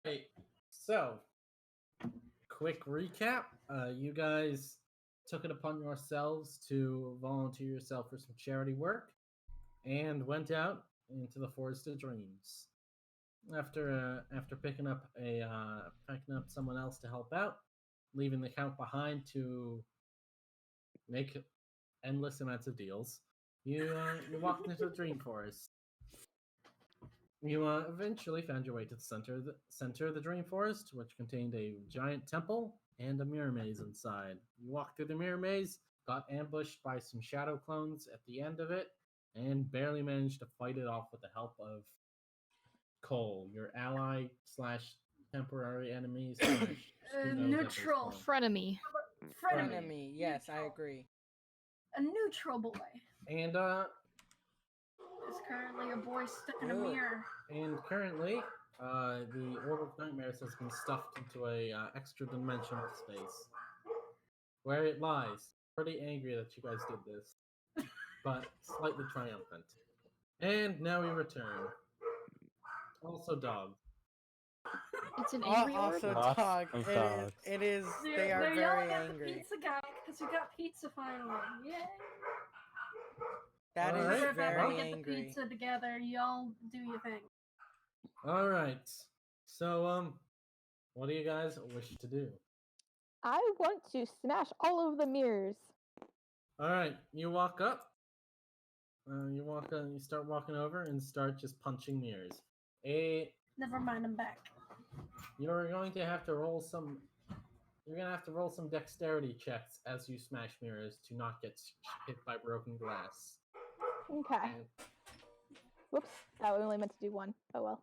Right. So, quick recap. You guys took it upon yourselves to volunteer yourself for some charity work and went out into the Forest of Dreams. After picking up someone else to help out, leaving the count behind to make endless amounts of deals, you walked into the Dream Forest. You eventually found your way to the center of the Dream Forest, which contained a giant temple and a mirror maze inside. You walked through the mirror maze, got ambushed by some shadow clones at the end of it, and barely managed to fight it off with the help of Cole, your ally slash temporary enemy slash neutral Frenemy. frenemy. Yes, I Neutral. agree. A neutral boy. And Is currently a boy stuck in a Ew. mirror. And currently, the Orb of Nightmares has been stuffed into a extra dimensional space, where it lies. Pretty angry that you guys did this, but slightly triumphant. And now we return. Also, dog. It's an angry orb. Also, Lots dog. of It dogs. is. They are They're very yelling at the angry. pizza guy because we got pizza finally. Yay! That is Alright, We're about very to get the angry. pizza together. Y'all do your thing. All right. So, what do you guys wish to do? I want to smash all of the mirrors. All right, you walk up. You start walking over and start just punching mirrors. Never mind, I'm back. You're going to have to roll some. You're gonna have to roll some dexterity checks as you smash mirrors to not get hit by broken glass. Okay. Whoops. I only meant to do one. Oh well.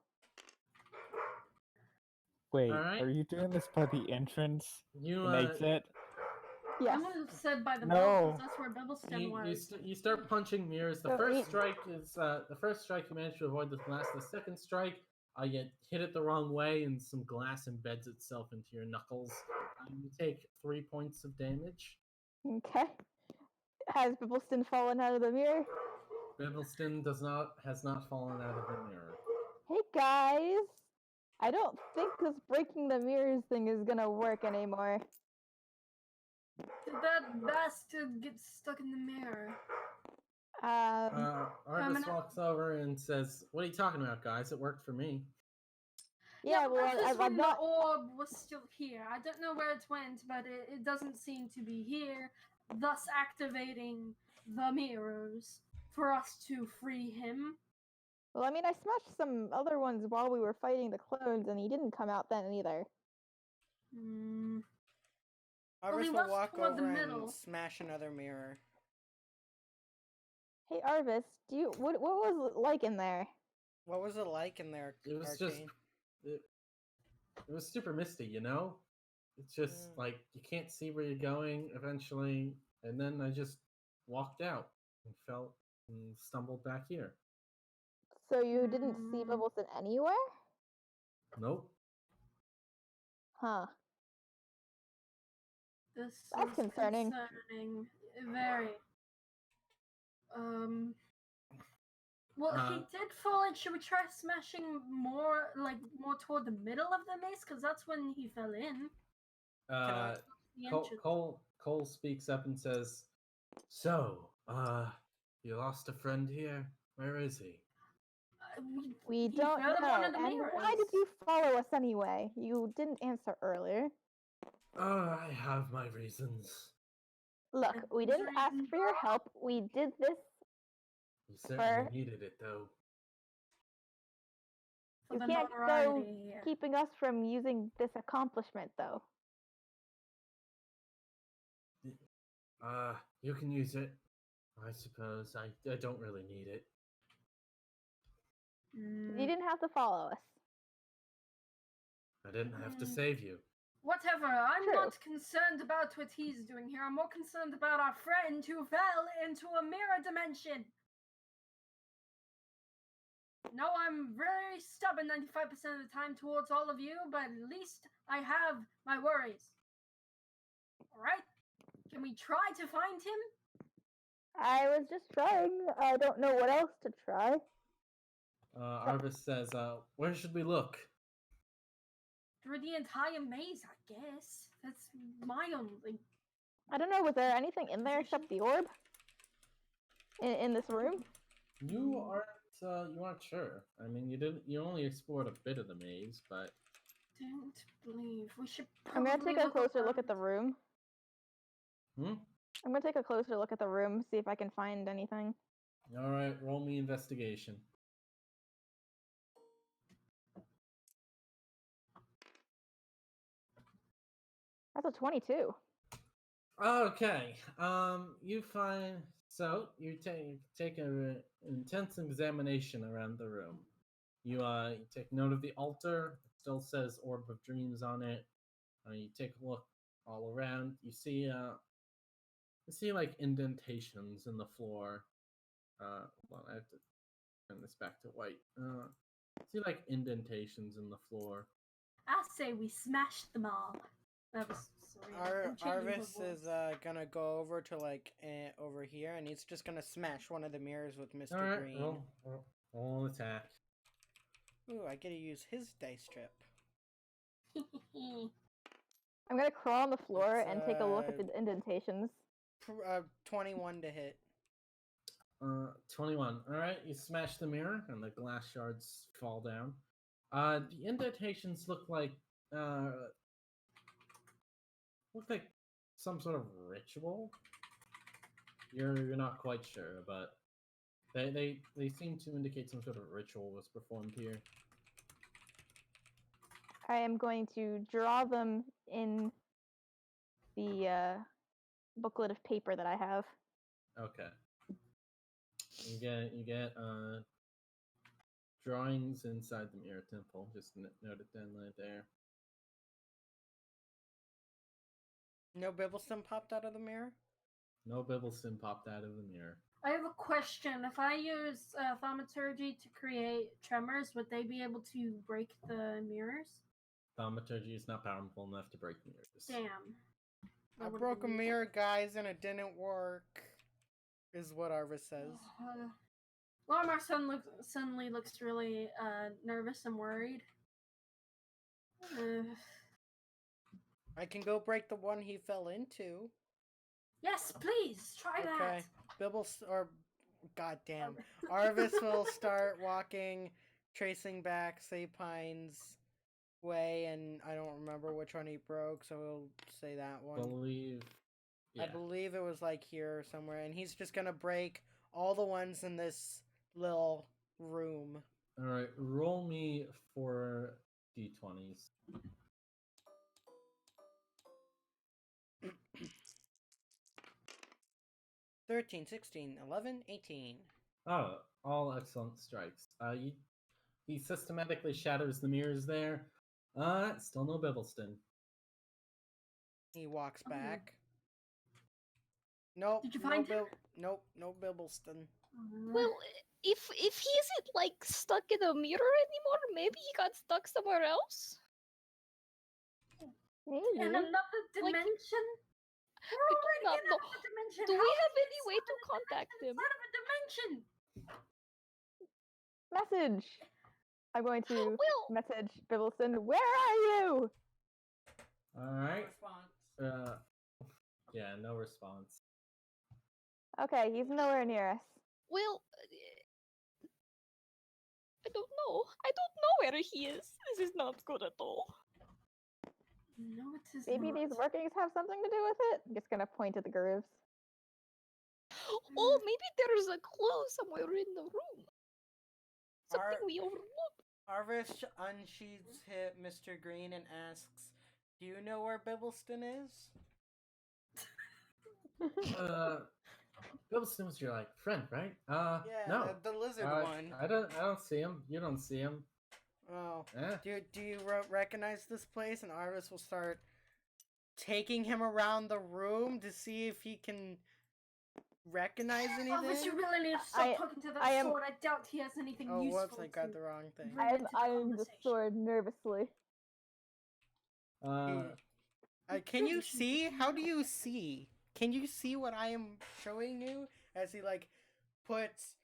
Wait, Alright. are you doing this by the entrance You and exit? Yes. I would have said by the No. bell because that's where Bibbleston was. you start punching mirrors. The So first eight- strike is the first strike you manage to avoid the glass. The second strike, you hit it the wrong way and some glass embeds itself into your knuckles. You take 3 points of damage. Okay. Has Bibbleston fallen out of the mirror? Bibbleston has not fallen out of the mirror. Hey guys! I don't think this breaking the mirrors thing is gonna work anymore. Did that bastard get stuck in the mirror? Arvis gonna- walks over and says, "What are you talking about, guys? It worked for me." Yeah, but well, that's just I'm when not. the orb was still here. I don't know where it went, but it doesn't seem to be here, thus activating the mirrors for us to free him. Well, I mean, I smashed some other ones while we were fighting the clones, and he didn't come out then either. Hmm. Arvis he will was walk toward the over middle. and smash another mirror. Hey, Arvis, what was it like in there? What was it like in there, It was Arcane? it was super misty, you know? It's just like you can't see where you're going eventually, and then I just walked out and fell and stumbled back here. So you didn't see Mm. Bibbleston anywhere? Nope. Huh. This That's is concerning. Very. Well, he did fall in. Should we try smashing more toward the middle of the maze? Because that's when he fell in. The entrance. Cole speaks up and says, "So, you lost a friend here? Where is he?" We He don't fell in know. one of the And why did mirrors. you follow us anyway? You didn't answer earlier. I have my reasons. Look, And we whose didn't ask reasons for your are? help. We did this. You certainly For- needed it, though. For You the can't go notoriety here. keeping us from using this accomplishment, though. You can use it. I suppose. I don't really need it. You didn't have to follow us. I didn't have to Mm. save you. Whatever, I'm True. not concerned about what he's doing here. I'm more concerned about our friend who fell into a mirror dimension. No, I'm very stubborn 95% of the time towards all of you, but at least I have my worries. Alright? Can we try to find him? I was just trying. I don't know what else to try. Arvis says, "Where should we look?" through the entire maze, I guess. That's my only. I don't know. Was there anything in there except the orb? In this room? You aren't sure. I mean, you only explored a bit of the maze, but Don't believe we should. I'm gonna take a closer look at the around. room. I'm gonna take a closer look at the room, see if I can find anything. all right, roll me investigation. That's a 22. Okay. You find you take an intense examination around the room. You take note of the altar. It still says Orb of Dreams on it. You take a look all around. You see like indentations in the floor. Well, I have to turn this back to white. See like indentations in the floor. I say we smashed them all. That was sorry. I'm changing her Arvis is voice. gonna go over to like over here, and he's just gonna smash one of the mirrors with Mr. All right, Green. roll an attack. Ooh, I get to use his dice strip. I'm gonna crawl on the floor It's, and take a look at the indentations. 21 to hit. 21. All right, you smash the mirror, and the glass shards fall down. The indentations look like some sort of ritual. You're not quite sure, but they seem to indicate some sort of ritual was performed here. I am going to draw them in the booklet of paper that I have. Okay. You get drawings inside the mirror temple. Just note it down right there. No Bibbleston popped out of the mirror? No Bibbleston popped out of the mirror. I have a question. If I use thaumaturgy to create tremors, would they be able to break the mirrors? Thaumaturgy is not powerful enough to break mirrors. Damn. I broke a mirror, guys, and it didn't work. Is what Arvis says. Lormar suddenly looks really nervous and worried. I can go break the one he fell into. Yes, please try Okay. that. Goddamn. Arvis will start walking, tracing back Sapine's way, and I don't remember which one he broke, so we'll say that one. I believe it was like here somewhere, and he's just gonna break all the ones in this little room. All right, roll me 4 d20s. 13, 16, 11, 18. Oh, all excellent strikes. He systematically shatters the mirrors there. Still no Bibbleston. He walks back. Nope. Did you find him? Nope, no Bibbleston. Well, if he isn't like stuck in a mirror anymore, maybe he got stuck somewhere else. Maybe. in another dimension. We're I do already not in know. another dimension. Do How we can have you any get way stuck to in a contact dimension him? inside of a dimension? Message. I'm going to Well, message Bibbleston. Where are you? All right. Response. Yeah, no response. Okay, he's nowhere near us. well, I don't know. I don't know where he is. This is not good at all. No, it is Maybe not. these workings have something to do with it. I'm just gonna point at the grooves. Oh, maybe there is a clue somewhere in the room. Something we overlooked. Arvis unsheathes Mr. Green and asks, "Do you know where Bibbleston is?" Bibbleston was your like friend, right? Yeah, No. the lizard one. I don't see him. You don't see him. Oh. Eh? Do you recognize this place? And Arvis will start taking him around the room to see if he can recognize anything. Elvis, you really need to stop talking to that I am- sword. I doubt he has anything Oh, useful. whoops! I got to the wrong thing. bring I'm into the eyeing the conversation. sword nervously. Can you see? How do you see? Can you see what I am showing you? As he like puts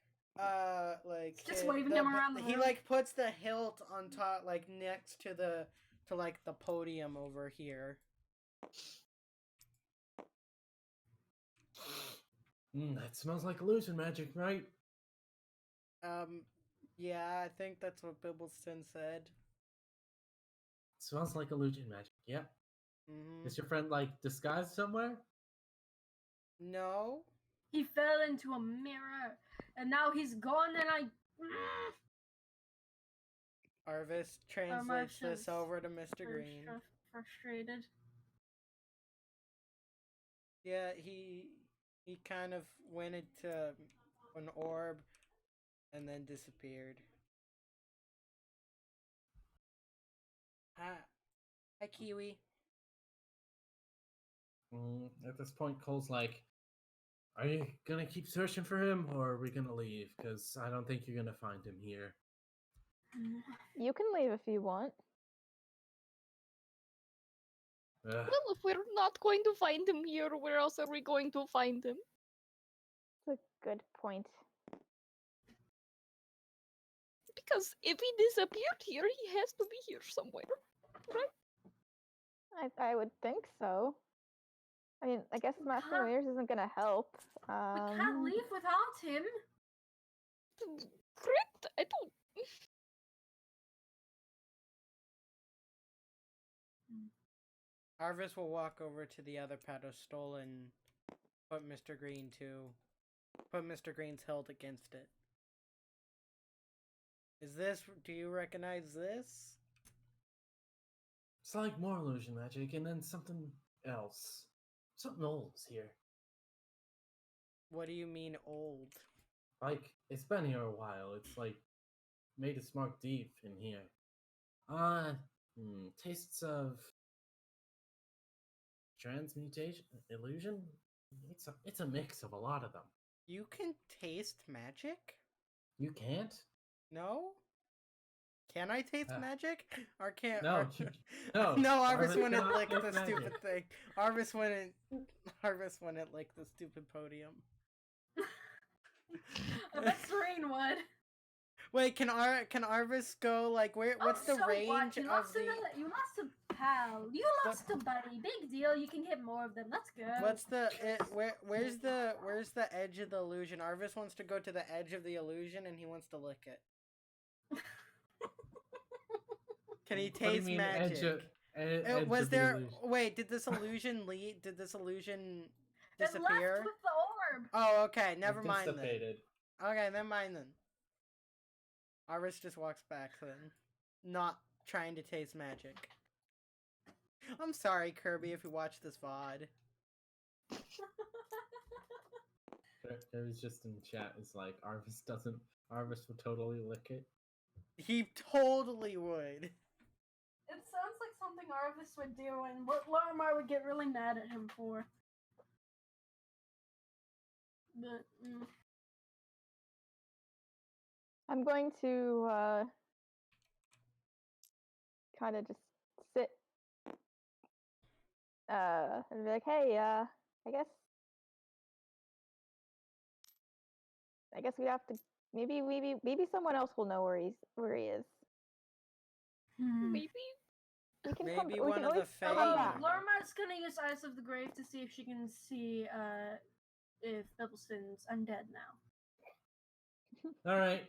like He's just waving him around the he room. like puts the hilt on top, like next to the to like the podium over here. That smells like illusion magic, right? Yeah, I think that's what Bibbleston said. Smells like illusion magic. Yep. Mm-hmm. Is your friend like disguised somewhere? No. He fell into a mirror, and now he's gone, and I. Arvis translates this over to Mr. Green. Frustrated. Yeah, he kind of went into an orb and then disappeared. Hi, Kiwi. At this point, Cole's like, "Are you gonna keep searching for him, or are we gonna leave? Because I don't think you're gonna find him here." You can leave if you want. Ugh. Well, if we're not going to find him here, where else are we going to find him? That's a good point. Because if he disappeared here, he has to be here somewhere, right? I would think so. I mean, I guess Master Raiders isn't gonna help. We can't leave without him. Correct? I don't. Arvis will walk over to the other pedestal and put Mr. Green's hilt against it. Do you recognize this? It's like more illusion magic, and then something else. Something old's here. What do you mean old? Like, it's been here a while. It's like made its mark deep in here. Tastes of transmutation, illusion. It's a mix of a lot of them. You can taste magic? You can't? No? Can I taste magic? Or can't? No, no. no. Arvis wouldn't cannot lick taste the magic. stupid thing. Arvis wouldn't lick the stupid podium. I bet Serene would. Wait, can Arvis go like where? What's the range what? You of lost the? You lost a pal. You lost a buddy. Big deal. You can get more of them. Let's go. What's the where's the edge of the illusion? Arvis wants to go to the edge of the illusion and he wants to lick it. Can he taste magic? Was there? Wait, did this illusion leave? Did this illusion disappear? It left with the orb. Oh, okay. Never It mind dissipated. then. Okay, never mind then. Arvis just walks back then, not trying to taste magic. I'm sorry, Kirby, if you watch this VOD. There's just in chat is like Arvis would totally lick it. He totally would. It sounds like something Arvis would do, and what Larimar would get really mad at him for. But, I'm going to kind of just sit and be like, hey, I guess we have to maybe someone else will know where he is. Maybe. We can Maybe we one can of always the come Fae. back. Lorimar's gonna use Eyes of the Grave to see if she can see if Bibbleston's undead now. All right,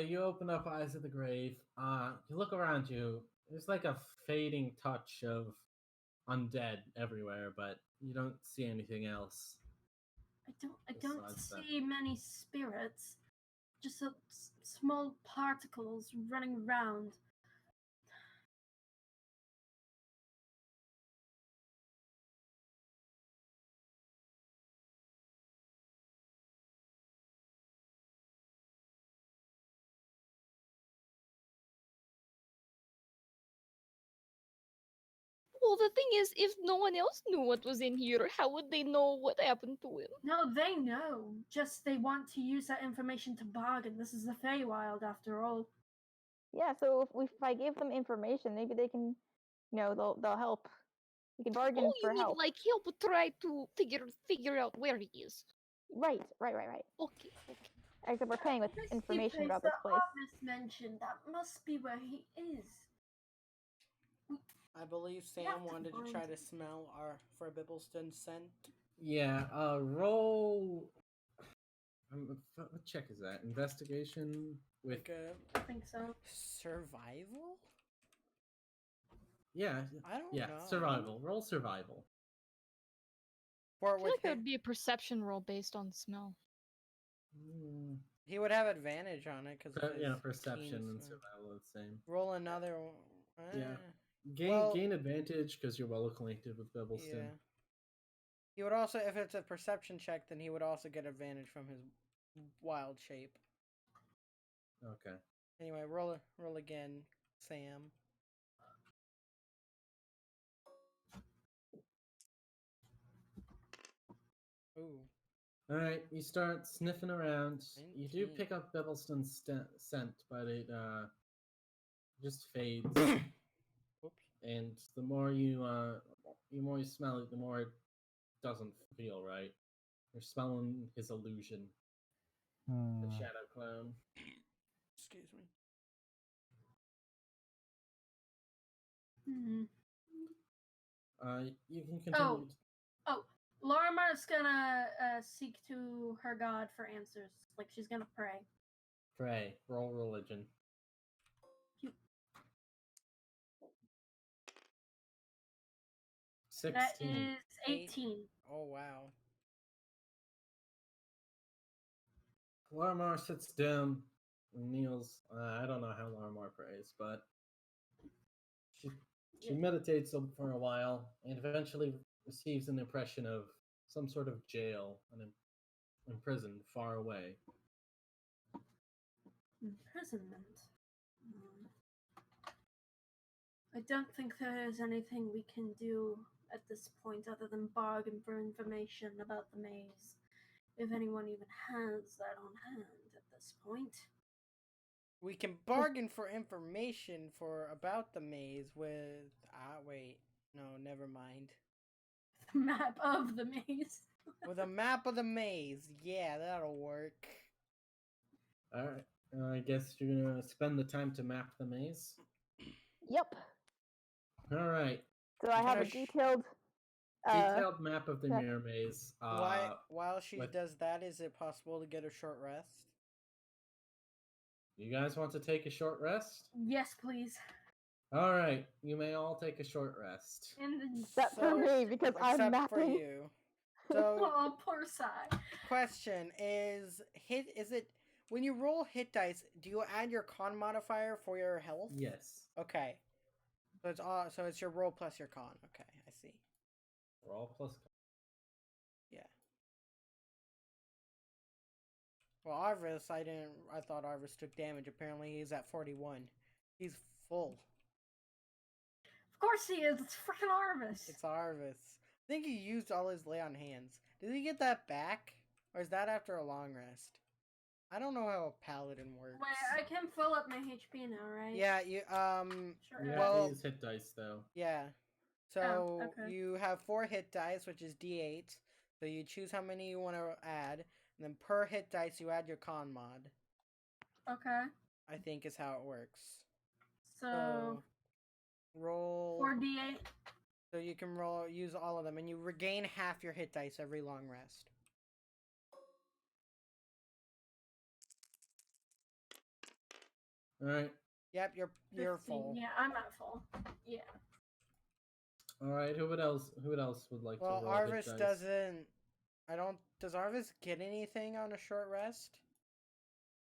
you open up Eyes of the Grave. You look around you. There's like a fading touch of undead everywhere, but you don't see anything else. I don't Besides see many spirits. Just small particles running around. Well, the thing is, if no one else knew what was in here, how would they know what happened to him? No, they know. Just they want to use that information to bargain. This is the Feywild, after all. Yeah, so if I give them information, maybe they can, they'll help. We can bargain Oh, for you mean help. like help try to figure out where he is? Right. Okay. Except we're paying with Misty information place about this that place. Arvis mentioned, that must be where he is. I believe We have Sam to wanted to find- try to smell our for Bibbleston's scent. Yeah, roll. What check is that? Investigation with. Like a I think so. survival? Yeah, I don't yeah, know. survival. Roll survival. For I feel with like that him, would be a perception roll based on smell. Mm, he would have advantage on it because of his yeah, perception keen and smell. survival are the same. Roll another one. Yeah. Well- Gain advantage because you're well acquainted with Bibbleston. Yeah. He would also, if it's a perception check, then he would also get advantage from his wild shape. Okay. Anyway, roll again, Sam. Ooh. All right, you start sniffing around. You do 19. pick up Bibbleston's scent, but it just fades. Oops. And the more you smell it, the more it doesn't feel right. You're smelling his illusion, the shadow clone. Excuse me. Hmm. You can continue. Oh, Larimer's gonna seek to her god for answers. Like she's gonna pray. Pray. Roll religion. Cute. 16. That is 18. Oh wow. Larimar sits down and kneels. I don't know how Larimar prays, but she meditates for a while and eventually receives an impression of some sort of jail and imprisoned far away. Imprisonment. Hmm. I don't think there is anything we can do at this point other than bargain for information about the maze. If anyone even has that on hand at this point. We can bargain for information about the maze with. Wait. No, never mind. The map of the maze. With a map of the maze. Yeah, that'll work. All right. I guess you're gonna spend the time to map the maze. Yep. All right. So I have a Gosh. detailed. Detailed map of the yeah. mirror maze. While she with- does that, is it possible to get a short rest? You guys want to take a short rest? Yes, please. All right. You may all take a short rest. In the Except for me, because I'm Except mapping. for you. So, oh, poor Sai. question is it when you roll hit dice, do you add your con modifier for your health? Yes. Okay. So it's your roll plus your con. Okay, I see. Roll plus. Yeah. Well, Arvis, I thought Arvis took damage. Apparently he's at 41. He's full. Of course he is. It's freaking Arvis. It's Arvis. I think he used all his lay on hands. Did he get that back? Or is that after a long rest? I don't know how a paladin works. Wait, I can fill up my HP now, right? Yeah, you Sure. You well- have to use hit dice though. yeah. So okay. you have 4 hit dice, which is D8. So you choose how many you want to add, and then per hit dice you add your con mod. Okay. I think is how it works. So roll 4d8. so you can use all of them, and you regain half your hit dice every long rest. All right. Yep, you're 15. full. Yeah, I'm at full. Yeah. All right. Who else would like Well, to roll hit Arvis dice? doesn't. Does Arvis get anything on a short rest?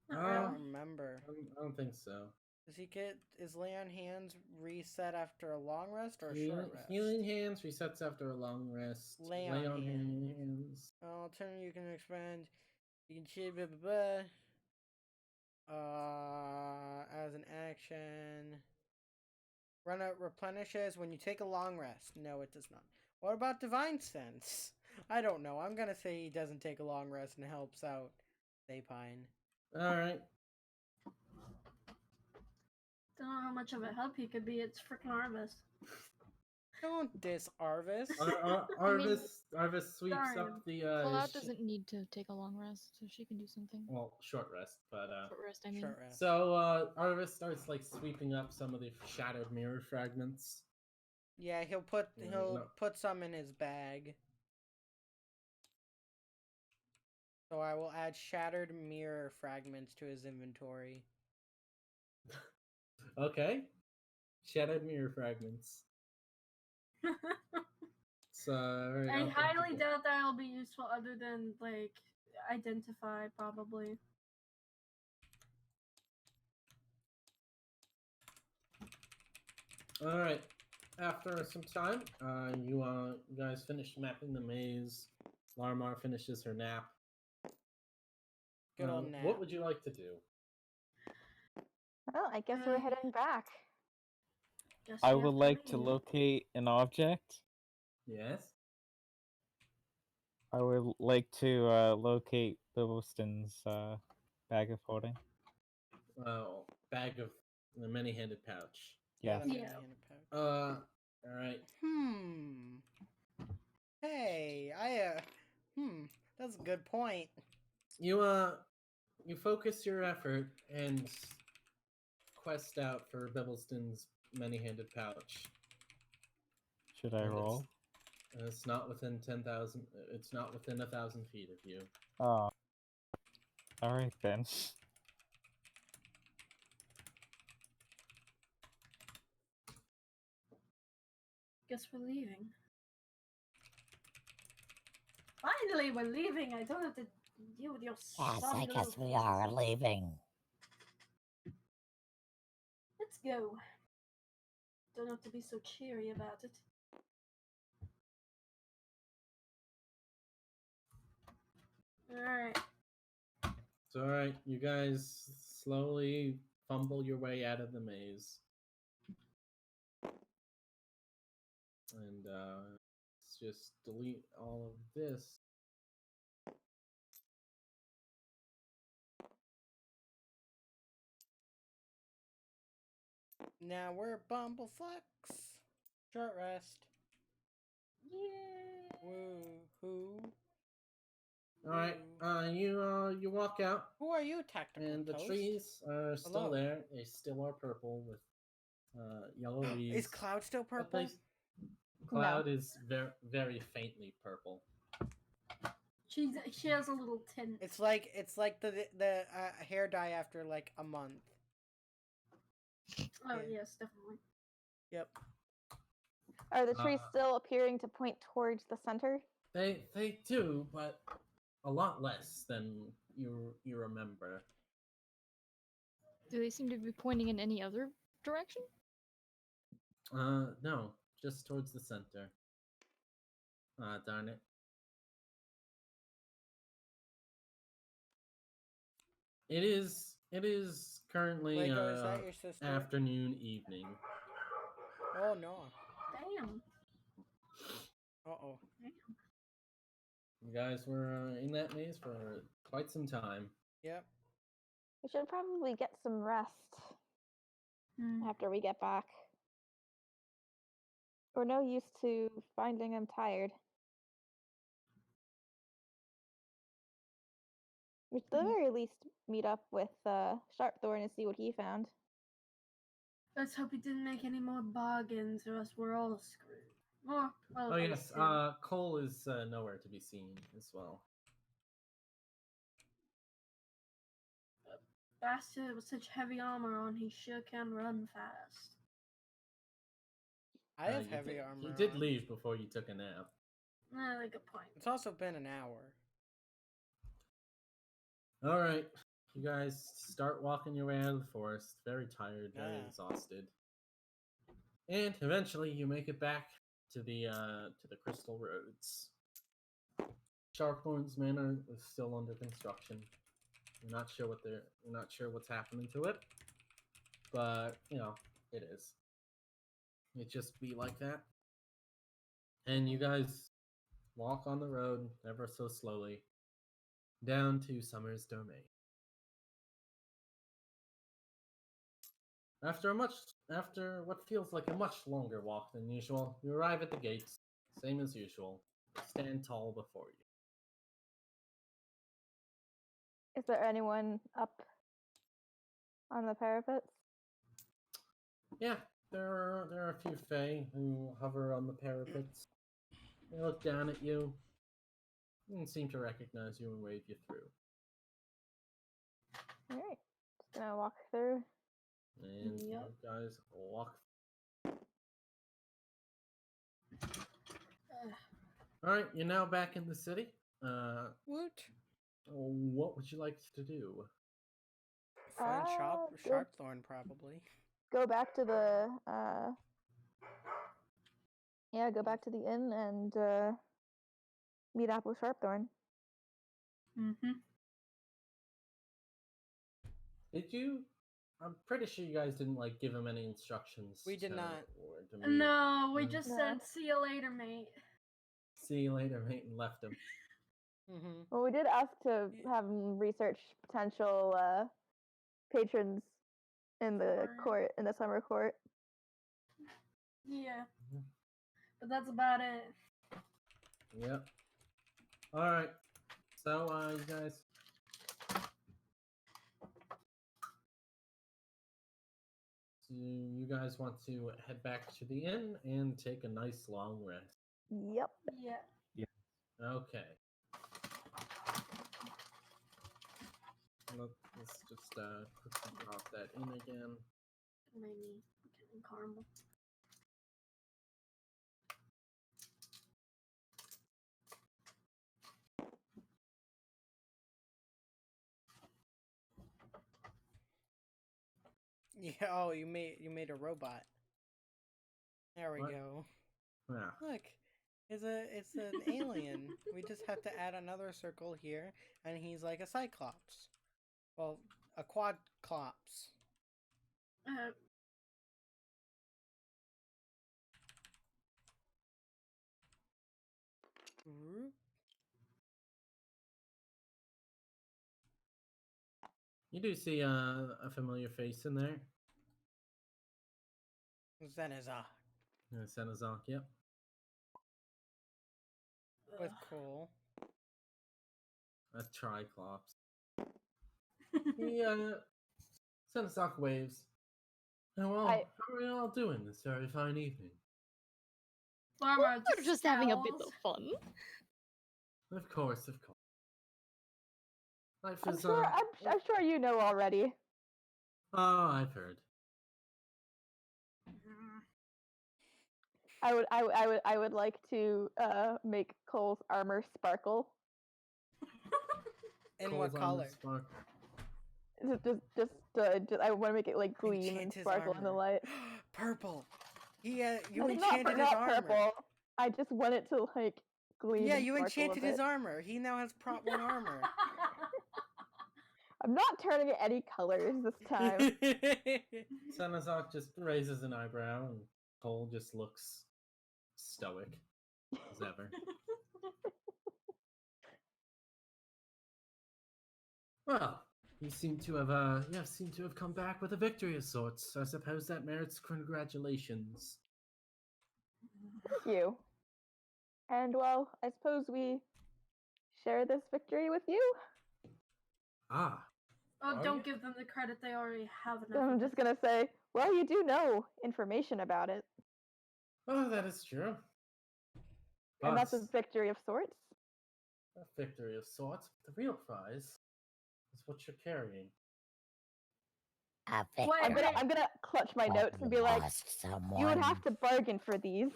Not I really. don't remember. I don't think so. Does he get is lay on hands reset after a long rest or a short rest? Healing hands resets after a long rest. Lay on hands. hands. Turn you can expand. You can cheat blah blah blah. As an action. Run out replenishes when you take a long rest. No, it does not. What about Divine Sense? I don't know. I'm gonna say he doesn't take a long rest and helps out Sapine. All right. Don't know how much of a help he could be. It's freaking Arvis. Don't diss Arvis. Arvis sweeps Sorry. up the Cloud doesn't need to take a long rest, so she can do something. well, short rest, but Short rest, I mean. Short rest. so Arvis starts like sweeping up some of the shattered mirror fragments Yeah, he'll No. put some in his bag. So I will add shattered mirror fragments to his inventory. Okay. Shattered mirror fragments. It's very I odd thing to highly get. doubt that'll be useful other than, like, identify, probably. All right. After some time, you guys finish mapping the maze. Larmar finishes her nap. Good old nap. What would you like to do? Well, I guess we're heading back. Guess I we would have like to leave. locate an object. Yes. I would like to locate Bibbleston's bag of holding. Bag of the many-handed pouch. Yes. the Yeah. many-handed pouch. All right. Hey, that's a good point. You focus your effort and quest out for Bibbleston's many-handed pouch. Should I And roll? It's not within 10,000. It's not within 1,000 feet of you. Oh. Alright then. Guess we're leaving. Finally, we're leaving. I don't have to deal with your Yes, soggy I guess little we are faces. leaving. Let's go. Don't have to be so cheery about it. Alright. It's all right. You guys slowly fumble your way out of the maze, and let's just delete all of this. Now we're Bumblefucks. Short rest. Yay! Woo hoo. All right. You walk out, Who are you, Tactical and the Toast? trees are still Hello. there. They still are purple with yellow leaves. Is Cloud still but purple? Cloud is very faintly purple. She has a little tint. It's like the hair dye after like a month. Oh yeah. yes, definitely. Yep. Are the trees still appearing to point towards the center? They do, but a lot less than you remember. Do they seem to be pointing in any other direction? No, just towards the center. Darn it. It is currently Lego, is that your sister? afternoon, evening. Oh no. Damn. Uh-oh. You guys were in that maze for quite some time. Yep. We should probably get some rest after we get back. We're no use to finding him tired. We should at the very least meet up with Sharpthorn and see what he found. Let's hope he didn't make any more bargains, or else we're all screwed. Oh yes, Cole is nowhere to be seen as well. Bastard with such heavy armor on, he sure can run fast. I have heavy armor. He did on. leave before you took a nap. Good point. It's also been an hour. All right, you guys start walking your way out of the forest, very tired, very exhausted, and eventually you make it back to the Crystal Roads. Sharphorn's Manor is still under construction. You're not sure what's happening to it, but you know it is. It just be like that, and you guys walk on the road ever so slowly down to Summer's Domain. After what feels like a much longer walk than usual, you arrive at the gates, same as usual. Stand tall before you. Is there anyone up on the parapets? Yeah, there are a few Fae who hover on the parapets. They look down at you and seem to recognize you and wave you through. Alright. Just gonna walk through. And Yep. you guys walk. Alright, you're now back in the city. Woot. What would you like to do? Find Go- Sharpthorn, probably. Go back to the go back to the inn and meet up with Sharpthorn. Mm-hmm. Did you? I'm pretty sure you guys didn't like give him any instructions. We did not. or to meet. No, we Mm. just No. said see you later, mate. See you later, mate, and left him. Mm-hmm. Well, we did ask to have him research potential patrons in the court, in the summer court. Yeah, Mhm. but that's about it. Yep. All right. So, you guys. So you guys want to head back to the inn and take a nice long rest. Yep. Yeah. Okay. Let's just quickly drop that in again. Maybe getting caramel. Yeah. Oh, you made a robot. There we What? go. Yeah. Look, it's an alien. We just have to add another circle here, and he's like a cyclops. Well, a quadclops. Whoop. You do see a familiar face in there. Zenizah. Senazak, yep. With cool. A Triclops. He, Senazak waves. Oh, well, how are you all doing this very fine evening? Llama We're just having a bit scowls. of fun. Of course, of course. Life I'm is, sure. I'm sure you know already. Oh, I've heard. I would like to make Cole's armor sparkle. In Cole's what armor color? spark- Just I want to make it like gleam Enchant and his sparkle in the armor. light. Purple. You It's enchanted his not armor. purple. I just want it to like gleam. Yeah, and you sparkle enchanted a his bit. armor. He now has prop 1 armor. I'm not turning it any colors this time. Senazak just raises an eyebrow, and Cole just looks stoic as ever. Well, you seem to have come back with a victory of sorts. I suppose that merits congratulations. Thank you. And well, I suppose we share this victory with you. Ah, Oh, Are don't you? give them the credit. They already have enough. I'm of just it. gonna say, well, you do know information about it, oh, that is true. and that's a But victory of sorts. a victory of sorts. But the real prize is what you're carrying. A Wait, victory. I'm gonna clutch my notes and be like, Lost someone. you would have to bargain for these.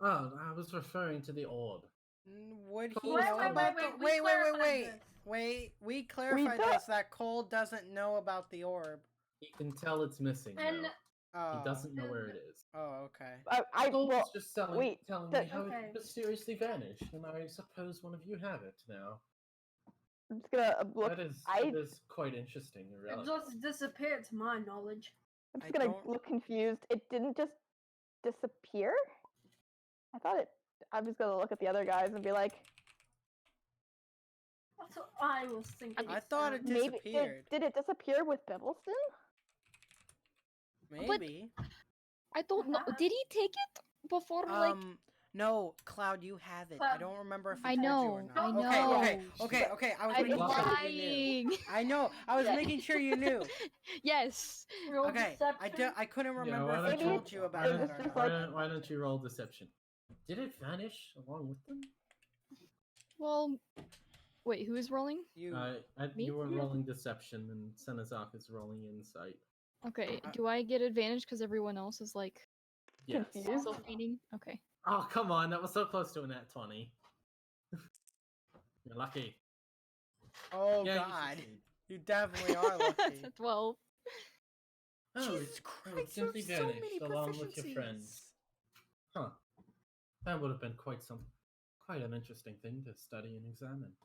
Oh, I was referring to the orb. Would he Wait, know wait, about wait, the... we Wait, clarified this. We clarified don't- this, that Cole doesn't know about the orb. He can tell it's missing. And though. Oh. He doesn't know where it is. Oh, okay. Cole Well, was just telling wait, me how okay. it mysteriously vanished, and I suppose one of you have it now. I'm just gonna look. That is quite interesting. and It relevant. just disappeared to my knowledge. I'm just I gonna don't- look confused. It didn't just disappear. I thought it. I'm just gonna look at the other guys and be like, That's what I was thinking. I thought it maybe disappeared. did it disappear with Bibbleston? Maybe. I don't know. Uh-huh. Did he take it before like? No, Cloud, you have it. I Cloud, don't remember if I he told you or know, not. I Okay. I was I'm making sure that you knew. lying. I know. I was Yeah. making sure you knew. Yes. Roll Okay. deception. I couldn't Yeah, remember why if I don't you, told you about why that don't, or just not. like- why don't you roll deception? Did it vanish along with them? Well, wait, who is rolling? You. Me? You were You. rolling deception, and Senazak is rolling insight. Okay, Uh, do I get advantage because everyone else is like Yes. Confused. still feeding? Okay. Oh, come on, that was so close to a nat 20. You're lucky. Oh Yeah, you God. succeed. You definitely are lucky. That's a 12. Oh, Jesus it would Christ, you have simply so vanished many along with your friend. proficiencies. Huh. That would have been quite an interesting thing to study and examine.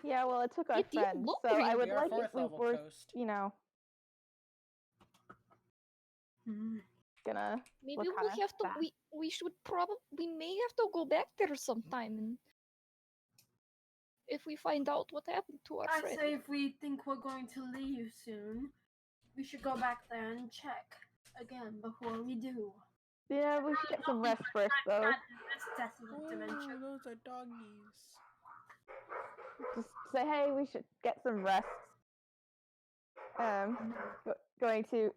Yeah, well, it took our It did friend, look so I really would We are like fourth if we level were, toast. you know, Hmm. gonna Maybe look we kinda have to. bad. We should probably. We may have to go back there sometime, and if we find out what happened to our I friend. say if we think we're going to leave soon, we should go back there and check again before we do. Yeah, we should get some rest first, though. This desolate Oh, dimension. those are doggies. Just say, hey, we should get some rest. Going to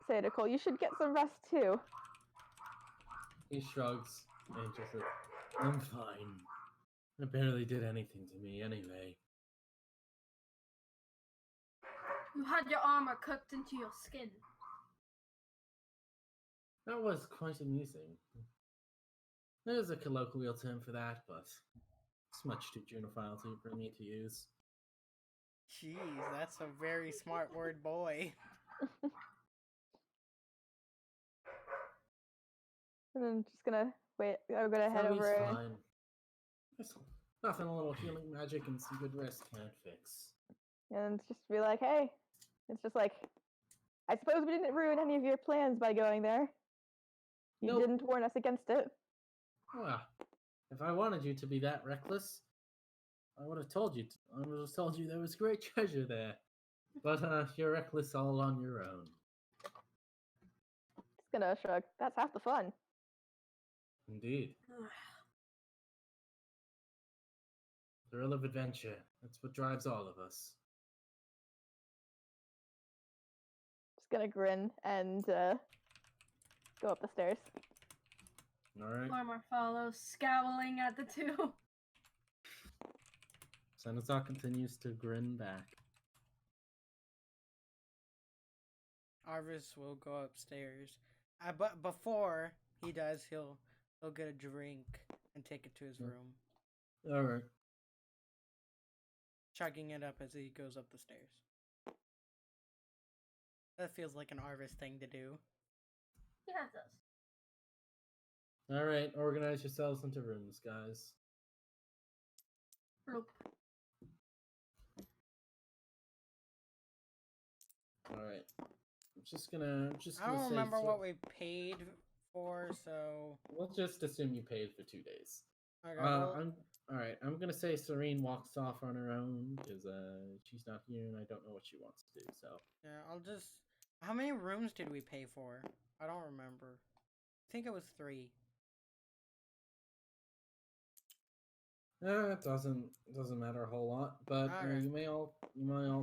say to Cole, you should get some rest too. He shrugs and just says, I'm fine. It barely did anything to me anyway. You had your armor cooked into your skin. That was quite amusing. There's a colloquial term for that, but it's much too juvenile for me to use. Jeez, that's a very smart word, boy. And I'm just gonna wait. I'm gonna head So he's over. And, fine. There's nothing a little healing magic and some good rest can't fix. and just be like, hey, it's just like, I suppose we didn't ruin any of your plans by going there. You Nope. didn't warn us against it. Well, if I wanted you to be that reckless, I would have told you. I would have told you there was great treasure there. But you're reckless all on your own. Just gonna shrug. That's half the fun. Indeed. Thrill of adventure. That's what drives all of us. Just gonna grin and go up the stairs. Alright. Armor follows, scowling at the two. Senazar continues to grin back. Arvis will go upstairs. But before he does, he'll get a drink and take it to his room, Alright. chugging it up as he goes up the stairs. That feels like an Arvis thing to do. Yeah, it does. Alright, organize yourselves into rooms, guys. Bloop. Alright. I'm just gonna I don't say remember so- what we paid for, so We'll just assume you paid for 2 days. okay, well, I'm gonna say Serene walks off on her own because she's not here and I don't know what she wants to do. So yeah, I'll just. How many rooms did we pay for? I don't remember. I think it was 3. it doesn't matter a whole lot, but Alright. you may all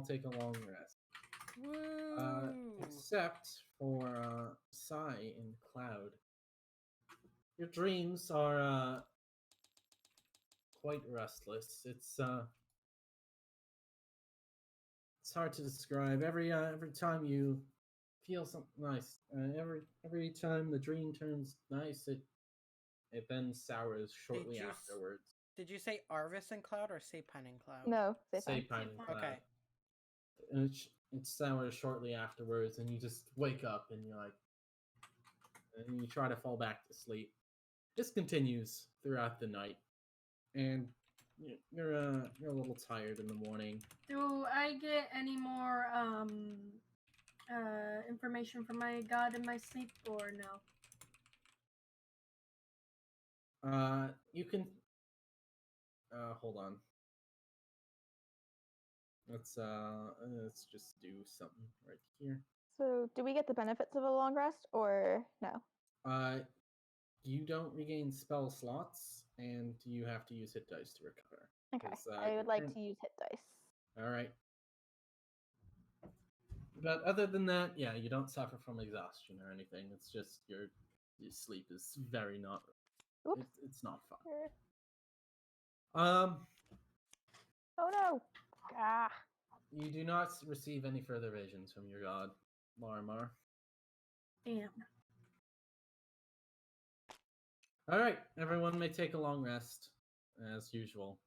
take a long rest. Woo! Except for Sai and Cloud. Your dreams are quite restless. It's hard to describe. Every time you feel something nice, every time the dream turns nice, it then sours shortly you afterwards. Did you say Arvis and Cloud or Sapine and Cloud? No, say fine. Sapine and Cloud. Okay. And it sours shortly afterwards, and you just wake up and you're like, and you try to fall back to sleep. This continues throughout the night, and you're a little tired in the morning. Do I get any more information from my god in my sleep or no? You can. Hold on. Let's just do something right here. So, do we get the benefits of a long rest or no? You don't regain spell slots, and you have to use hit dice to recover. Okay. 'Cause, I would like current- to use hit dice. All right. But other than that, yeah, you don't suffer from exhaustion or anything. It's just your sleep is very not. Oops. It's not fun. Here. Um, Oh no! Ah. you do not receive any further visions from your god, Larimar. Damn. All right, everyone may take a long rest, as usual.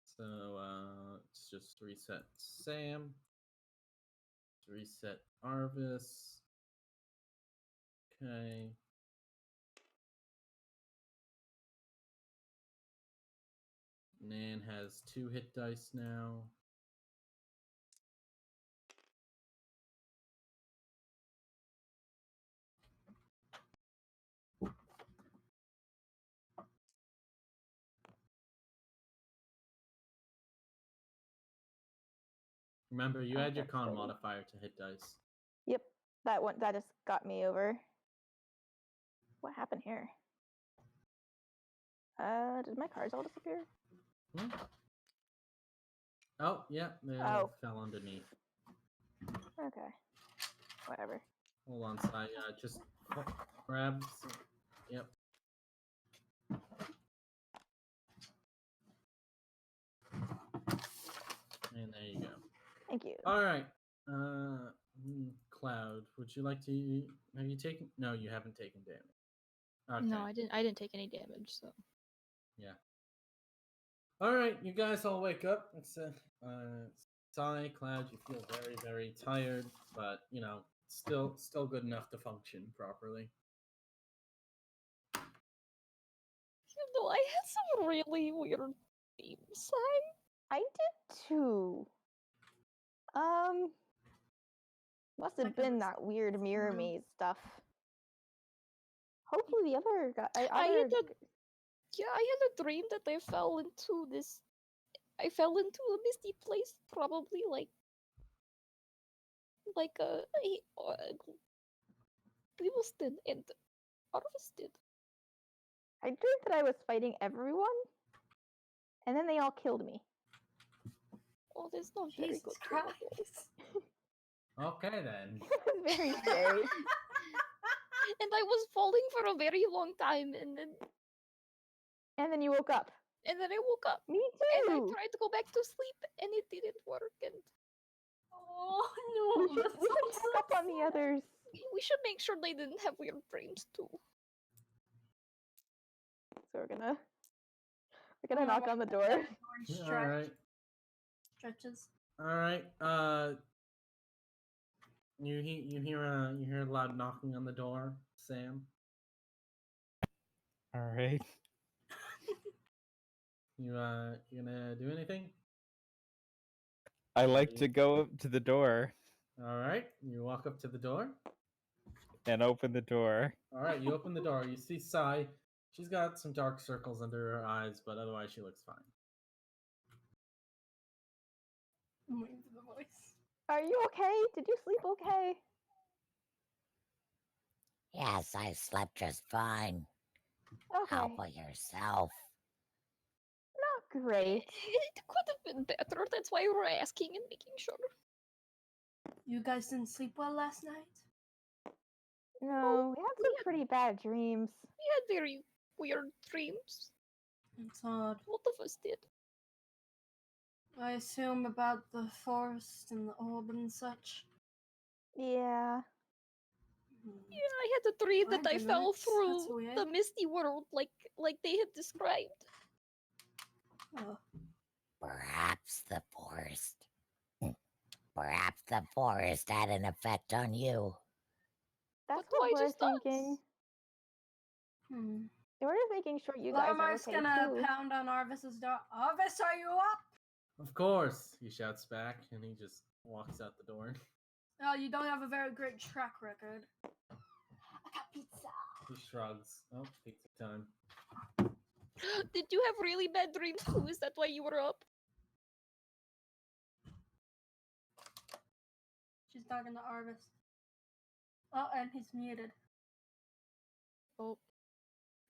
So let's just reset Sam. Reset Arvis. Okay. Nan has 2 hit dice now. Remember, you add your that's con ready. modifier to hit dice. Yep. That just got me over. What happened here? Did my cards all disappear? Hmm? Oh, yeah, they all Oh. fell underneath. Okay. Whatever. Hold on, Sai. Just grab. Yep. And there you go. Thank you. All right. Cloud, would you like to? Have you taken? No, you haven't taken damage. Okay. No, I didn't. I didn't take any damage. So Yeah. All right, you guys all wake up. It's Sai, Cloud. You feel very, very tired, but you know, still good enough to function properly. you know, I had some really weird dreams. I did too. Must have Like been this. that weird mirror Mhm. maze stuff. Hopefully the other guy. I had a dream that I fell into this. I fell into a misty place, probably like Beaviston and Harvested. I dreamed that I was fighting everyone, and then they all killed me. Oh, that's not very Jesus good. Christ. Okay then. It was very scary. And I was falling for a very long time, and And then you woke up. then I woke up, Me and I too. tried to go back to sleep, and it didn't work. And Oh We no. should, that's we should so check up on the sad. others. we should make sure they didn't have weird dreams too. So we're gonna I'm gonna knock on the door. All right. Stretches. All right. You hear a loud knocking on the door, Sam. All right. You gonna do anything? I like to go up to the door All right. You walk up to the door. and open the door. All right. You open the door. You see Sai. She's got some dark circles under her eyes, but otherwise she looks fine. I'm waiting for the voice. Are you okay? Did you sleep okay? Yes, I slept just fine. How Okay. about yourself? Not great. It could have been better. That's why we're asking and making sure. You guys didn't sleep well last night? No, we had some pretty bad dreams. We had very weird dreams. It's odd. Both of us did. I assume about the forest and the orb and such. Yeah. Yeah, I had a dream that I fell That's through weird. the misty world, like they had described. Oh. Perhaps the forest. Perhaps the forest had an effect on you. That's What what do I we're just dance? thinking. Hmm. We're just making sure you guys are Larimar's okay gonna too. pound on Arvis's door. Arvis, are you up? Of course, he shouts back, and he just walks out the door. Oh, you don't have a very great track record. I got pizza. He shrugs. Oh, pizza time. Did you have really bad dreams too? Is that why you were up? She's talking to Arvis. Oh, and he's muted. Oh,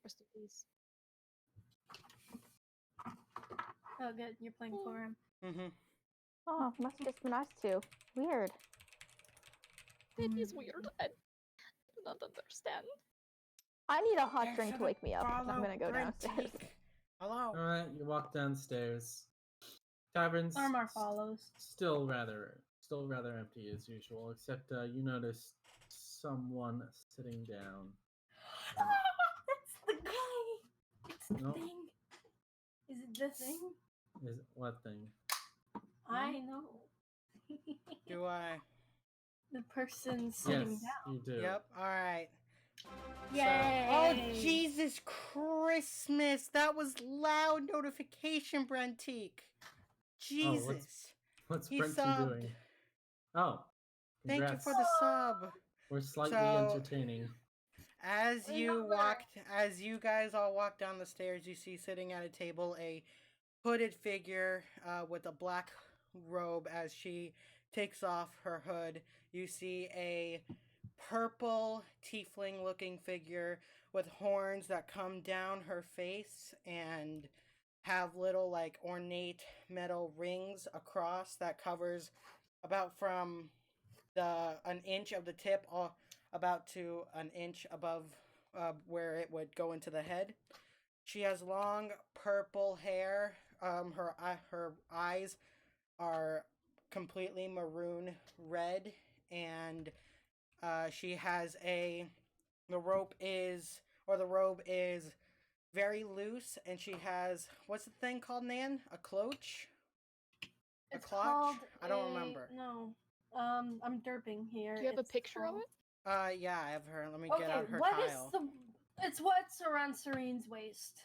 rest in peace. Oh, good. You're playing for him. Mm-hmm. Oh, must have just been us two. Weird. It is weird. I do not understand. I need a hot drink to wake me up. I'm gonna go downstairs. Hello. All right, you walk downstairs. Tavern's Armor follows. still rather empty as usual, except you notice someone sitting down. That's the guy. It's the No. thing. Is it the thing? Is what thing? I know. Do I? The person sitting Yes, down. you do. Yep. All right. Yay! Oh, Jesus Christmas! That was loud notification, Brentique. Jesus. What's He Brenty subbed. doing? Oh, Thank you congrats. for the sub. We're slightly So- entertaining. As Remember- you guys all walk down the stairs, you see sitting at a table a hooded figure with a black robe. As she takes off her hood, you see a purple tiefling looking figure with horns that come down her face and have little like ornate metal rings across that covers about from an inch of the tip about to an inch above where it would go into the head. She has long purple hair. Her eyes are completely maroon red, and she has the robe is very loose, and she has, what's the thing called, Nan? A cloche? It's clutch? called I don't remember. No. I'm derping here. Do you have a It's picture of called- it? Yeah, I have her. Let me Okay, get out her what is tile. It's what's around Serene's waist.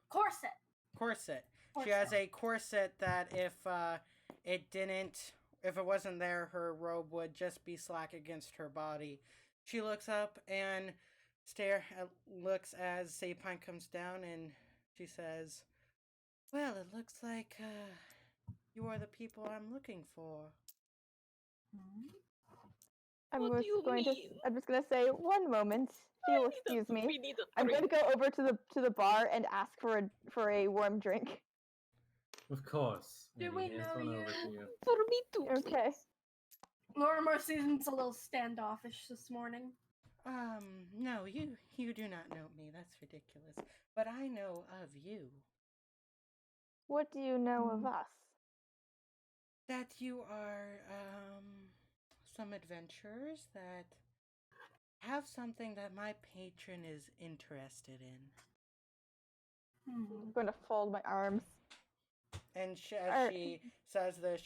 Corset. Corset. She has a corset that if it wasn't there, her robe would just be slack against her body. She looks up and looks as Sapine comes down, and she says, "Well, it looks like you are the people I'm looking for." I'm What do you mean? I'm just gonna say 1 moment. If you'll excuse me. We need a I'm drink. gonna go over to the bar and ask for a warm drink. Of course. Do And we he hands know one you? over to you. For me too. Okay. Lorimer seems a little standoffish this morning. No, you do not know me. That's ridiculous. But I know of you. What do you know of us? That you are, some adventurers that have something that my patron is interested in. I'm gonna fold my arms. And Alright. she says this,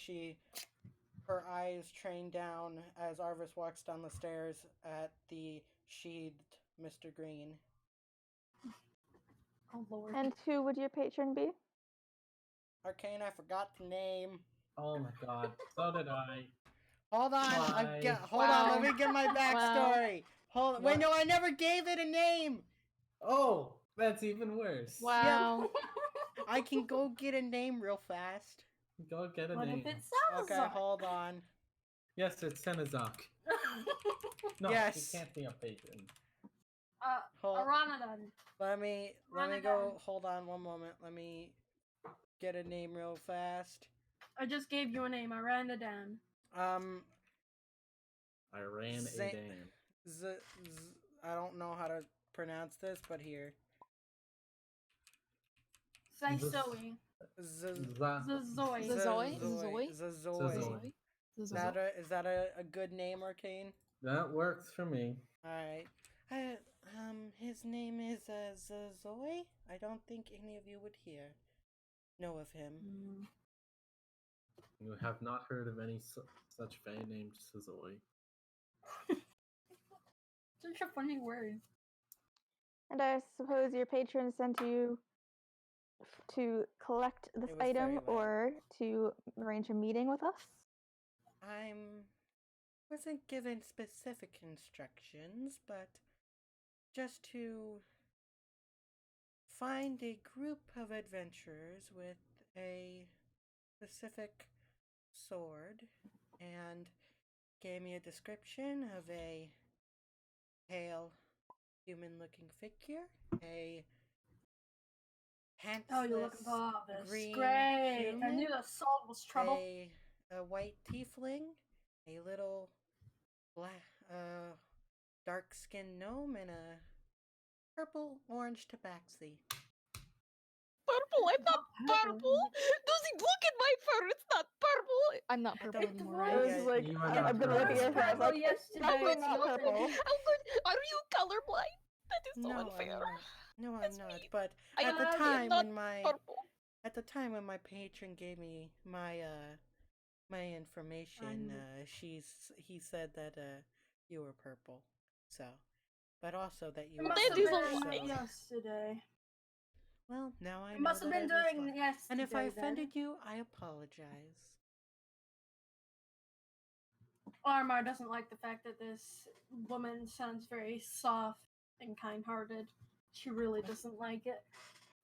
her eyes train down as Arvis walks down the stairs at the sheathed Mr. Green. Oh lord. And who would your patron be? Arcane, I forgot the name. Oh my god. So did I. Hold on, Why? hold on, let me get my backstory. Hold on. Wait, What? no, I never gave it a name. Oh, that's even worse. Wow. I can go get a name real fast. Go get a What name. if it's Okay, Salazar? hold on. Yes, it's Senazak. No, Yes. he can't be a patron. Hold. Aranadon. Let me Run go. again. Hold on one moment. Let me get a name real fast. I just gave you a name, Aranadon. I ran Za- a dam. I don't know how to pronounce this, but here. Saisoe. Za- Zazoy. Zazoy? Zazoy. Zazoy. Is that a good name, Arcane? That works for me. Alright. His name is Zazoy. I don't think any of you would know of him. You have not heard of any such fan named Sazoy. Such a funny word. And I suppose your patron sent you to collect this It was item very loud. or to arrange a meeting with us? Wasn't given specific instructions, but just to find a group of adventurers with a specific sword and gave me a description of a pale, human-looking figure, a Oh, you're pantsless looking for Harvest. green Great. human, I knew the salt was trouble. a white tiefling, a little black, dark-skinned gnome, and a purple-orange tabaxi. Purple? I'm not purple! Does he look at my fur? It's not purple! I'm not I purple don't- anymore, Right. I right? was Yeah, like, you are not I've been looking purple. at her. I was like, Purple it's definitely yesterday, not it's purple. How good? Are you colorblind? That is so No, unfair. I'm That's not. mean. But I at the am time not when my patron gave me my information, he said that you were purple. So, but also that you It were must That have is a purple, been lie. yesterday. Well, now I It know must have that been I was during wrong. yesterday. And if I then. offended you, I apologize. Armar doesn't like the fact that this woman sounds very soft and kind-hearted. She really doesn't like it.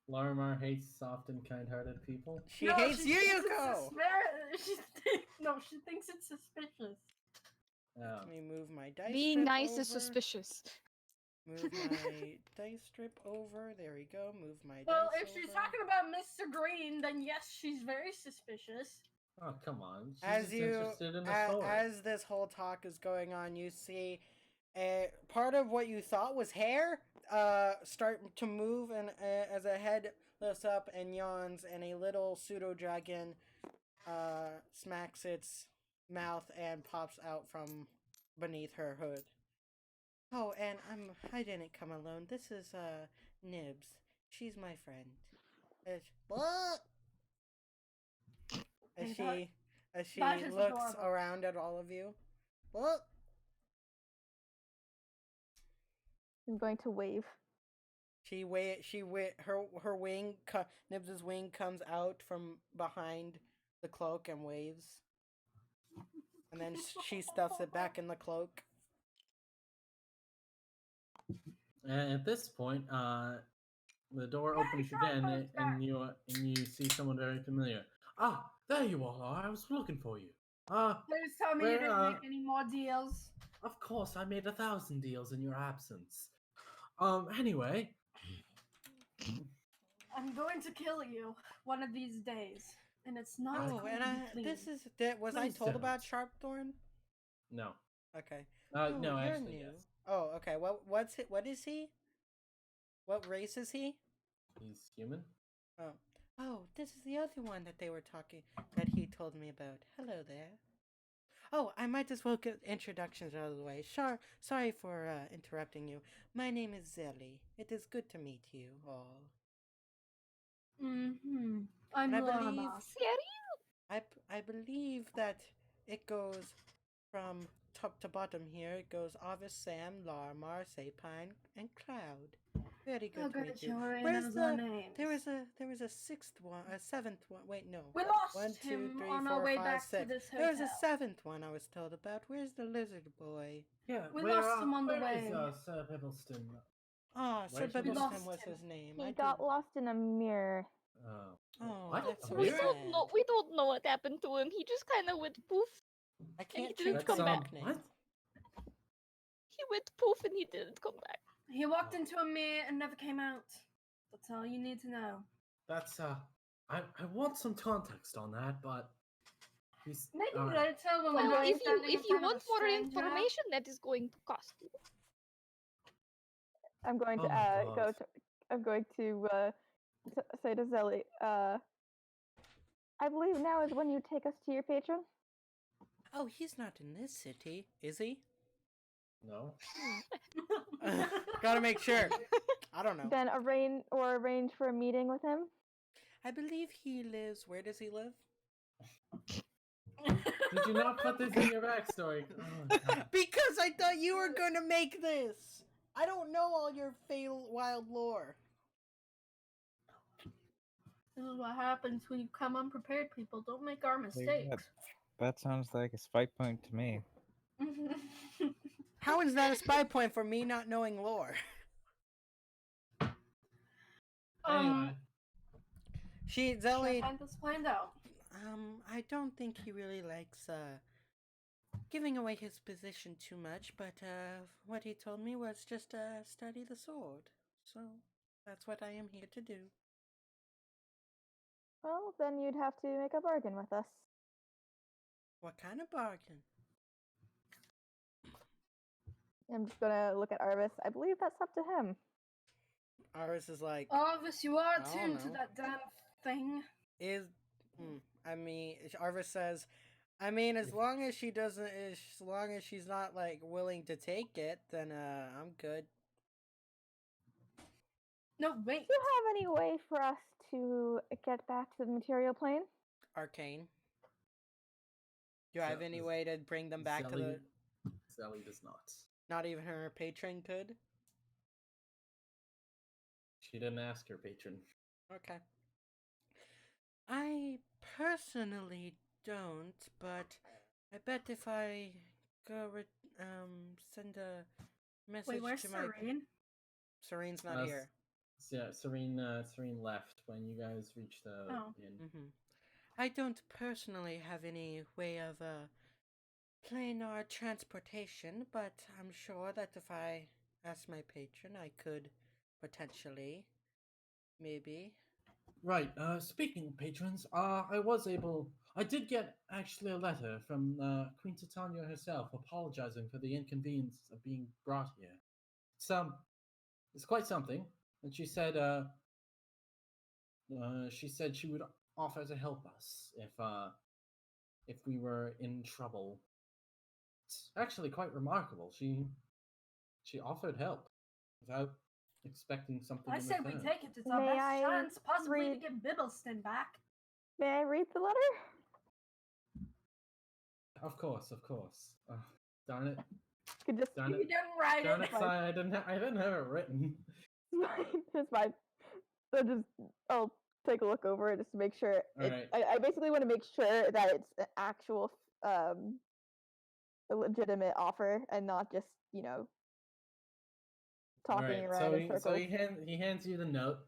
Larimar hates soft and kind-hearted people. She No, hates she thinks it's Yuyuko! she thinks it's suspicious. Oh. Let me move my dice Being strip nice over. is suspicious. Move my dice strip over. There we go. Move my Well, dice if she's over. talking about Mr. Green, then yes, she's very suspicious. Oh, come on. She's As just you interested in the story. as this whole talk is going on, you see part of what you thought was hair start to move, and as a head lifts up and yawns, and a little pseudo dragon smacks its mouth and pops out from beneath her hood. Oh, and I didn't come alone. This is Nibs. She's my friend. What? As she That is looks adorable. around at all of you. What? I'm going to wave. Her wing, Nibs's wing comes out from behind the cloak and waves. And then she stuffs it back in the cloak. And at this point, the door opens again, and you see someone very familiar. Ah, there you all are. I was looking for you. Please tell me you Where, didn't make any more deals. Of course, I made 1,000 deals in your absence. Anyway, I'm going to kill you one of these days, and it's not Oh, going and to be clean. was I Please told don't. about Sharpthorn? no. Okay. No, you're actually, new. yes. Oh, okay. What is he? What race is he? He's human. Oh, this is the other one that he told me about. Hello there. Oh, I might as well get introductions out of the way. Sure, sorry for interrupting you. My name is Zelly. It is good to meet you all. Mm-hmm. I'm And I believe Lama. I believe that it goes from top to bottom here. It goes Avis, Sam, Larmar, Sapine, and Cloud. Very good to meet you. Where's the names? there was a sixth one, a seventh one. Wait, no. We lost 1, 2, him 3, on 4, our way 5, back 6. to this There was a hotel. seventh one I was told about. Where's the lizard boy? Yeah, We lost him on the where way. is, Sir Pebbleston? Ah, Sir Where's he? Bibbleston lost was him. his name. He I got do- lost in a mirror. Oh, What? that's A We mirror? don't know. We don't know what happened to him. He just kind of went poof. I he can't didn't change come my back. nickname. What? He went poof and he didn't come back. He walked into a mirror and never came out. That's all you need to know. That's I want some context on that, but he's Maybe alright. later when Well, we're if standing in you front of want a more stranger. information, that is going to cost you. I'm going to Oh my God. say to Zelly, I believe now is when you take us to your patron. Oh, he's not in this city, is he? No. Gotta make sure. I don't know. Then arrange for a meeting with him. I believe he lives. Where does he live? Did you not put this in your backstory? Oh, God. Because I thought you were gonna make this. I don't know all your wild lore. This is what happens when you come unprepared, people. Don't make our mistakes. That sounds like a spike point to me. How is that a spy point for me not knowing lore? Anyway, Zelly. Find this planned out. I don't think he really likes giving away his position too much, but what he told me was just study the sword. So that's what I am here to do. Well, then you'd have to make a bargain with us. What kind of bargain? I'm just gonna look at Arvis. I believe that's up to him. Arvis is like, Arvis, you are I don't tuned to know. that damn thing. I mean, Arvis says, I mean, as long as she doesn't, as long as she's not like willing to take it, then I'm good. No, wait. Do you have any way for us to get back to the material plane? Arcane. Do you have any way to bring them back to the? Zelly does not. Not even her patron could. She didn't ask her patron. Okay. I personally don't, but I bet if I go send a message Wait, where's to Serene? Serene's not here. Yeah, Serene left when you guys reached the inn. I don't personally have any way of plane or transportation, but I'm sure that if I ask my patron, I could potentially, maybe. Right, speaking of patrons, I did get actually a letter from Queen Titania herself apologizing for the inconvenience of being brought here. It's quite something, and she said she would offer to help us if we were in trouble. It's actually quite remarkable. She offered help without expecting something. I say we return. take it. It's our May best I chance, possibly, to read- get Bibbleston back. May I read the letter? Of course. Darn it. Could just Darn You it. didn't write Darn it. it, I didn't have it written. it's fine. So I'll take a look over it just to make sure. Alright. I basically want to make sure that it's an actual a legitimate offer and not just talking around in circles. So he hands you the note,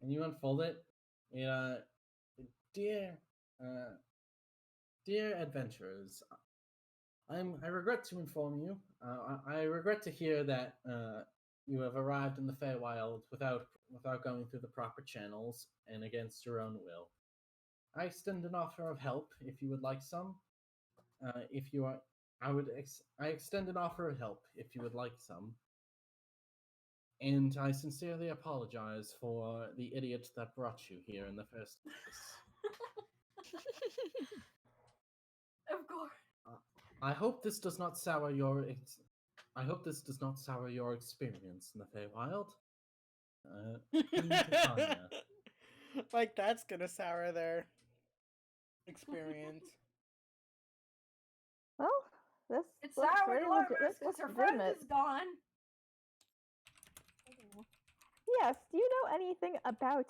and you unfold it. Dear adventurers, I regret to inform you. I regret to hear that you have arrived in the Feywild without going through the proper channels and against your own will. I extend an offer of help if you would like some. I extend an offer of help if you would like some. And I sincerely apologize for the idiot that brought you here in the first place. Of course. I hope this does not sour your experience in the Feywild. Titania. Like that's gonna sour their experience. Well, this It's looks sour very to legit. Arvis This looks because her friend legitimate. is gone. Yes. Do you know anything about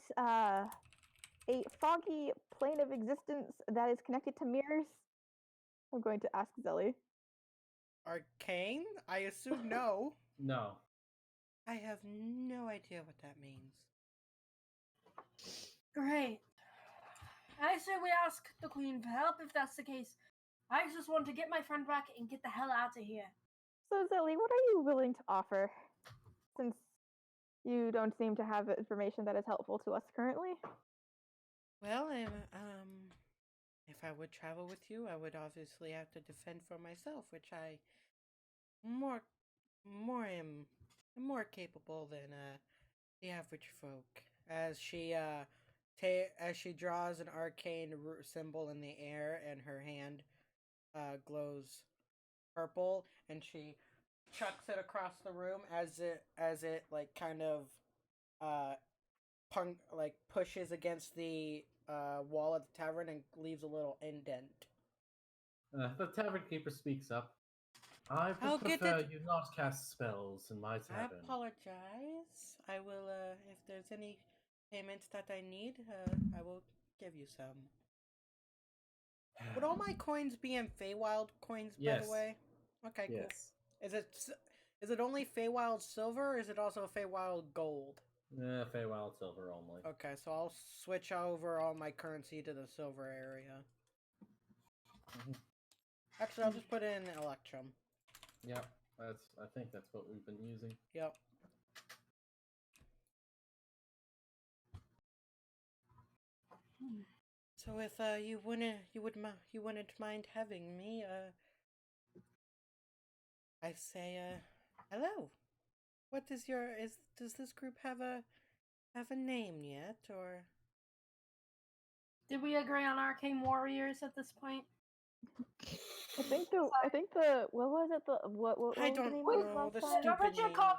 a foggy plane of existence that is connected to mirrors? I'm going to ask Zelly. Arcane? I assume no. No. I have no idea what that means. Great. I say we ask the Queen for help if that's the case. I just want to get my friend back and get the hell out of here. So Zelly, what are you willing to offer? Since you don't seem to have information that is helpful to us currently. Well, if I would travel with you, I would obviously have to defend for myself, which I am more capable than the average folk. As she draws an arcane symbol in the air, and her hand glows purple, and she chucks it across the room as it like kind of pushes against the wall of the tavern and leaves a little indent. The tavern keeper speaks up. I I'll would get prefer it. you not cast spells in my I tavern. apologize. I will if there's any payment that I need, I will give you some. Would all my coins be in Feywild coins, by Yes. the way? Okay, cool. Yes. Is it only Feywild silver, or is it also Feywild gold? Feywild silver only. Okay, so I'll switch over all my currency to the silver area. Actually, I'll just put in Electrum. Yep, I think that's what we've been using. Yep. So if you wouldn't mind having me, I say hello. What is does this group have a name yet, or? Did we agree on arcane warriors at this point? I think the what was it what I was the don't name Wait, of it know, last the time? stupid originally name. called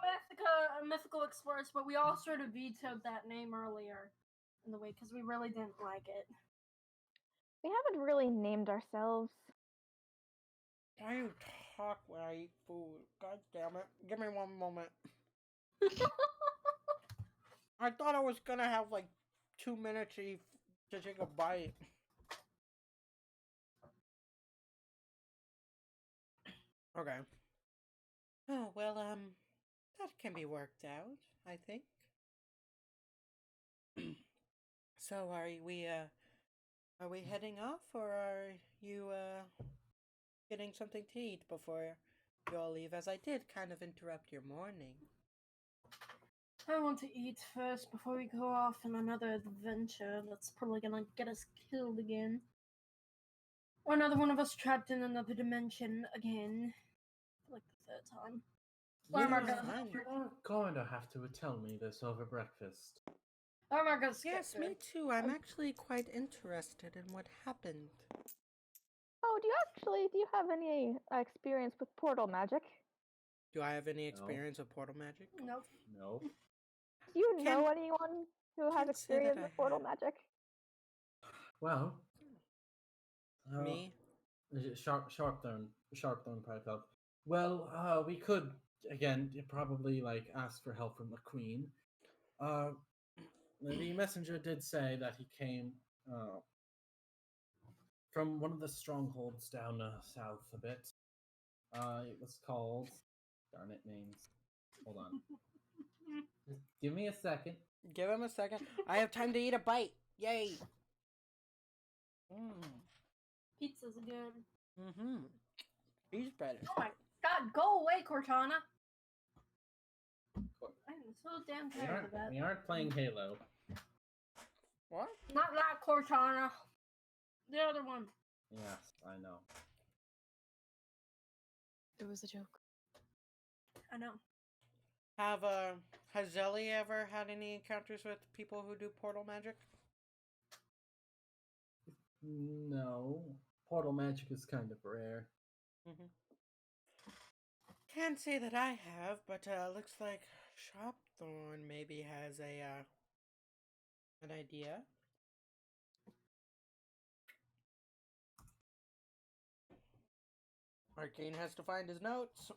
Mythical Explorers, but we all sort of vetoed that name earlier in the week because we really didn't like it. We haven't really named ourselves. Why you talk when I eat food? God damn it! Give me one moment. I thought I was gonna have like 2 minutes to take a bite. Okay. Oh well, that can be worked out, I think. So are we heading off, or are you getting something to eat before you all leave? As I did kind of interrupt your morning. I want to eat first before we go off on another adventure that's probably gonna get us killed again. Or another one of us trapped in another dimension again. For like the third time. Or am I Yeah, gonna fine. You aren't going to have to tell me this over breakfast. Or am I gonna skip Yes, me too. I'm actually quite interested in what happened. Oh, do you have any experience with portal magic? Do I have any experience with portal magic? Nope. No. Do you know anyone who has can't say that experience I with portal have. magic? Well, Me? Sharpthorn probably felt. Well, we could again probably like ask for help from the queen. The messenger did say that he came from one of the strongholds down south a bit. It was called. Darn it, names. Hold on. Just give me a second. Give him a second. I have time to eat a bite. Yay! Pizza's good. Mm-hmm. He's better. Oh my god, go away, Cortana! I'm so damn tired of that. We aren't playing Halo. What? Not that Cortana. The other one. Yes, I know. It was a joke. I know. Has Zelly ever had any encounters with people who do portal magic? No. Portal magic is kind of rare. Mm-hmm. Can't say that I have, but looks like Shopthorn maybe has an idea. Arcane has to find his notes.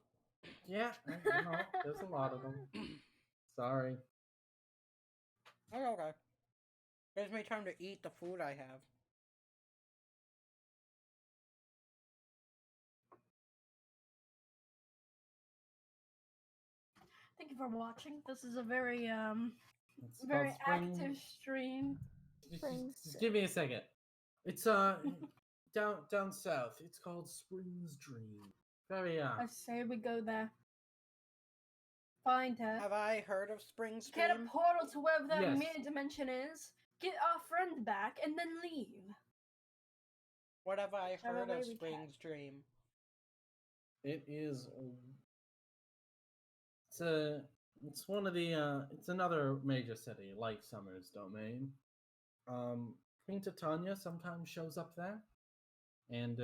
Yeah, there's a lot of them. Sorry. Okay. Gives me time to eat the food I have. Thank you for watching. This is a very It's very called active stream. Just give me a second. It's down south. It's called Spring's Dream. Very I say we go there. Find her. Have I heard of Spring's Get a Dream? portal to wherever that Yes. mirror dimension is. Get our friend back and then leave. What have I Whichever heard way of we Spring's Dream? It is. It's one of the. It's another major city like Summer's Domain. Queen Titania sometimes shows up there, and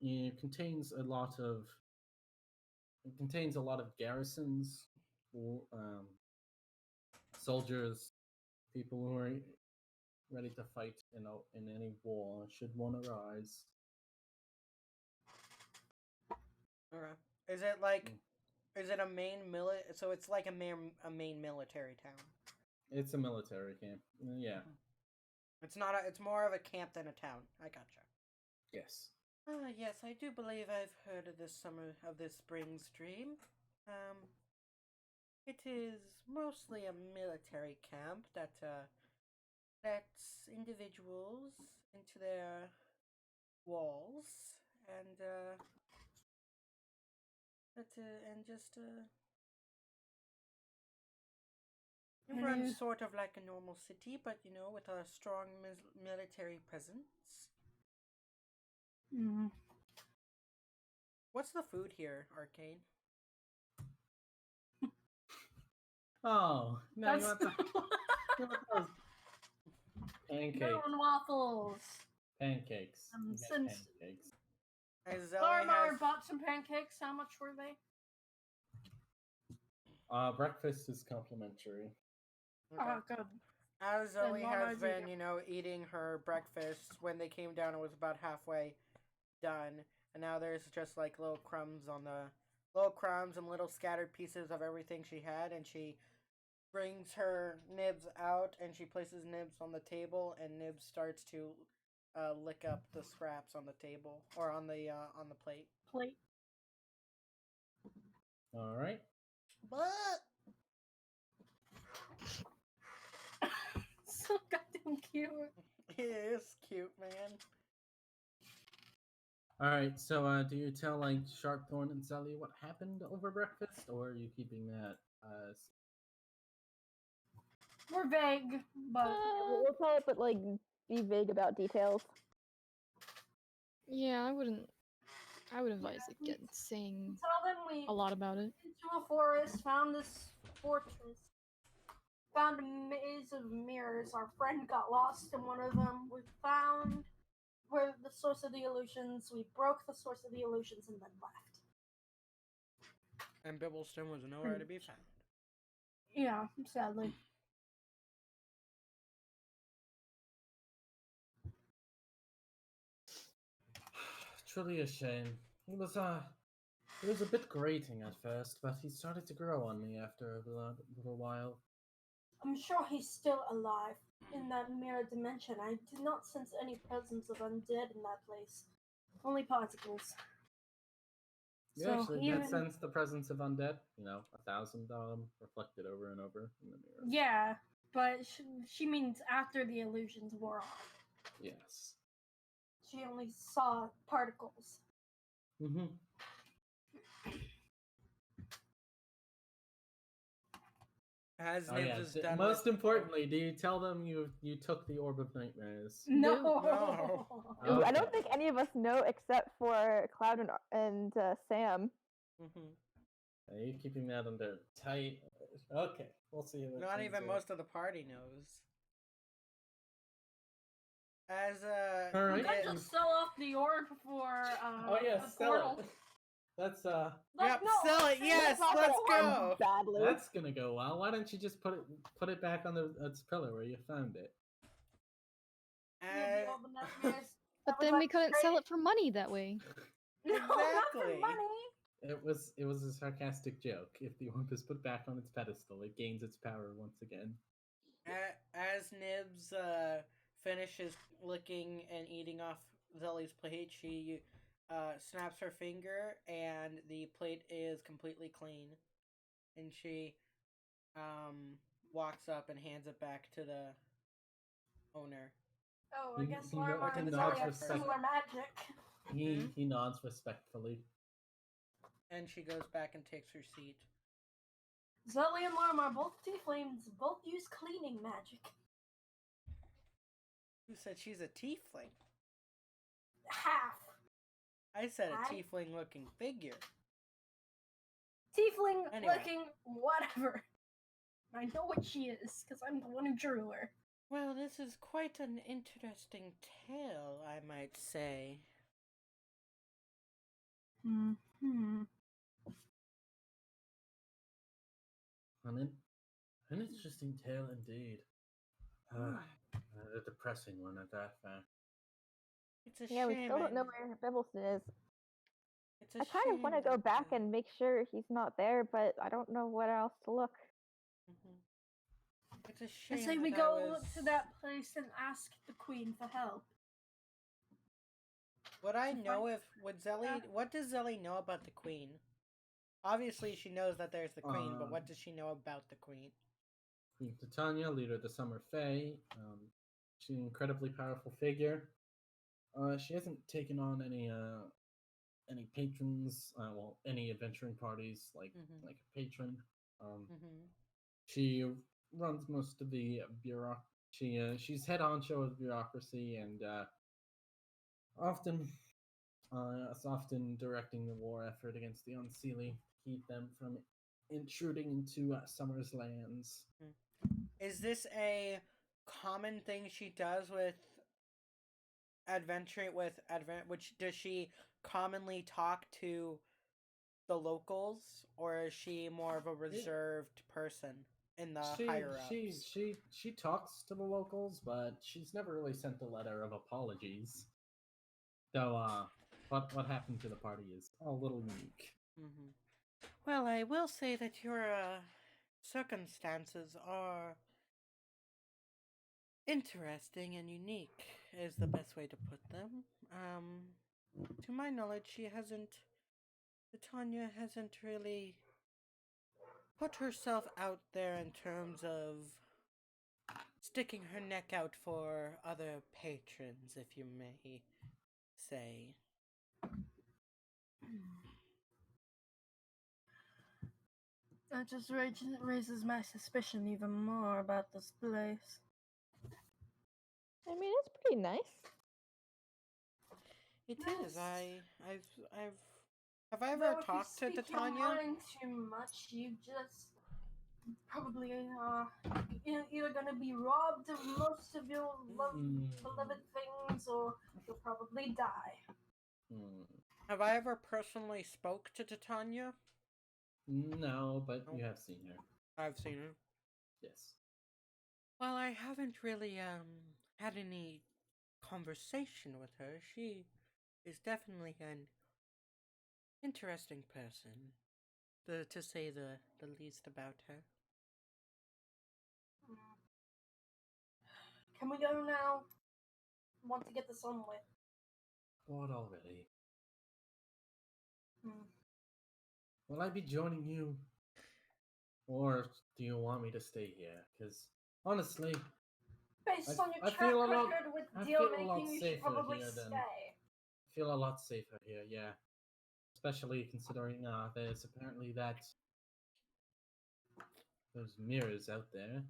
it contains a lot of. It contains a lot of garrisons, soldiers, people who are ready to fight in any war should one arise. Okay. Is it like? Is it a main So it's like a main military town. It's a military camp. Yeah. It's not. It's more of a camp than a town. I gotcha. Yes. Yes, I do believe I've heard of this Spring's Dream. It is mostly a military camp that lets individuals into their walls and just it runs sort of like a normal city, but with a strong military presence. Mm. What's the food here, Arcane? Oh, no, you That's want those pancakes. melon waffles. Pancakes. You get Since pancakes. Larimar bought some pancakes, how much were they? Breakfast is complimentary. Okay. Oh, good. As Zoe Laura has did been, eating her breakfast, when they came down, it was about halfway done, and now there's just like little crumbs and little scattered pieces of everything she had, and she brings her nibs out and she places nibs on the table, and nibs starts to lick up the scraps on the table or on the plate. All right. But So goddamn cute. it is cute, man. All right. So, do you tell like Sharpthorn and Sally what happened over breakfast, or are you keeping that? We're vague, but We'll tell it, but like be vague about details. Yeah, I would advise saying tell them we a lot about it. into a forest, found this fortress, found a maze of mirrors. Our friend got lost in one of them. We found where the source of the illusions. We broke the source of the illusions and then left. And Bibbleston was nowhere to be found. Yeah, sadly. Truly a shame. It was a bit grating at first, but he started to grow on me after a little while. I'm sure he's still alive in that mirror dimension. I did not sense any presence of undead in that place. Only particles. You So actually even- did sense the presence of undead. 1,000 reflected over and over in the mirror. Yeah, but she means after the illusions wore off. Yes. She only saw particles. Mm-hmm. As Nibs is done Most with... importantly, do you tell them you took the Orb of Nightmares? No. No. Okay. I don't think any of us know except for Cloud and Sam. Mm-hmm. Are you keeping that under tight? Okay, we'll see. Not even most of the party knows. As All We right. could just sell off the orb for Oh yeah, the sell portal. it. That's Yep, sell it. Yes, let's go. Badly. that's gonna go well. Why don't you just put it back on its pillar where you found it? Yeah, the orb of nightmares. But That was then we like couldn't sell great. it for money that way. No, not for Exactly. money. It was a sarcastic joke. If the orb is put back on its pedestal, it gains its power once again. As Nibs finishes licking and eating off Zelly's plate, she snaps her finger and the plate is completely clean. And she walks up and hands it back to the owner. Oh, I guess He Larimar and nods Zelly have respect- similar magic. He nods respectfully. And she goes back and takes her seat. Zelly and Larimar, both tieflings, both use cleaning magic. Who said she's a tiefling? Half. I said a I- tiefling looking figure. Tiefling Anyway. looking whatever. I know what she is, because I'm the one who drew her. Well, this is quite an interesting tale, I might say. Hmm. An interesting tale indeed. A depressing one at that fact. It's a Yeah, we shame. still don't know where Bibbleston is. It's a I kind of want to shame go that, back and make sure he's not there, but I don't know where else to look. It's a I shame. say we that go I was... to that place and ask the queen for help. Would I to know find- if what does Zelly know about the queen? Obviously, she knows that there's the queen, but what does she know about the queen? Queen Titania, leader of the Summer Fae. She's an incredibly powerful figure. She hasn't taken on any any patrons, any adventuring parties, like Mhm. like a patron. Mhm. She runs most of the she's head honcho of bureaucracy and often is often directing the war effort against the Unseelie to keep them from intruding into Summer's lands. Is this a common thing she does with adventuring with which does she commonly talk to the locals, or is she more of a reserved person in the higher ups? She talks to the locals, but she's never really sent a letter of apologies. Though what happened to the party is a little unique. Mm-hmm. Well, I will say that your circumstances are interesting and unique, is the best way to put them. To my knowledge, Tanya hasn't really put herself out there in terms of sticking her neck out for other patrons, if you may say. That just raises my suspicion even more about this place. I mean, it's pretty nice. It is. Yes. Have I ever Though if you talked to speak your Tanya? mind too much, you just probably either gonna be robbed of most of your beloved things, or you'll probably die. Have I ever personally spoke to Tanya? No, but No. you have seen her. I've seen her. Yes. Well, I haven't really had any conversation with her. She is definitely an interesting person, to say the least about her. Can we go now? Want to get this on with? What already? Hmm. Will I be joining you? Or do you want me to stay here? Because honestly, Based on your I track feel a lot. record with I deal feel a lot making, you should safer probably here stay. than. I feel a lot safer here. Yeah, especially considering there's apparently those mirrors out there.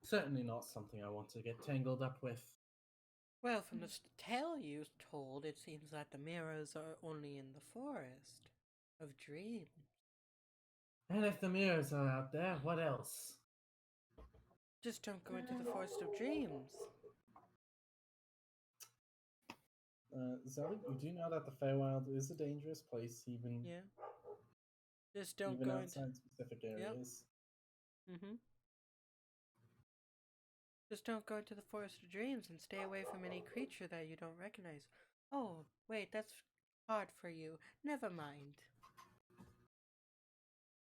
Certainly not something I want to get tangled up with. Well, from the tale you told, it seems that the mirrors are only in the forest of dreams. And if the mirrors are out there, what else? Just don't go into the forest of dreams. Zoe, you do know that the Feywild is a dangerous place, even Yeah. Just don't even go outside specific areas. Mm-hmm. Just don't go into the forest of dreams and stay away from any creature that you don't recognize. Oh, wait, that's hard for you. Never mind.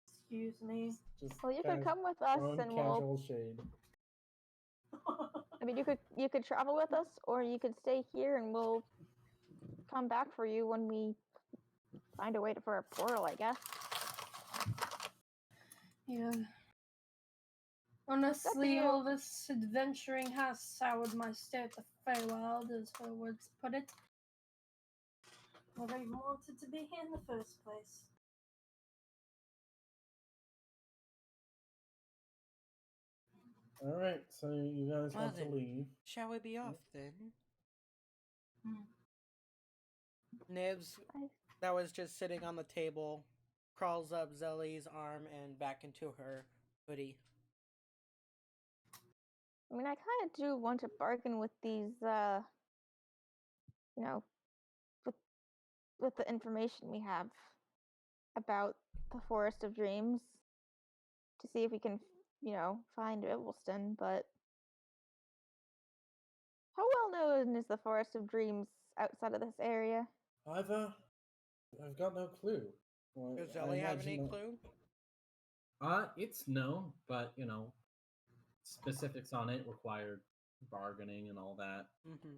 Excuse me. Just Well, you could come with us, and casual shade. I mean, you could travel with us, or you could stay here, and we'll come back for you when we find a way for a portal, I guess. Yeah. Honestly, all this adventuring has soured my stay at the Feywild, as her words put it. Never even wanted to be here in the first place. Alright, so you guys Well want to then, leave. shall we be off then? Hmm. Nibs, that was just sitting on the table, crawls up Zelly's arm and back into her hoodie. I mean, I kind of do want to bargain with these, you know, with the information we have about the Forest of Dreams, to see if we can, find Ibbleston, but how well known is the Forest of Dreams outside of this area? I've got no clue. Well, Does I Zelly have imagine any that- clue? It's known, but specifics on it require bargaining and all that. Mm-hmm.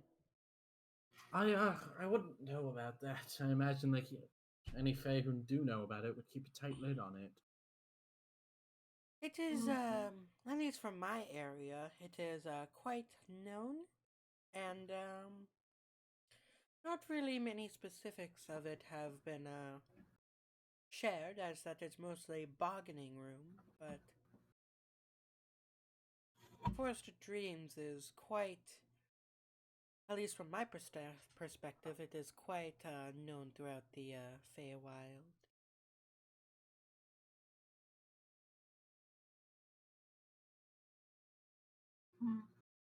I wouldn't know about that. I imagine like any Fae who do know about it would keep a tight lid on it. It is, at least from my area, it is quite known, and Not really many specifics of it have been shared, as that it's mostly a bargaining room, but the Forest of Dreams is quite, at least from my perspective, it is quite known throughout the Feywild.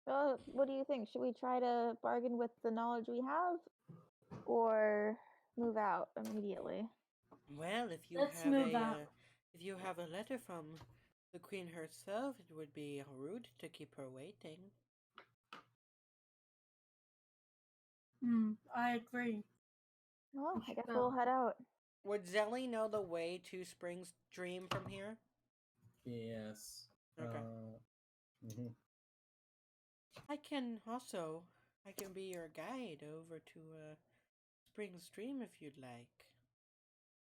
Well, what do you think? Should we try to bargain with the knowledge we have, or move out immediately? Well, if you Let's have move out. if you have a letter from the Queen herself, it would be rude to keep her waiting. I agree. Well, I guess No. we'll head out. Would Zelly know the way to Spring's Dream from here? Yes. Okay. Mhm. I can be your guide over to Spring's Dream if you'd like.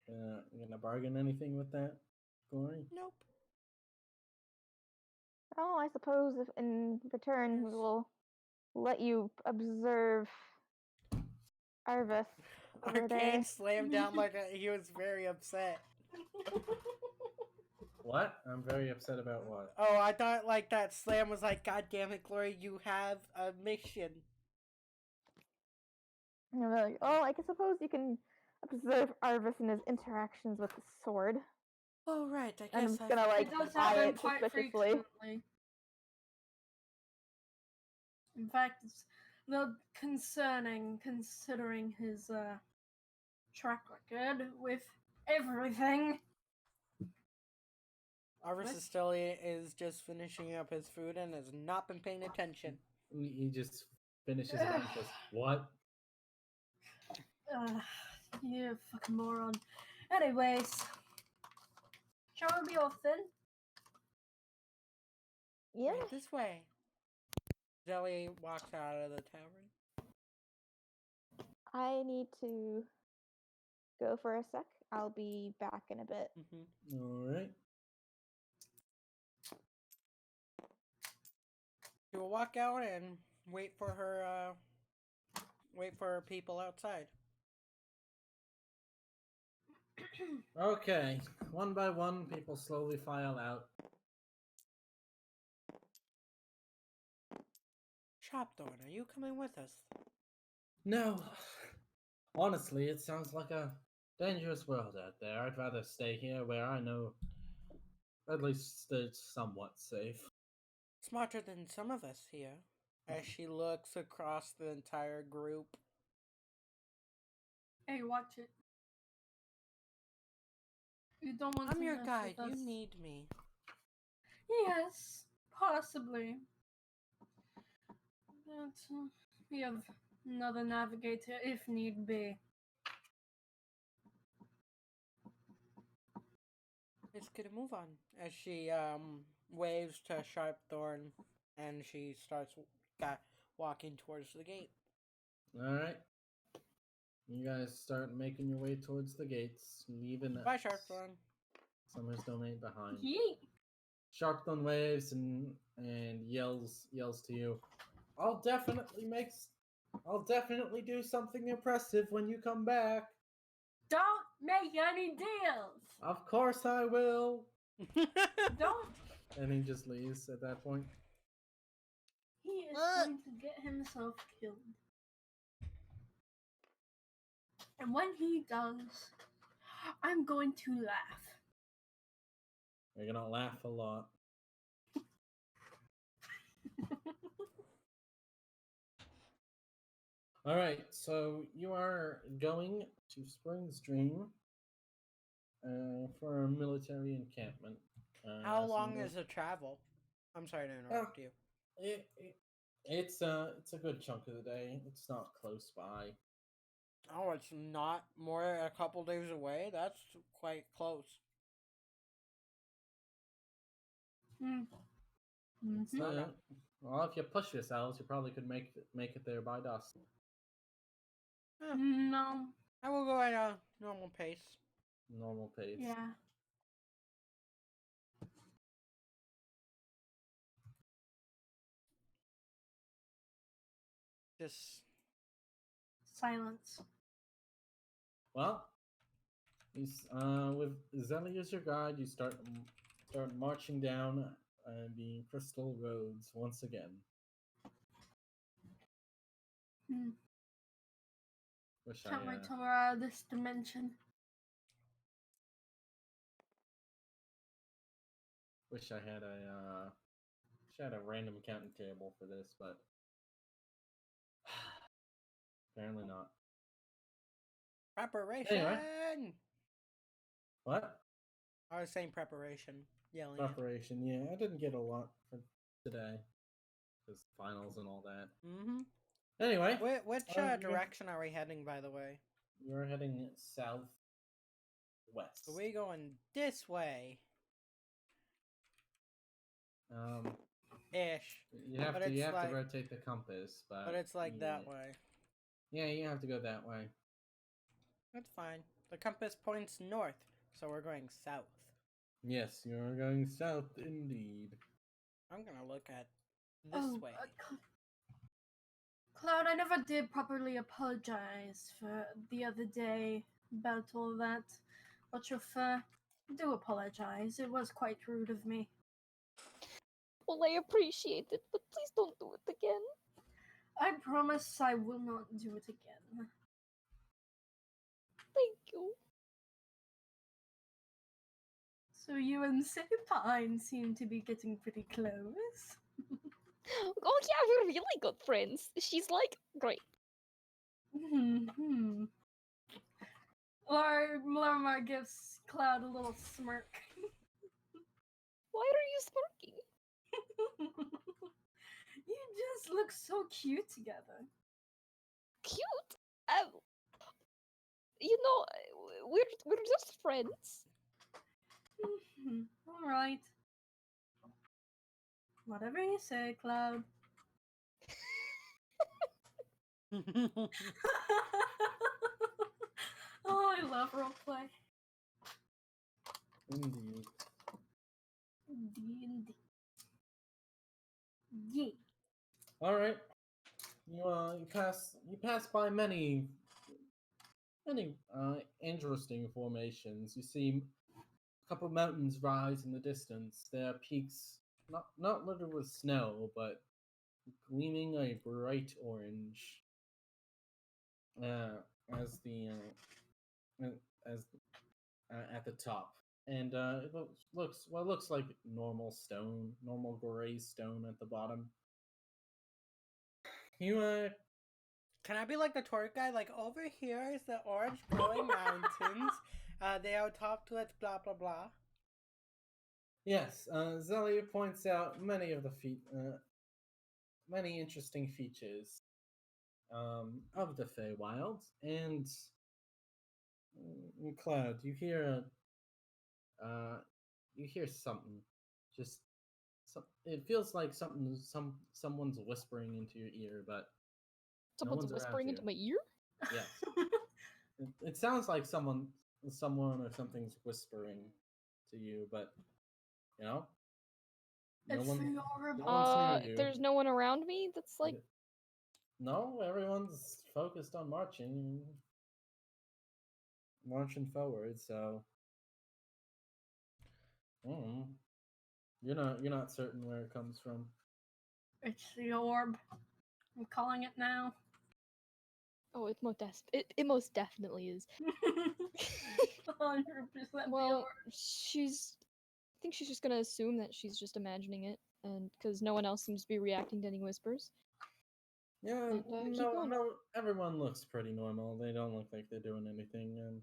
You gonna bargain anything with that, Gory? Nope. Oh, I suppose if in return we Yes. will let you observe Arvis over there. Arcane slammed down like he was very upset. What? I'm very upset about what? Oh, I thought like that slam was like, God damn it, Glory, you have a mission. And they're like, oh, I suppose you can observe Arvis and his interactions with the sword. Oh right, I And I'm guess just gonna like It does eye happen it quite suspiciously. frequently. In fact, it's a little concerning considering his track record with everything. Arvis What? is still is just finishing up his food and has not been paying attention. He just finishes it and goes, "What?" You fucking moron. Anyways, shall we be off then? Yeah. Right this way. Zelly walks out of the tavern. I need to go for a sec. I'll be back in a bit. Mm-hmm. All right. She will walk out and wait for her people outside. Okay. One by one, people slowly file out. Shopthorn, are you coming with us? No. Honestly, it sounds like a dangerous world out there. I'd rather stay here where I know at least it's somewhat safe. Smarter than some of us here. As she looks across the entire group. Hey, watch it. You don't want I'm to your mess guide. with You us. need me. Yes, possibly. But we have another navigator if need be. Let's get a move on. As she waves to Sharpthorn and she starts walking towards the gate. All right. You guys start making your way towards the gates, leaving Bye, Sharpthorn. Summer's Domain behind. Yeet! Sharpthorn waves and yells to you. I'll definitely do something impressive when you come back. Don't make any deals! Of course I will. Don't! And he just leaves at that point. He is going to get himself killed. And when he does, I'm going to laugh. You're gonna laugh a lot. All right, so you are going to Spring's Dream for a military encampment. How long is the travel? I'm sorry to interrupt you. It's a good chunk of the day. It's not close by. Oh, it's not more than a couple days away? That's quite close. Mm-hmm. Well, if you push yourselves, you probably could make it there by dusk. No. I will go at a normal pace. Normal pace. Yeah. Just silence. Well, with Zelly as your guide, you start marching down the crystal roads once again. Hmm. Wish Can't I wait till we're out of this dimension. wish I had a random counting table for this, but apparently not. Preparation. Anyway. What? I was saying preparation. Yelling. Preparation. Yeah, I didn't get a lot for today because finals and all that. Mm-hmm. Anyway, Which direction are we heading, by the way? You're heading southwest. So we going this way. Ish. You have to rotate the compass, but it's like that way. Yeah, you have to go that way. That's fine. The compass points north, so we're going south. Yes, you're going south indeed. I'm gonna look at this way. Cloud, I never did properly apologize for the other day about all that. But your do apologize. It was quite rude of me. Well, I appreciate it, but please don't do it again. I promise I will not do it again. Thank you. So you and Sapine seem to be getting pretty close. Oh yeah, we're really good friends. She's like great. Lormar gives Cloud a little smirk. Why are you smirking? You just look so cute together. Cute? You know, we're just friends. All right. Whatever you say, Cloud. Oh, I love roleplay. Indeed. Indeed. Yeah. All right. You pass by many interesting formations. You see a couple mountains rise in the distance. Their peaks not littered with snow, but gleaming a bright orange. As the as at the top, and it looks like normal stone, normal gray stone at the bottom. You Can I be like the tour guide? Like, over here is the orange glowing mountains. They are top to it, blah blah blah. Yes, Zelia points out many of the many interesting features of the Feywild, and Cloud, you hear something. Just it feels like someone's whispering into your ear, but Someone's no one's whispering around into my ear? you. Yes, it sounds like someone or something's whispering to you, but no It's one. horrible. No one's near you. There's no one around me that's like. No, everyone's focused on marching forward. So, you're not certain where it comes from. It's the orb. I'm calling it now. Oh, it most definitely is. 100%. Well, I think she's just gonna assume that she's just imagining it, and because no one else seems to be reacting to any whispers. Yeah, And, no, everyone looks pretty normal. They don't look like they're doing anything. And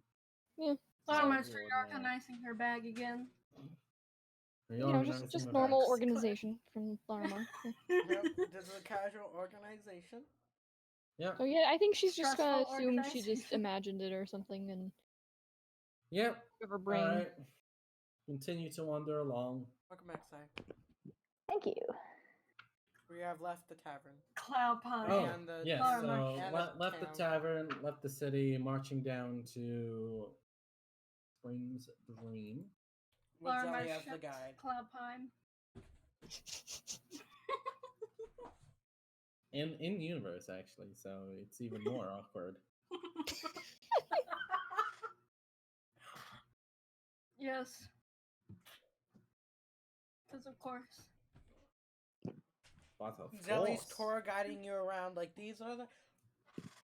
yeah, almost reorganizing her bag again. just normal organization from Larma. Yep, this is a casual organization. Yeah. So yeah, I think she's just gonna Stressful assume she just organization. imagined it or something, and Yep. of her brain. All right. Continue to wander along. Welcome back, Si. Thank you. We have left the tavern. Cloud Pine. Oh, And the yes. Larma. So left the tavern, left the city, marching down to Spring's Dream. With Larma Zelly as the shipped guide. Cloud Pine. in universe actually, so it's even more awkward. Yes. Because of course. But of Zelly's course. tour guiding you around. Like, these are the.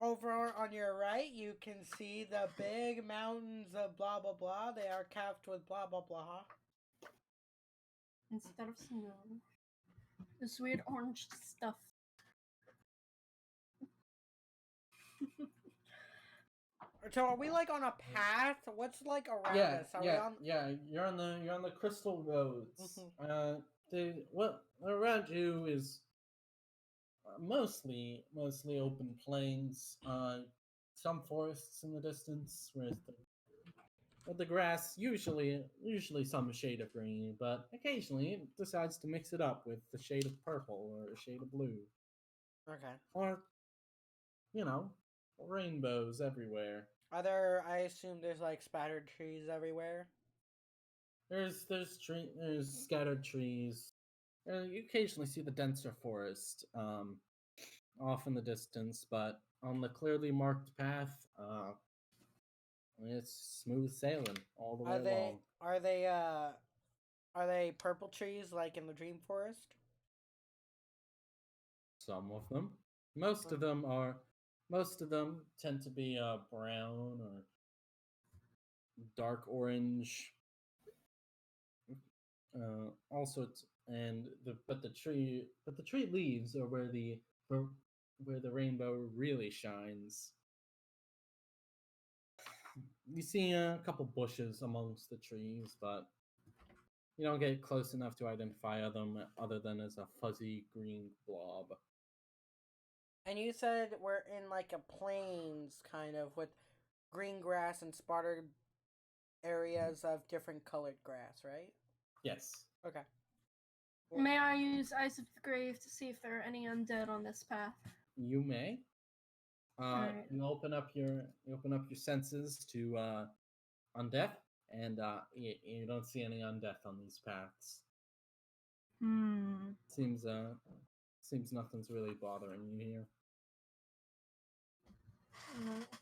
Over on your right, you can see the big mountains of blah blah blah. They are capped with blah blah blah. Instead of snow. This weird orange stuff. So are we like on a path? What's like around Yeah, us? Are we yeah, on? yeah. You're on the crystal roads. Mhm. What around you is mostly open plains. Some forests in the distance, whereas the grass usually some shade of green, but occasionally it decides to mix it up with the shade of purple or a shade of blue, Okay. or rainbows everywhere. Are there? I assume there's like spattered trees everywhere. There's scattered trees. You occasionally see the denser forest off in the distance, but on the clearly marked path, it's smooth sailing all the way Are they? along. Are they? Are they purple trees like in the Dream Forest? Some of them, most of them tend to be brown or dark orange. Also, and the tree leaves are where the rainbow really shines. You see a couple bushes amongst the trees, but you don't get close enough to identify them other than as a fuzzy green blob. And you said we're in like a plains kind of with green grass and spotted areas of different colored grass, right? Yes. Okay. May I use Eyes of the Grave to see if there are any undead on this path? You may. Alright. You open up your senses to undeath, and you don't see any undeath on these paths. Seems nothing's really bothering you here.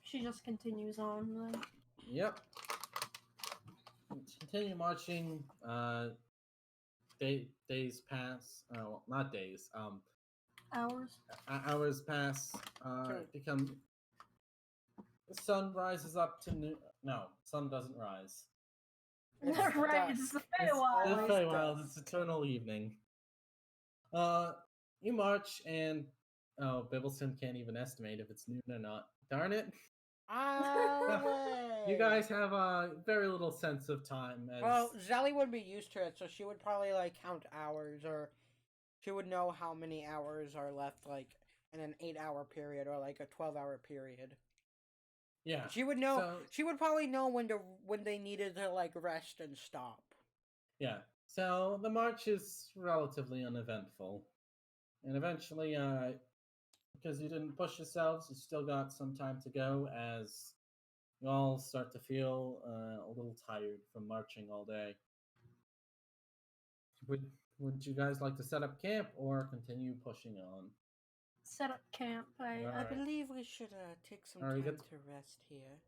She just continues on then. Yep. Continue marching. Days pass. Well, not days. Hours? Hours pass. Become. The sun rises up to noon. No, sun doesn't rise. Right, it's the Feywild. It's Feywild. It's eternal evening. You march and Bibbleston can't even estimate if it's noon or not. Darn it! You guys have a very little sense of time. Well, Zelly would be used to it, so she would probably like count hours, or she would know how many hours are left, like in an 8-hour period or like a 12-hour period. Yeah, she would know. So, she would probably know when they needed to like rest and stop. Yeah. So the march is relatively uneventful, and eventually, because you didn't push yourselves, you still got some time to go as you all start to feel a little tired from marching all day. Would you guys like to set up camp or continue pushing on? Set up camp. I believe we should take some time to rest here.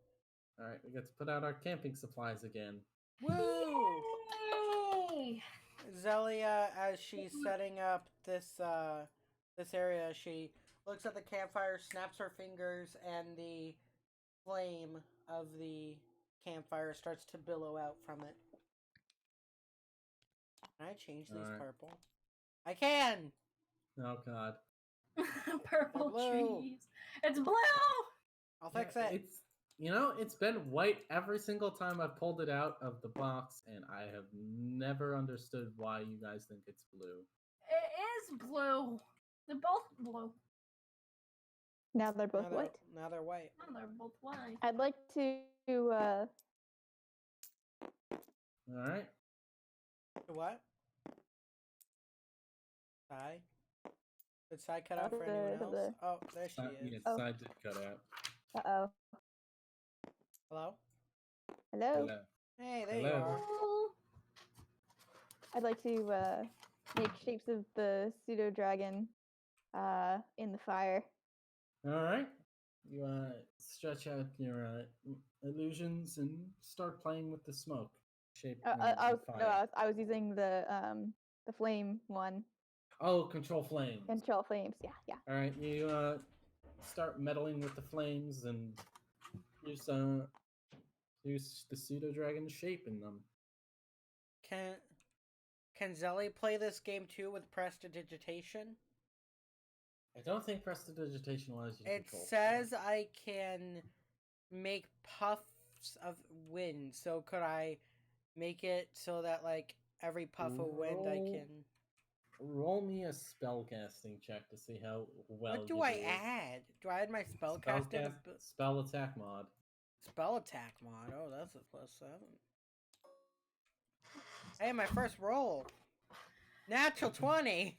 All right, we get to put out our camping supplies again. Woo! Yay! Zelia, as she's setting up this area, she looks at the campfire, snaps her fingers, and the flame of the campfire starts to billow out from it. Can I change these purple? I can! Oh god. Purple trees. It's blue! I'll fix it. It's been white every single time I've pulled it out of the box, and I have never understood why you guys think it's blue. It is blue. They're both blue. Now they're both white. Now they're white. Now they're both white. I'd like to. All right. What? Sai? Did Sai cut out for anyone else? Oh, there she is. Yeah, Sai did cut out. Uh-oh. Hello? Hello? Hey, there you are. I'd like to make shapes of the pseudo dragon in the fire. All right. You stretch out your illusions and start playing with the smoke. Shape I the was fire. I was using the flame one. Oh, control flames. Control flames. Yeah. All right, you start meddling with the flames and use the pseudo dragon shape in them. Can Zelly play this game too with prestidigitation? I don't think prestidigitation allows you to It control. says I can make puffs of wind. So could I make it so that like every puff of wind I can? Roll me a spellcasting check to see how well. What do you I do. add? Do I add my spellcasting? Spell attack mod. Spell attack mod. Oh, that's a +7. Hey, my first roll. Natural 20.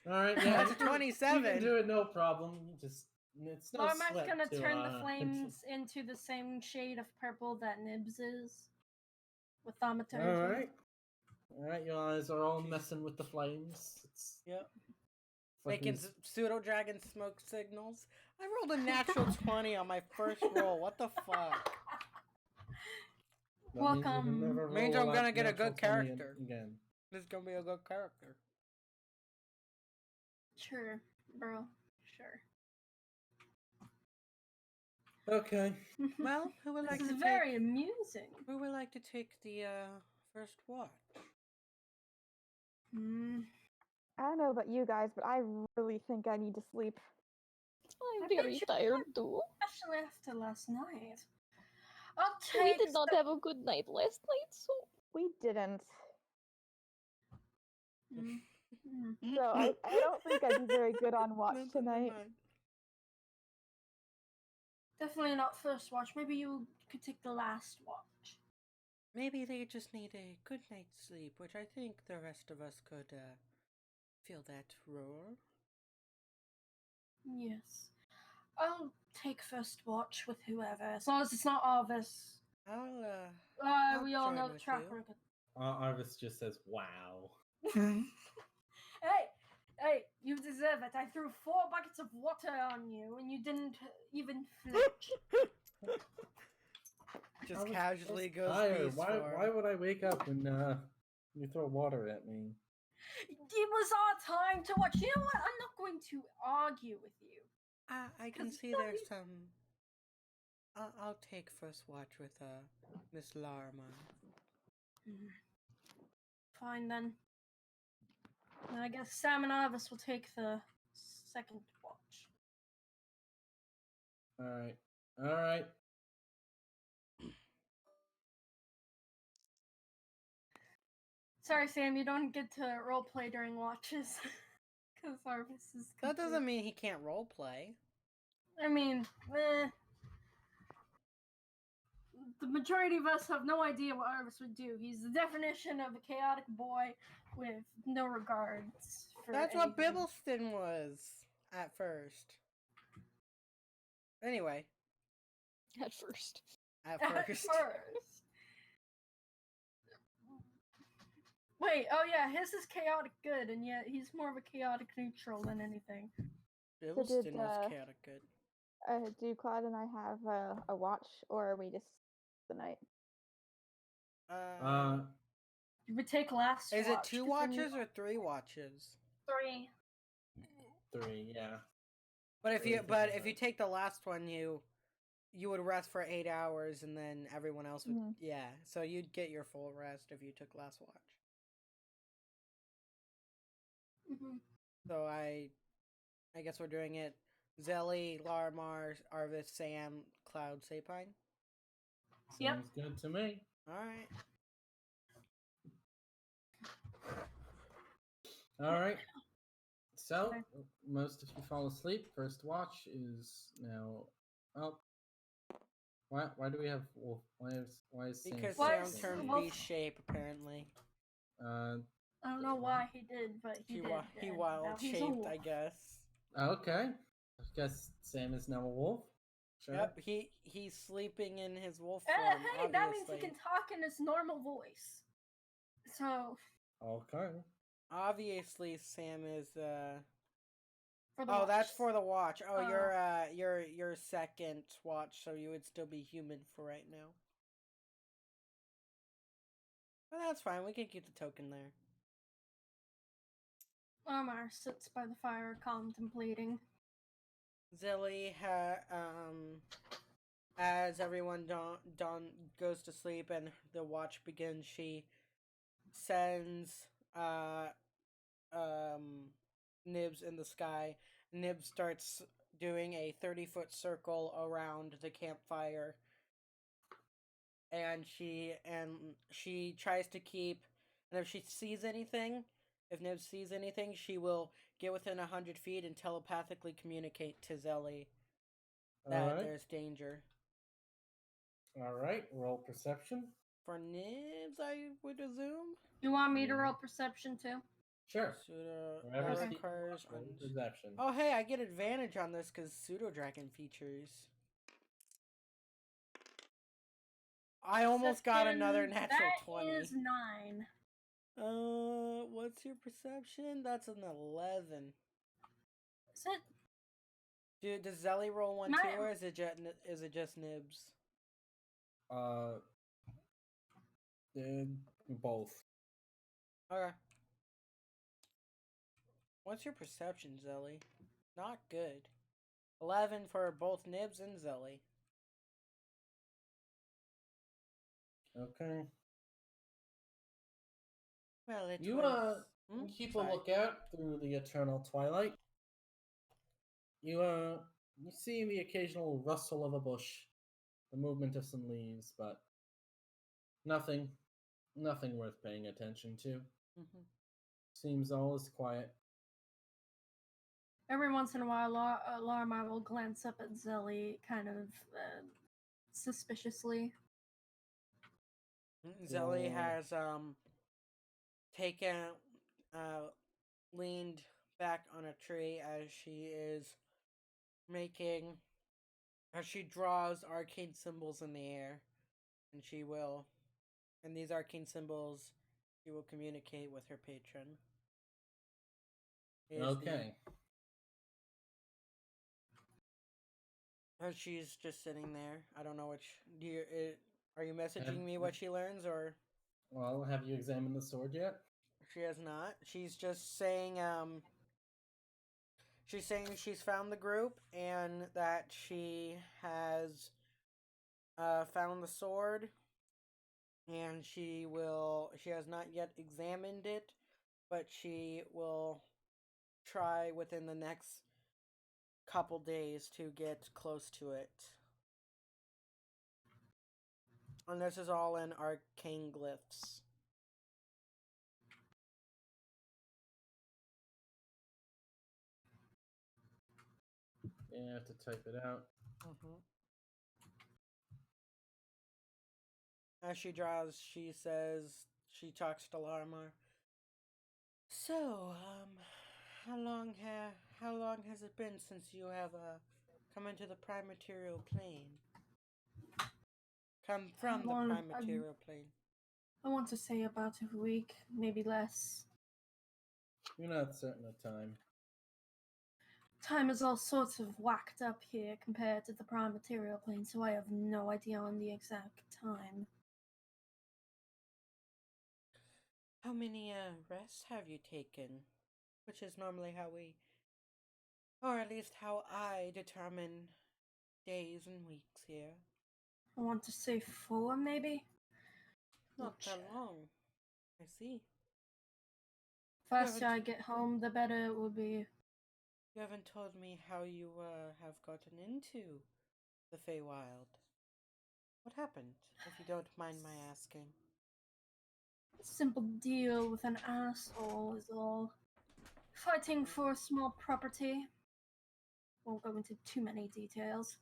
All right, yeah, That's a 27. You can do it, no problem. It's no Larmar's sweat gonna to, turn the flames into the same shade of purple that Nibs is. With thaumaturgy. All right, you guys are all messing with the flames. Yep. Like Making pseudo dragon smoke signals. I rolled a natural 20 on my first roll. What the fuck? Welcome. Means I'm gonna get a good character. Again. This is gonna be a good character. Sure, bro. Sure. Okay. Well, who would like this to is very amusing. Who would like to take the first watch? I don't know about you guys, but I really think I need to sleep. I'm very tired too. Especially after last night. I'll take. We did not have a good night last night, so we didn't. Mm-hmm. So I don't think I'd be very good on watch tonight. Definitely not first watch. Maybe you could take the last watch. Maybe they just need a good night's sleep, which I think the rest of us could feel that roar. Yes. I'll take first watch with whoever, as long as it's not Arvis. I'll we all know the with track you. record. Arvis just says, "Wow." Hey, you deserve it. I threw 4 buckets of water on you, and you didn't even flinch. Just casually goes tired. Why would I wake up and you throw water at me? It was our time to watch. You know what? I'm not going to argue with you. I can see there's some. I'll take first watch with Miss Larma. Fine then. I guess Sam and Arvis will take the second watch. All right. Sorry, Sam, you don't get to roleplay during watches. Because Arvis is. That doesn't mean he can't roleplay. I mean, the majority of us have no idea what Arvis would do. He's the definition of a chaotic boy with no regards for That's anything. what Bibbleston was at first. Anyway. At first. Wait, oh yeah, his is chaotic good, and yet he's more of a chaotic neutral than anything. Bibbleston was chaotic good. Do Claude and I have a watch, or are we just the night? You would take last. Is it 2 watches or 3 watches? 3. 3, yeah. But if you take the last one, you would rest for 8 hours, and then everyone else would So you'd get your full rest if you took last watch. So I guess we're doing it. Zelly, Larmar, Arvis, Sam, Cloud, Sapine. Sounds good to me. All right. So most of you fall asleep. First watch is now up. Why do we have wolf? Why is because Sam turned beast shape apparently. I don't know why he did, but he did. He wild shaped, I guess. Okay. I guess Sam is now a wolf. Sure. Yep, he's sleeping in his wolf form. Hey, obviously. That means he can talk in his normal voice. So. Okay. Obviously, Sam is For the Oh, watch. that's for the watch. Oh, Oh. your second watch, so you would still be human for right now. But that's fine. We can keep the token there. Omar sits by the fire contemplating. Zilly as everyone goes to sleep and the watch begins, she sends Nibs in the sky. Nibs starts doing a 30-foot circle around the campfire, and she tries to keep. And if she sees anything, if Nibs sees anything, she will get within 100 feet and telepathically communicate to Zelly that there's danger. Alright, roll perception. For Nibs, I would assume. You want me to roll perception too? Sure. That Okay. requires Roll perception. Oh, hey, I get advantage on this because Pseudo Dragon features. I almost got another natural 20. That is 9. What's your perception? That's an 11. Is it? Dude, does Zelly roll one too, or is it just Nibs? Both. Okay. What's your perception, Zelly? Not good. 11 for both Nibs and Zelly. Okay. Well, it You was... keep a lookout through the eternal twilight. You see the occasional rustle of a bush, the movement of some leaves, but nothing worth paying attention to. Seems all is quiet. Every once in a while, Larmar will glance up at Zelly, kind of suspiciously. Zelly has taken leaned back on a tree as she draws arcane symbols in the air, and these arcane symbols she will communicate with her patron. Okay. She's just sitting there. I don't know which. Are you messaging me what she learns, or? Well, have you examined the sword yet? She has not. She's just saying. She's saying she's found the group and that she has found the sword, and she has not yet examined it, but she will try within the next couple days to get close to it. And this is all in arcane glyphs. Yeah, you have to type it out. As she draws, she talks to Larmar. So, how long has it been since you have come into the prime material plane? Come from the prime material plane. I want to say about a week, maybe less. You're not certain of time. Time is all sorts of whacked up here compared to the prime material plane, so I have no idea on the exact time. How many rests have you taken? Which is normally how or at least how I determine days and weeks here. I want to say 4, maybe? Not that long. I see. Faster I get home, the better it will be. You haven't told me how you have gotten into the Feywild. What happened, if you don't mind my asking? Simple deal with an asshole is all. Fighting for a small property. Won't go into too many details.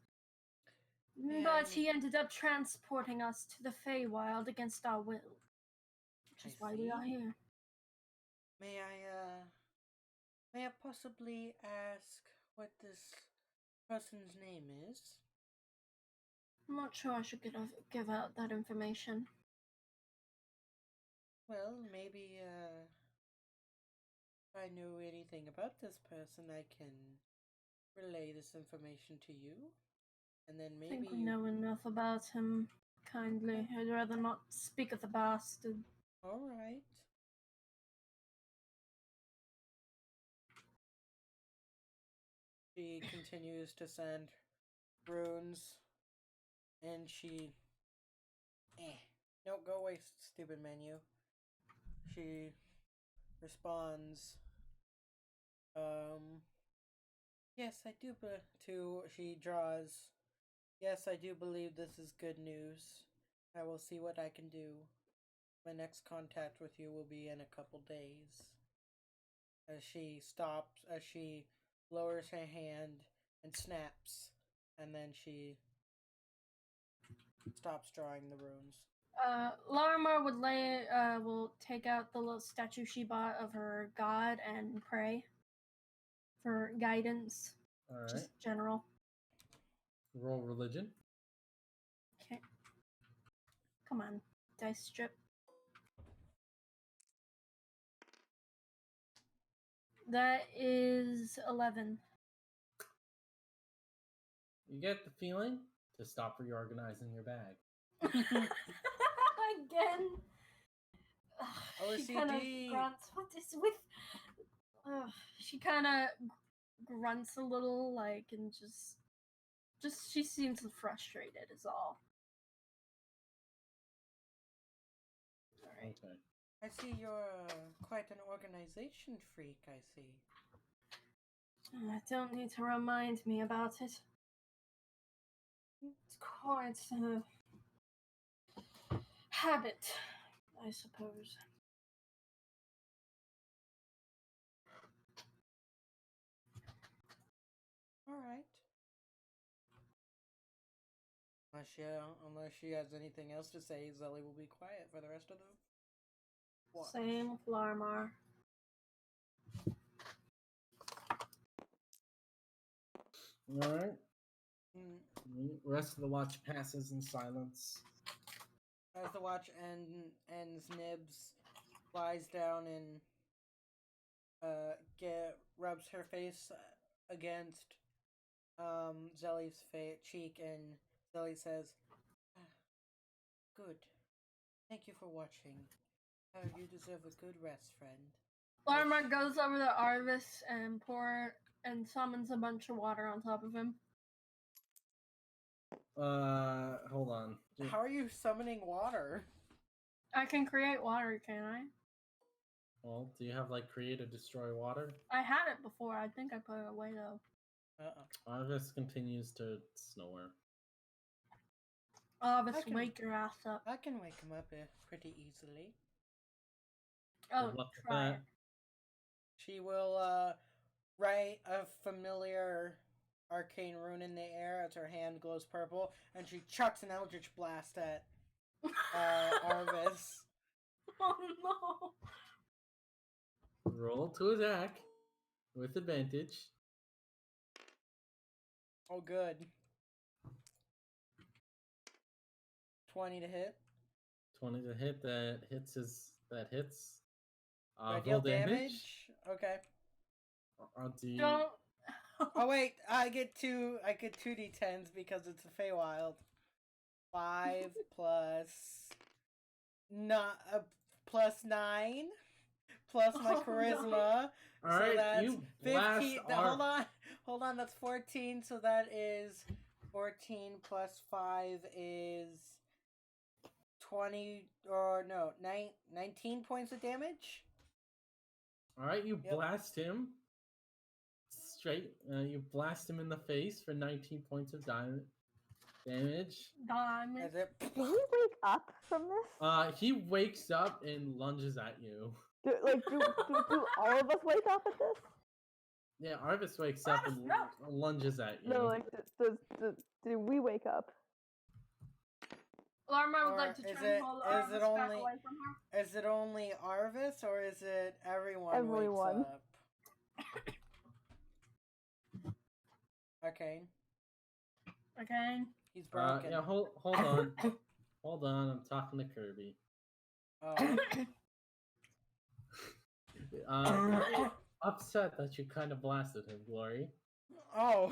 But he ended up transporting us to the Feywild against our will. Which is why we are here. May I possibly ask what this person's name is? I'm not sure I should give out that information. Well, maybe If I know anything about this person, I can relay this information to you. And then I maybe think we you... know enough about him. Kindly, I'd rather not speak of the bastard. Alright. She continues to send runes. And she... No, go away, stupid menu. She responds, yes, I do, she draws, yes, I do believe this is good news. I will see what I can do. My next contact with you will be in a couple days. As she lowers her hand and snaps, and then she stops drawing the runes. Larimar will take out the little statue she bought of her god and pray for guidance. All right. Just general. Roll religion. Okay. Come on, dice strip. That is 11. You get the feeling to stop reorganizing your bag. Again. She kind of OCD. grunts. What is with? She kind of grunts a little, like, and just she seems frustrated. Is all. All right. Okay. I see you're quite an organization freak, I see. Don't need to remind me about it. It's quite a habit, I suppose. Alright. Unless she has anything else to say, Zelly will be quiet for the rest of the watch. Same with Larmar. All right. The rest of the watch passes in silence. As the watch ends, Nibs lies down and rubs her face against Zelly's cheek, and Zelly says, "Good. Thank you for watching. You deserve a good rest, friend." Larmar goes over to Arvis and summons a bunch of water on top of him. Hold on. How are you summoning water? I can create water, can I? Well, do you have like create or destroy water? I had it before. I think I put it away though. Arvis continues to snore. Arvis, wake your ass up. I can wake him up pretty easily. Oh, try it. She will write a familiar arcane rune in the air as her hand glows purple, and she chucks an eldritch blast at Arvis. Oh no! Roll to attack with advantage. Oh, good. 20 to hit. 20 to hit. That hits. Do I deal damage? Okay. Don't. Oh wait, I get 2d10s because it's a Feywild. 5 plus 9 plus my charisma. No. So All right, that's you 15. Hold on, that's 14. So that is 14 plus 5 is 20 or no, 19 points of damage. All right, you blast him straight. You blast him in the face for 19 points of damage. Damage. Will he wake up from this? He wakes up and lunges at you. Do all of us wake up at this? Yeah, Arvis wakes up and lunges at you. No, like, do we wake up? Larmar would like to try and hold Arvis back away from her. Is it only Arvis, or is it everyone? Everyone. Wakes up? Arcane. Arcane. He's broken. Yeah, hold on. Hold on, I'm talking to Kirby. upset that you kind of blasted him, Glory. Oh.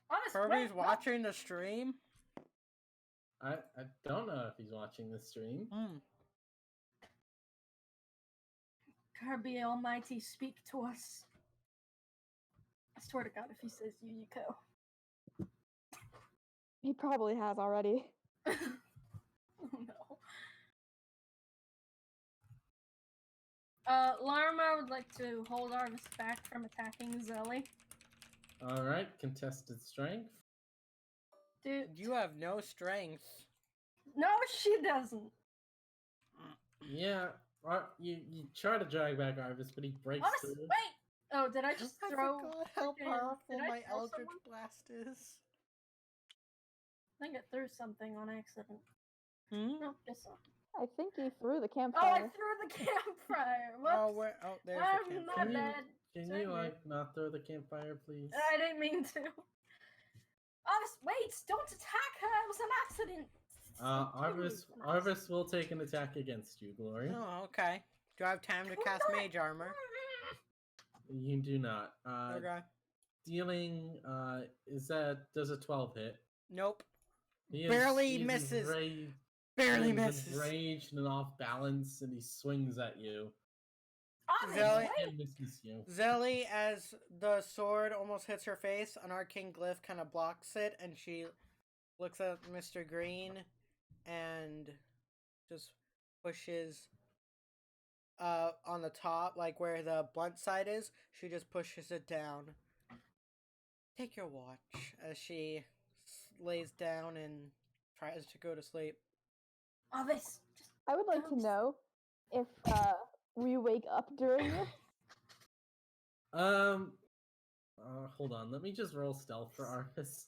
Honest, Kirby's wait, what? watching the stream? I don't know if he's watching the stream. Hmm. Kirby Almighty, speak to us. I swear to God, if he says Yuyiko. He probably has already. Oh no. Larma would like to hold Arvis back from attacking Zelly. Alright, contested strength. Dude, You have no strength. no, she doesn't. Yeah, you try to drag back Arvis, but he breaks Honest, through. wait! Oh, did I just I throw... forgot how freaking- powerful did I my throw Eldritch someone? Blast is. I think I threw something on accident. Hmm? No, guess not. I think he threw the Oh, I campfire. threw the campfire! Whoops! Oh, where? Oh, there's the I'm campfire. not bad. Can Sorry, you man. like not throw the campfire, please? I didn't mean to. Arvis, wait! Don't attack her! It was an accident! Arvis will take an attack against you, Glory. Oh, okay. Do I have time to cast Mage Armor? You do not. Okay. Dealing does a 12 hit? Nope. He Barely he's misses. enraged- Barely he's misses. enraged and off balance, and he swings at you. Arvis, Zelly- wait! And misses you. Zelly, as the sword almost hits her face, an arcane glyph kind of blocks it, and she looks at Mr. Green and just pushes on the top, like where the blunt side is. She just pushes it down. Take your watch as she lays down and tries to go to sleep. Arvis, just I would like to Oops. know if we wake up during this. Hold on. Let me just roll stealth for Arvis.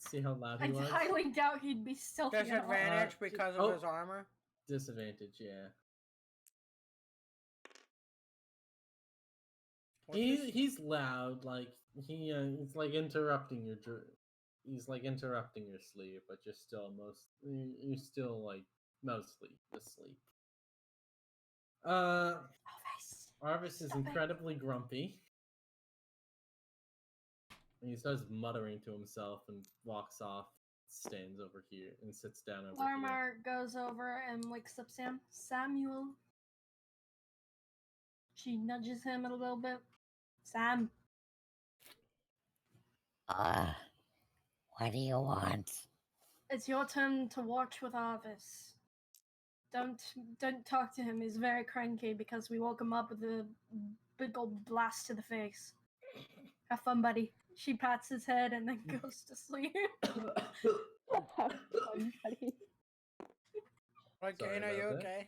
See how loud I he was. highly doubt he'd be stealthy at all. Disadvantage because of oh. his armor. Disadvantage, yeah. What's his- He's loud, like he's like interrupting your he's like interrupting your sleep, but you're still like mostly asleep. Arvis. Arvis is Stop it. incredibly grumpy. And he starts muttering to himself and walks off, stands over here, and sits down over here. Larmar goes over and wakes up Samuel. She nudges him a little bit. Sam, What do you want? it's your turn to watch with Arvis. Don't talk to him. He's very cranky because we woke him up with a big old blast to the face. Have fun, buddy. She pats his head and then goes to sleep. Have fun, buddy. Okay, Sorry are you about that. okay?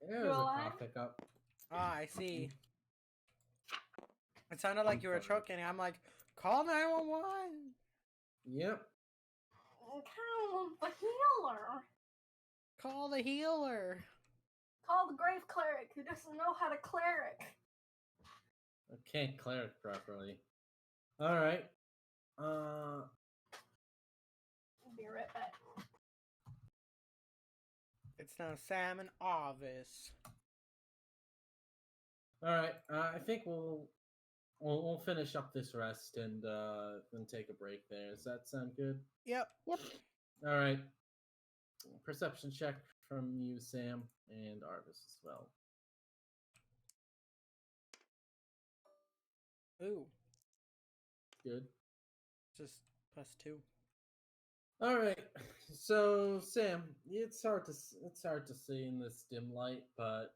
Yeah, it was a alive? cough hiccup. Ah, I see. It sounded like I'm you were sorry. choking. I'm like, call 911. Yep. Call the healer. Call the healer. Call the grave cleric who doesn't know how to cleric. I can't cleric properly. Alright. I'll be right back. It's now Sam and Arvis. Alright, I think we'll finish up this rest and then take a break there. Does that sound good? Yep. Yep. Alright. Perception check from you, Sam, and Arvis as well. Ooh, Good. just +2. All right. So, Sam, it's hard to see in this dim light, but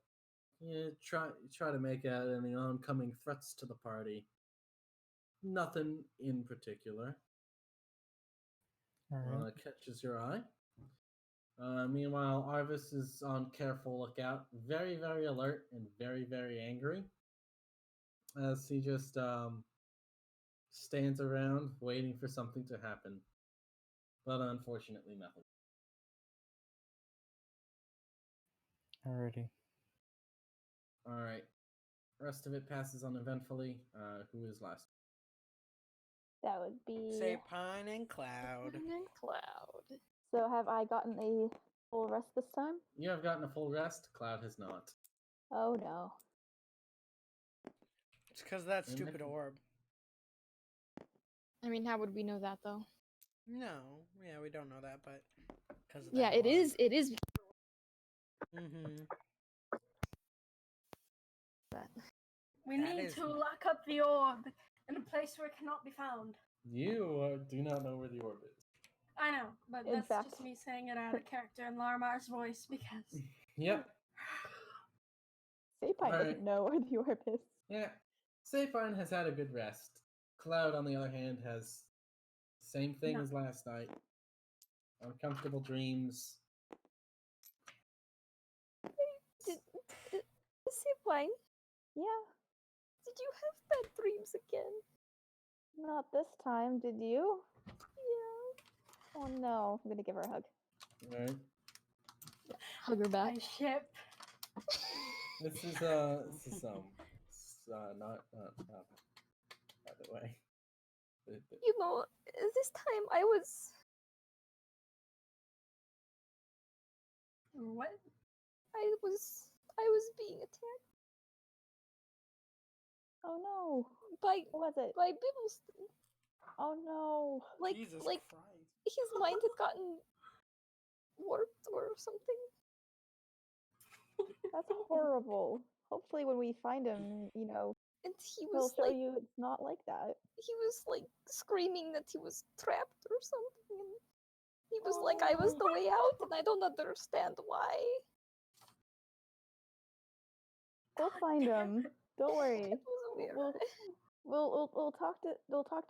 you try to make out any oncoming threats to the party. Nothing in particular Alright. catches your eye. Meanwhile, Arvis is on careful lookout, very, very alert and very, very angry, as he just stands around waiting for something to happen. But unfortunately, nothing. Alrighty. All right. Rest of it passes uneventfully. Who is last? That would be. Say Pine and Cloud. And then Cloud. So have I gotten a Full rest this time? You have gotten a full rest. Cloud has not. Oh no. It's because of that And stupid if- orb. I mean, how would we know that though? No, yeah, we don't know that, but because of Yeah, that it is. orb. It is. Mm-hmm. That. We That need is- to lock up the orb in a place where it cannot be found. You do not know where the orb is. I know, but In that's fact- just me saying it out of character in Larimar's voice because Yep. Sapine Alright. doesn't know where the orb is. Yeah. Sapine has had a good rest. Cloud, on the other hand, has same thing No. as last night. Uncomfortable dreams. Sipline, Yeah, did you have bad dreams again? not this time, did you? Yeah. Oh no, I'm gonna give her a hug. Right. Hug her back. I ship. This is not by the way. You know, this time I was What? I was being attacked Oh no, by what was it? Bibbleston. Oh no. Jesus Like Christ. his mind had gotten warped or something. That's horrible. Hopefully when we find him, you know, And he he'll was show like you it's not like that. he was like screaming that he was trapped or something. And he was like, I was the way out and I don't understand why. We'll find him. Don't worry. It was weird. We'll talk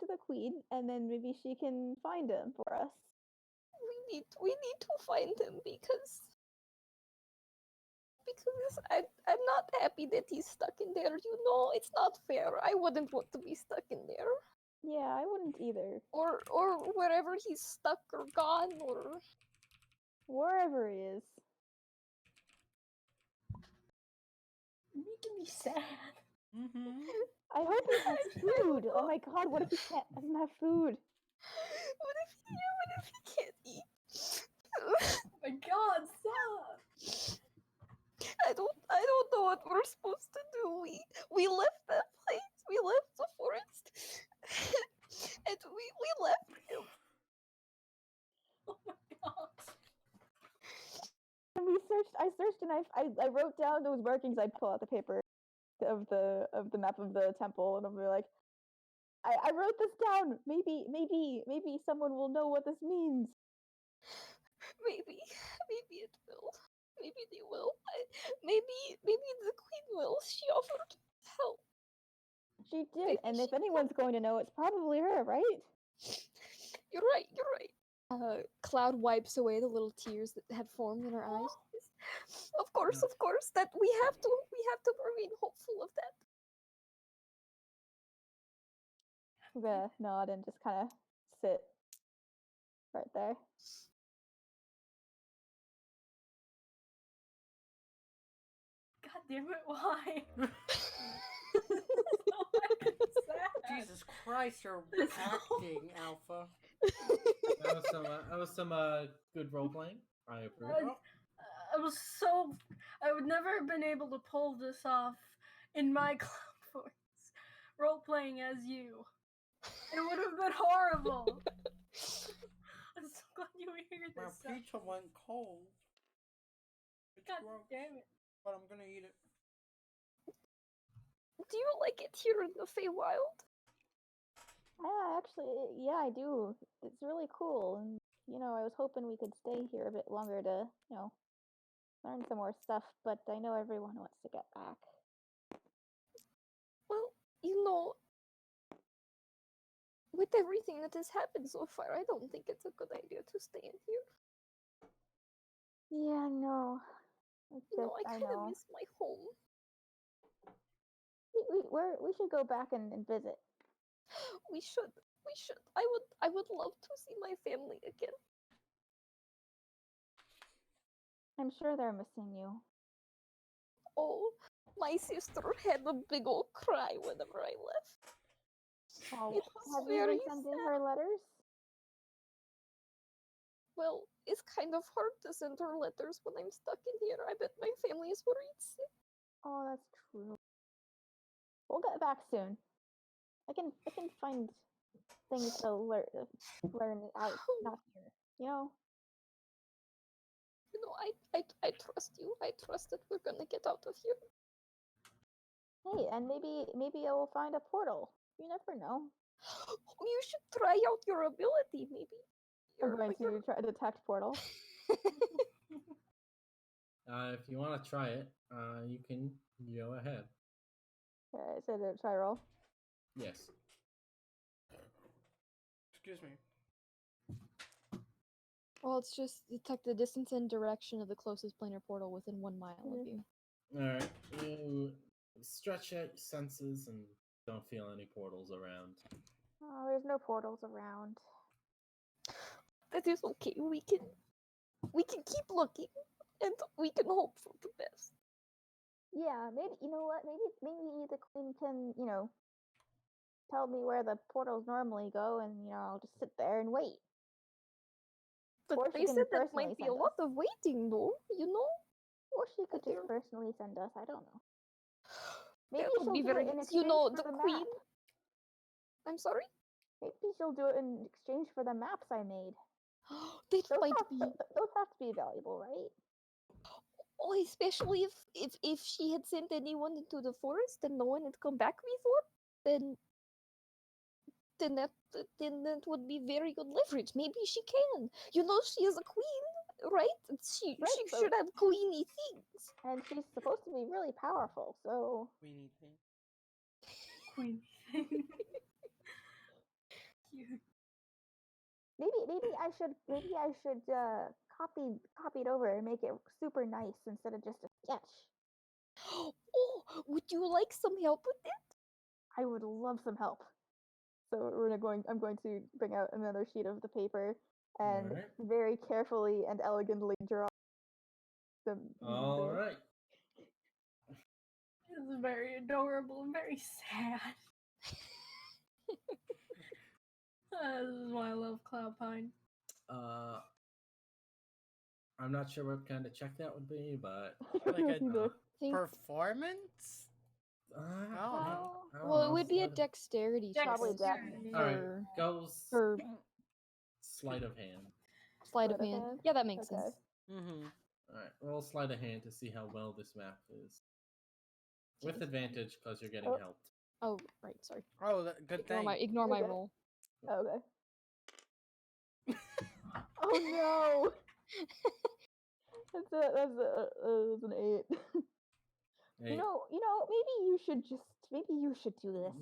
to the queen, and then maybe she can find him for us. We need to find him because I'm not happy that he's stuck in there. You know, it's not fair. I wouldn't want to be stuck in there. Yeah, I wouldn't either. Or wherever he's stuck or gone or Wherever he is. Making me sad. Mm-hmm. I hope he has food. Oh my god, what if he doesn't have food? what if he can't eat? Oh my god, stop! I don't know what we're supposed to do. We left that place. We left the forest. and we left him. Oh my god. And I searched and I wrote down those markings. I pull out the paper of the map of the temple, and I'll be like, I wrote this down. Maybe someone will know what this means. Maybe it will. Maybe they will. Maybe the queen will. She offered help. She did, Maybe and she if anyone's going to know, it's probably her, right? You're right. Cloud wipes away the little tears that had formed in her eyes. Of course, that we have to remain hopeful of that. I'm gonna nod and just kind of sit right there. God damn it, why? So fucking sad. Jesus Christ, you're It's acting, Alpha. That was some good role playing. I approve. I would never have been able to pull this off in my clown voice, role playing as you. It would have been horrible. I'm so glad you were here My this time. pizza went cold. It's God gross, damn it. but I'm gonna eat it. Do you like it here in the Feywild? Yeah, I do. It's really cool, and I was hoping we could stay here a bit longer to, learn some more stuff. But I know everyone wants to get back. Well, with everything that has happened so far, I don't think it's a good idea to stay in here. Yeah, no. It's just, I I kind of know. miss my home. We should go back and visit. We should. I would love to see my family again. I'm sure they're missing you. Oh, my sister had a big old cry whenever I left. Oh, It was have you very been sending sad. her letters? Well, it's kind of hard to send her letters when I'm stuck in here. I bet my family is worried sick. Oh, that's true. We'll get back soon. I can find things to learn out not here. You know? You know, I trust you. I trust that we're gonna get out of here. Hey, and maybe I will find a portal. You never know. You should try out your ability, maybe. I'm going to try to detect portal. If you want to try it, you can go ahead. Okay, so to try roll. Yes. Excuse me. Well, it's just detect the distance and direction of the closest planar portal within 1 mile of you. All right. You stretch out your senses and don't feel any portals around. Oh, there's no portals around. That is okay. We can keep looking, and we can hope for the best. Yeah, maybe you know what? Maybe the queen can, tell me where the portals normally go, and I'll just sit there and wait. But Or she they can said that personally might be a send lot us. of waiting, though. You know. Or she could But just they're- personally send us. I don't know. Maybe That would she'll be do very it in nice. exchange You know, for the the queen. map. I'm sorry. Maybe she'll do it in exchange for the maps I made. That Those might have, be. those have to be valuable, right? Oh, especially if she had sent anyone into the forest and no one had come back before, then that would be very good leverage. Maybe she can. You know, she is a queen, right? She Right, should have queeny things. And she's supposed to be really powerful, so We need things. Queen. Cute. maybe I should copy it over and make it super nice instead of just a sketch. Oh, would you like some help with it? I would love some help. So I'm going to bring out another sheet of the paper and Alright. very carefully and elegantly draw All right. It's very adorable and very sad. This is why I love Cloud Pine. I'm not sure what kind of check that would be, but Like a Either. Think, performance? I Well, don't well, it know, would be a sleight of- dexterity check Probably dex. All right, for go for sleight of hand. sleight of Sleight of hand. hand? Yeah, that makes Okay. sense. Mm-hmm. All right, roll sleight of hand to see how well this map is. With advantage because you're getting Oh. helped. Oh, right. Sorry. Oh, good Ignore thing. ignore my Okay. roll. Okay. Oh no! That's an 8. Hey, Maybe you should do this.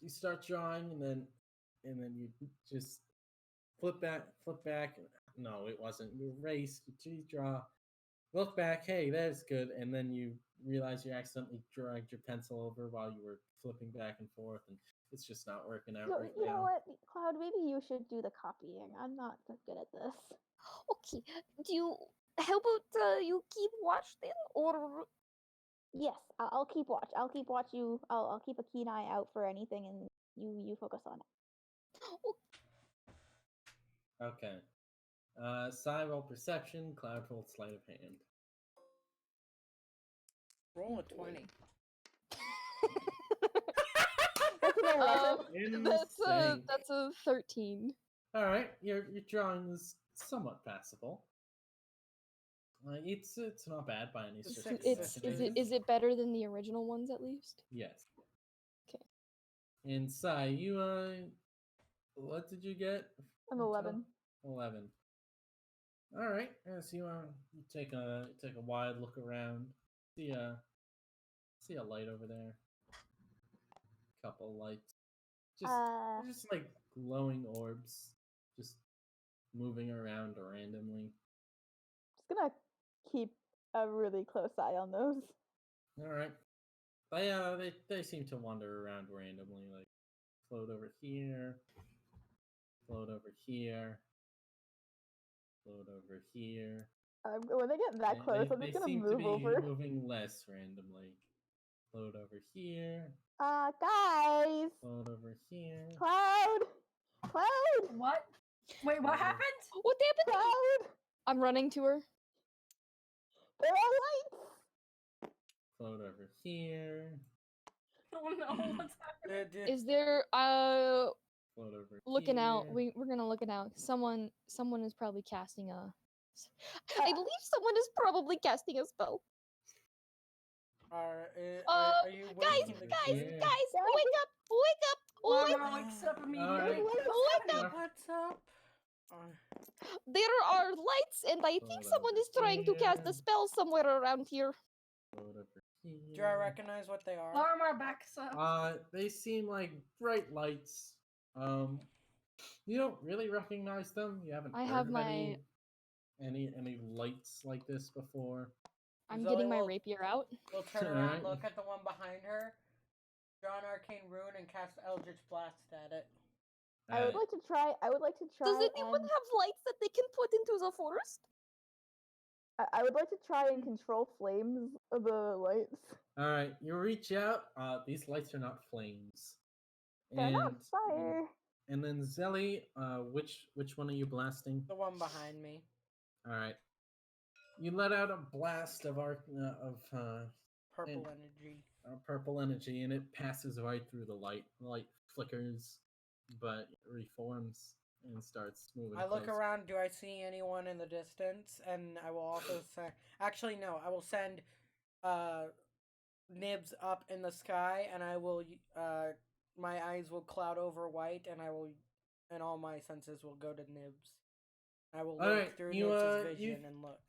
you start drawing, and then you just flip back. No, it wasn't. You erase, you draw, look back. Hey, that's good. And then you realize you accidentally dragged your pencil over while you were flipping back and forth, and it's just not working out right You know now. what, Cloud? Maybe you should do the copying. I'm not that good at this. Okay. Do you? How about you keep watch then, or Yes, I'll keep watch. I'll keep watch you. I'll keep a keen eye out for anything, and you focus on it. Okay. Sai roll perception. Cloud roll sleight of hand. Roll a 20. That's an 11. that's a 13. All right, your drawing is somewhat passable. It's not bad by any stretch of the imagination. Is it better than the original ones at least? Yes. Okay. And Sai, you what did you get? An 11. 11. All right. As you take a wide look around, see a light over there. Couple lights. They're just like glowing orbs, just moving around randomly. Just gonna keep a really close eye on those. All right. They seem to wander around randomly, like float over here, float over here, float over here. When they get that close, I'm just gonna seem move to be over. moving less randomly. Float over here, Guys! float over here. Cloud! What? Wait, what happened? What happened? Cloud! I'm running to her. There are lights! Float over here. Oh no, what's happening? Is there Float over looking here. out? We're gonna look it out. Someone is probably casting a. I believe someone is probably casting a spell. Are you Guys, waiting? guys, here. guys, wake up, wake up, wake Llama wakes up immediately. Alright. Wake up! What's up? There are lights, and I think Hold someone over is trying to cast here. a spell somewhere around here. Float over here. Do I recognize what they are? Llama backs up. They seem like bright lights. You don't really recognize them. You haven't I heard have of my- any lights like this before. I'm Zoe getting my will- rapier out. We'll turn around, Alright. look at the one behind her, draw an arcane rune, and cast Eldritch Blast at it. I would like to try. Does anyone and have lights that they can put into the forest? I would like to try and control flames of the lights. Alright, you reach out. These lights are not flames. They're not fire. And then Zelly, which one are you blasting? The one behind me. Alright. You let out a blast of Purple energy. purple energy, and it passes right through the light. The light flickers, but reforms and starts moving. I look closer. around. Do I see anyone in the distance? And I will also send. Actually, no. I will send Nibs up in the sky, and I will. My eyes will cloud over white, and all my senses will go to Nibs. I will look Alright, through you, Nibs' you- vision and look.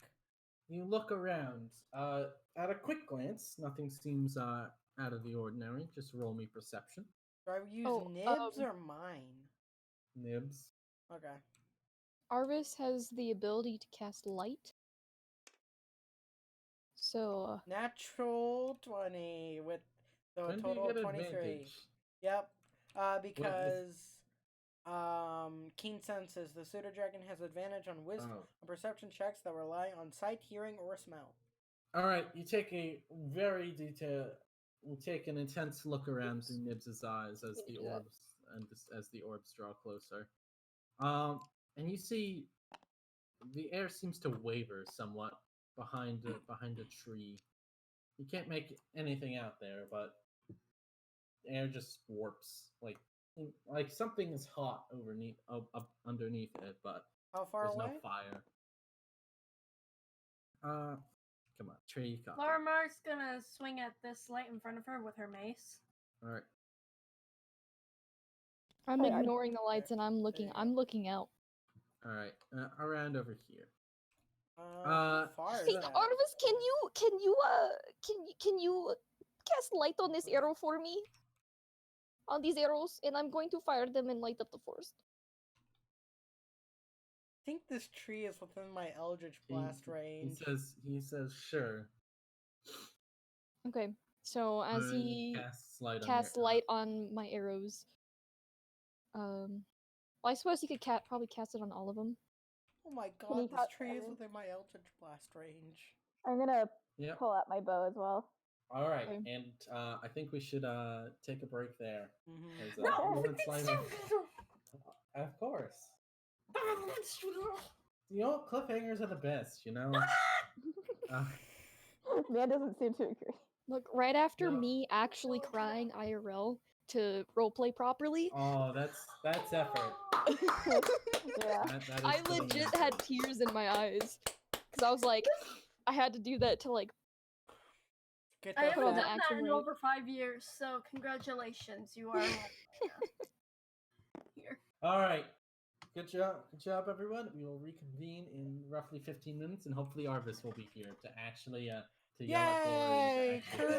You look around. At a quick glance, nothing seems out of the ordinary. Just roll me perception. Do I use Oh, Nibs or mine? Nibs. Okay. Arvis has the ability to cast light. So, Natural 20 with a When do total you of get 23. advantage? Yep. Because keen senses. The pseudo dragon has advantage on wisdom Oh. and perception checks that rely on sight, hearing, or smell. Alright, you take a very detailed. You take an intense look around through Nibs's eyes as the do that. orbs as the orbs draw closer. And you see the air seems to waver somewhat behind a tree. You can't make anything out there, but the air just warps like something is hot up underneath it, but How far there's away? no fire. Come on, tree. Laramar's gonna swing at this light in front of her with her mace. All right. I'm Alright. ignoring the lights and I'm looking out. All right, around over here. How far Hey, is that? Arvis, can you cast light on this arrow for me? On these arrows, and I'm going to fire them and light up the forest. I think this tree is within my Eldritch Blast range. He says sure. Okay, so as And he casts casts light on my arrows, well, I suppose he could probably cast it on all of them. Oh my you god, this cut tree is them? within my Eldritch Blast range. I'm gonna Yep. pull out my bow as well. All right, Okay. and I think we should take a break there. Mm-hmm. 'Cause, No, Lord Slimer- Of course. You know, cliffhangers are the best. You know. Man doesn't seem to agree. Look, right after No. me actually crying IRL to roleplay properly, Oh, that's effort. Yeah. That is I putting legit effort. had tears in my eyes. Because I was like, I had to do that to like. Get I that Put on haven't the done fat- that in action over 5 years, so congratulations, you are here. All right. Good job, everyone. We will reconvene in roughly 15 minutes, and hopefully Arvis will be here to actually to yell at Yay! Glory.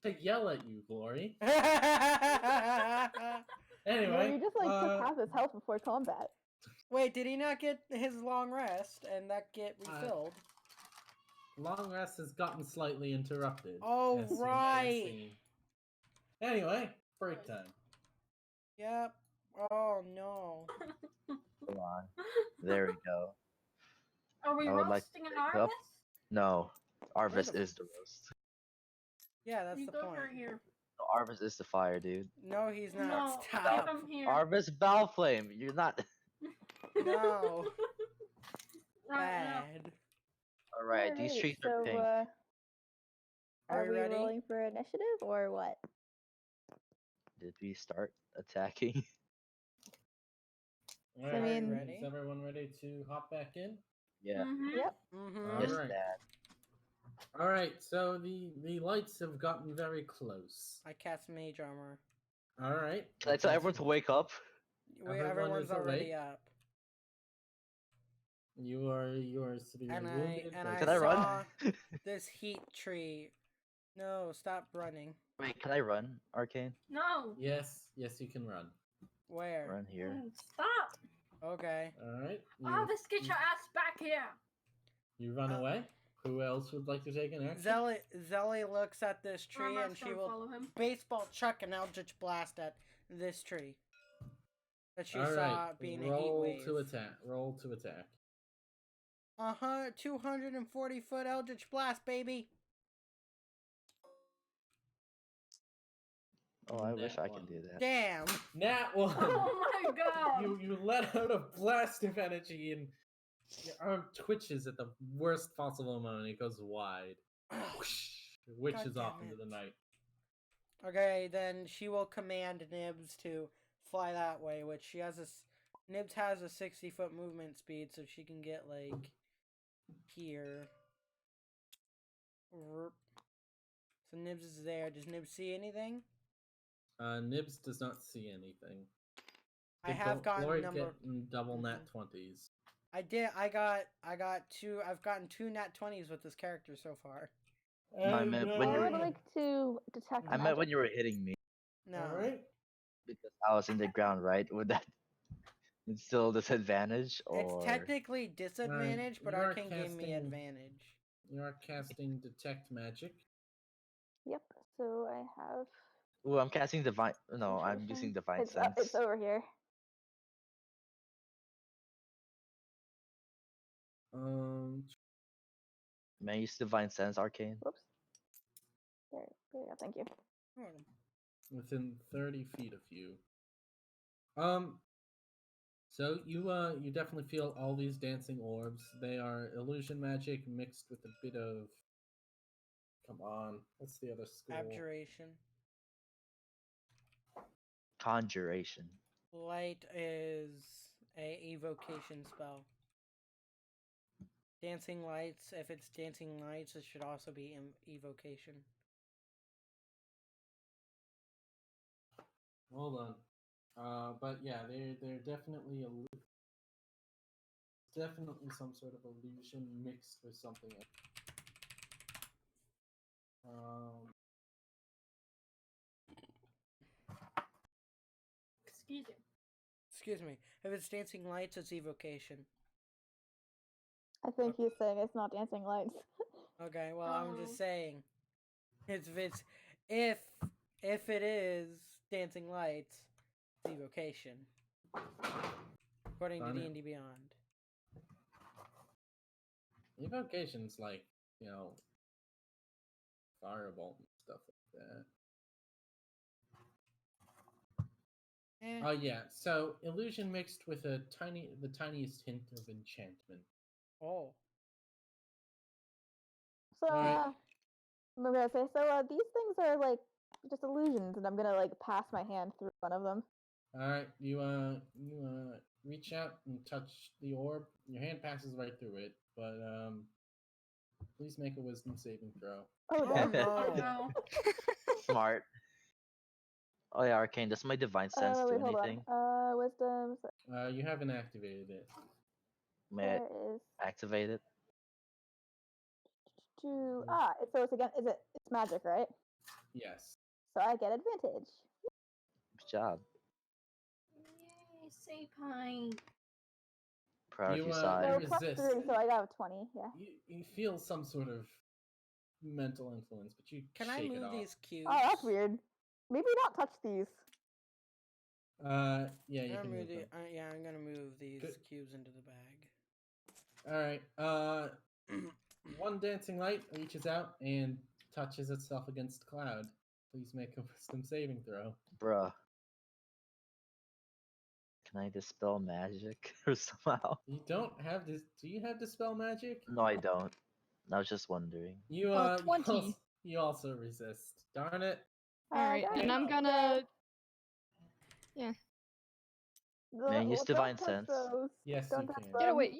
To yell at you, Glory. Anyway, No, you just like took half his health before combat. Wait, did he not get his long rest and that get refilled? long rest has gotten slightly interrupted. Oh, as you may have right. seen. Anyway, break time. Yep. Oh no. Hold on. There we go. Are we I would like roasting an to pick Arvis? up- No, Arvis the- is the roast. Yeah, that's You the go point. for here. Arvis is the fire, dude. No, he's not. No, Stop. I'm here. Arvis Balflame. You're not. No. Right now. Bad. All right, these Alright, trees so, are pink. are Are we we ready? rolling for initiative or what? Did we start attacking? All I right, mean- Ready? is everyone ready to hop back in? Yeah. Mhm. Yep. Mm-hmm. Yes, Alright. Dad. All right, so the lights have gotten very close. I cast mage armor. All right. Can I tell everyone to wake up? Everyone Everyone's is already awake. up. You are severely And wounded. I but- Can I run? saw this heat tree. No, stop running. Wait, can I run, Arcane? No. Yes, yes, you can run. Where? Run here. Stop. Okay. All right. Arvis, get your ass back here. You run Uh, away. Who else would like to take an action? Zelly looks at this tree I'm and not she gonna will follow him. baseball chuck an Eldritch Blast at this tree that she All saw right. being a heat Roll wave. to attack. Roll to attack. 240-foot Eldritch Blast, baby. Oh, I wish Nat I one. could do that. Damn. Nat one. Oh my god. You let out a blast of energy and your arm twitches at the worst possible moment. It goes wide. Whoosh, witches God off damn into it. the night. Okay, then she will command Nibs to fly that way, which she has Nibs has a 60-foot movement speed, so she can get like here. Rrp. So Nibs is there. Does Nibs see anything? Nibs does not see anything. I have gotten Floyd number. getting double nat Mhm. 20s. I did. I got two. I've gotten 2 nat 20s with this character so far. No, I meant when I you would were. like to detect I meant magic. when you were hitting me No. All right. because I was in the ground, right? Would that it's still disadvantage It's or? technically disadvantage, but you are Arcane gave me casting- advantage. You are casting detect magic. Yep. So I have. Ooh, I'm casting divine. No, I'm intuition. using divine It's sense. it's over here. May I use divine sense, Arcane? Whoops. There you go. Thank you. Within 30 feet of you. So you definitely feel all these dancing orbs. They are illusion magic mixed with a bit of. Come on, what's the other school? Abjuration. Conjuration. Light is a evocation spell. Dancing lights. If it's dancing lights, it should also be evocation. Hold on. But yeah, they're definitely definitely some sort of illusion mixed with something else. Excuse me. Excuse me. If it's dancing lights, it's evocation. I think he's saying it's not dancing lights. Okay, well I'm Oh. just saying. If it is dancing lights, it's evocation. According to Darn it. D&D Beyond. Evocation's like, firebolt and stuff like that. Eh. Oh yeah, so illusion mixed with the tiniest hint of enchantment. Oh. So Alright. I'm gonna say these things are like just illusions, and I'm gonna like pass my hand through one of them. All right, you reach out and touch the orb. Your hand passes right through it, but please make a wisdom saving throw. Oh, Oh damn. Oh no. no. Smart. Oh yeah, Arcane. Does my divine sense do Wait, hold anything? on. Wisdom. You haven't activated it. May There I is activate it? two. It's again. It's magic, right? Yes. So I get advantage. Good job. Yay, say pine. Priority You, side. So you plus resist. 3, so I got 20. Yeah. You feel some sort of mental influence, but you Can I shake it move off. these cubes? Oh, that's weird. Maybe not touch these. Yeah, you I'm can gonna move move them. yeah, I'm gonna move these Good. cubes into the bag. All right. One dancing light reaches out and touches itself against Cloud. Please make a wisdom saving throw. Bruh. Can I dispel magic or somehow? You don't have this. Do you have dispel magic? No, I don't. I was just wondering. You 20. you also resist. Darn it. Alright, Darn and it, I'm yeah. gonna. Yeah. Man, use Don't divine touch sense. those. Yes, Don't you touch can. Get them. away.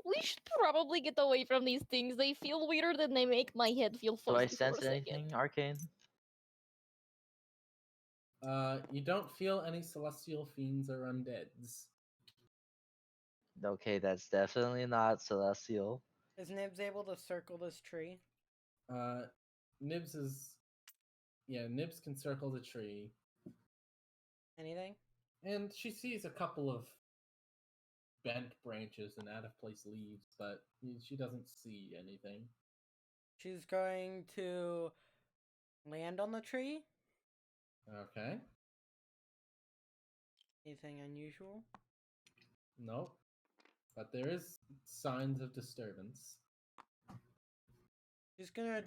We should probably get away from these things. They feel weirder than they make my head feel Do I fuzzy for a sense second. anything arcane? You don't feel any celestial fiends or undeads. Okay, that's definitely not celestial. Is Nibs able to circle this tree? Nibs is. Yeah, Nibs can circle the tree. Anything? And she sees a couple of bent branches and out of place leaves, but she doesn't see anything. She's going to land on the tree. Okay. Anything unusual? Nope. But there is signs of disturbance. She's gonna.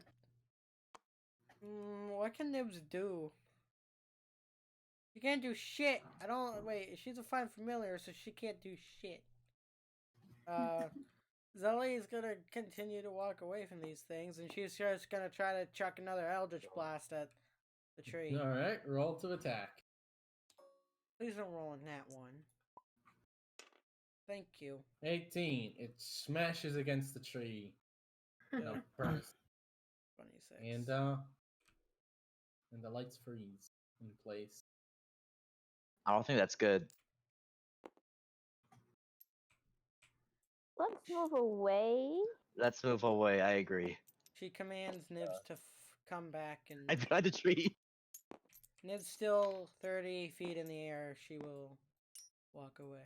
What can Nibs do? She can't do shit. I don't. Wait, she's a fine familiar, so she can't do shit. Zelly is gonna continue to walk away from these things, and she's just gonna try to chuck another Eldritch Blast at the tree. Alright, roll to attack. Please don't roll in that one. Thank you. 18. It smashes against the tree. No, burns. 26. And the lights freeze in place. I don't think that's good. Let's move away. Let's move away. I agree. She commands Nibs to come back, and I tried the tree. Nibs still 30 feet in the air. She will walk away.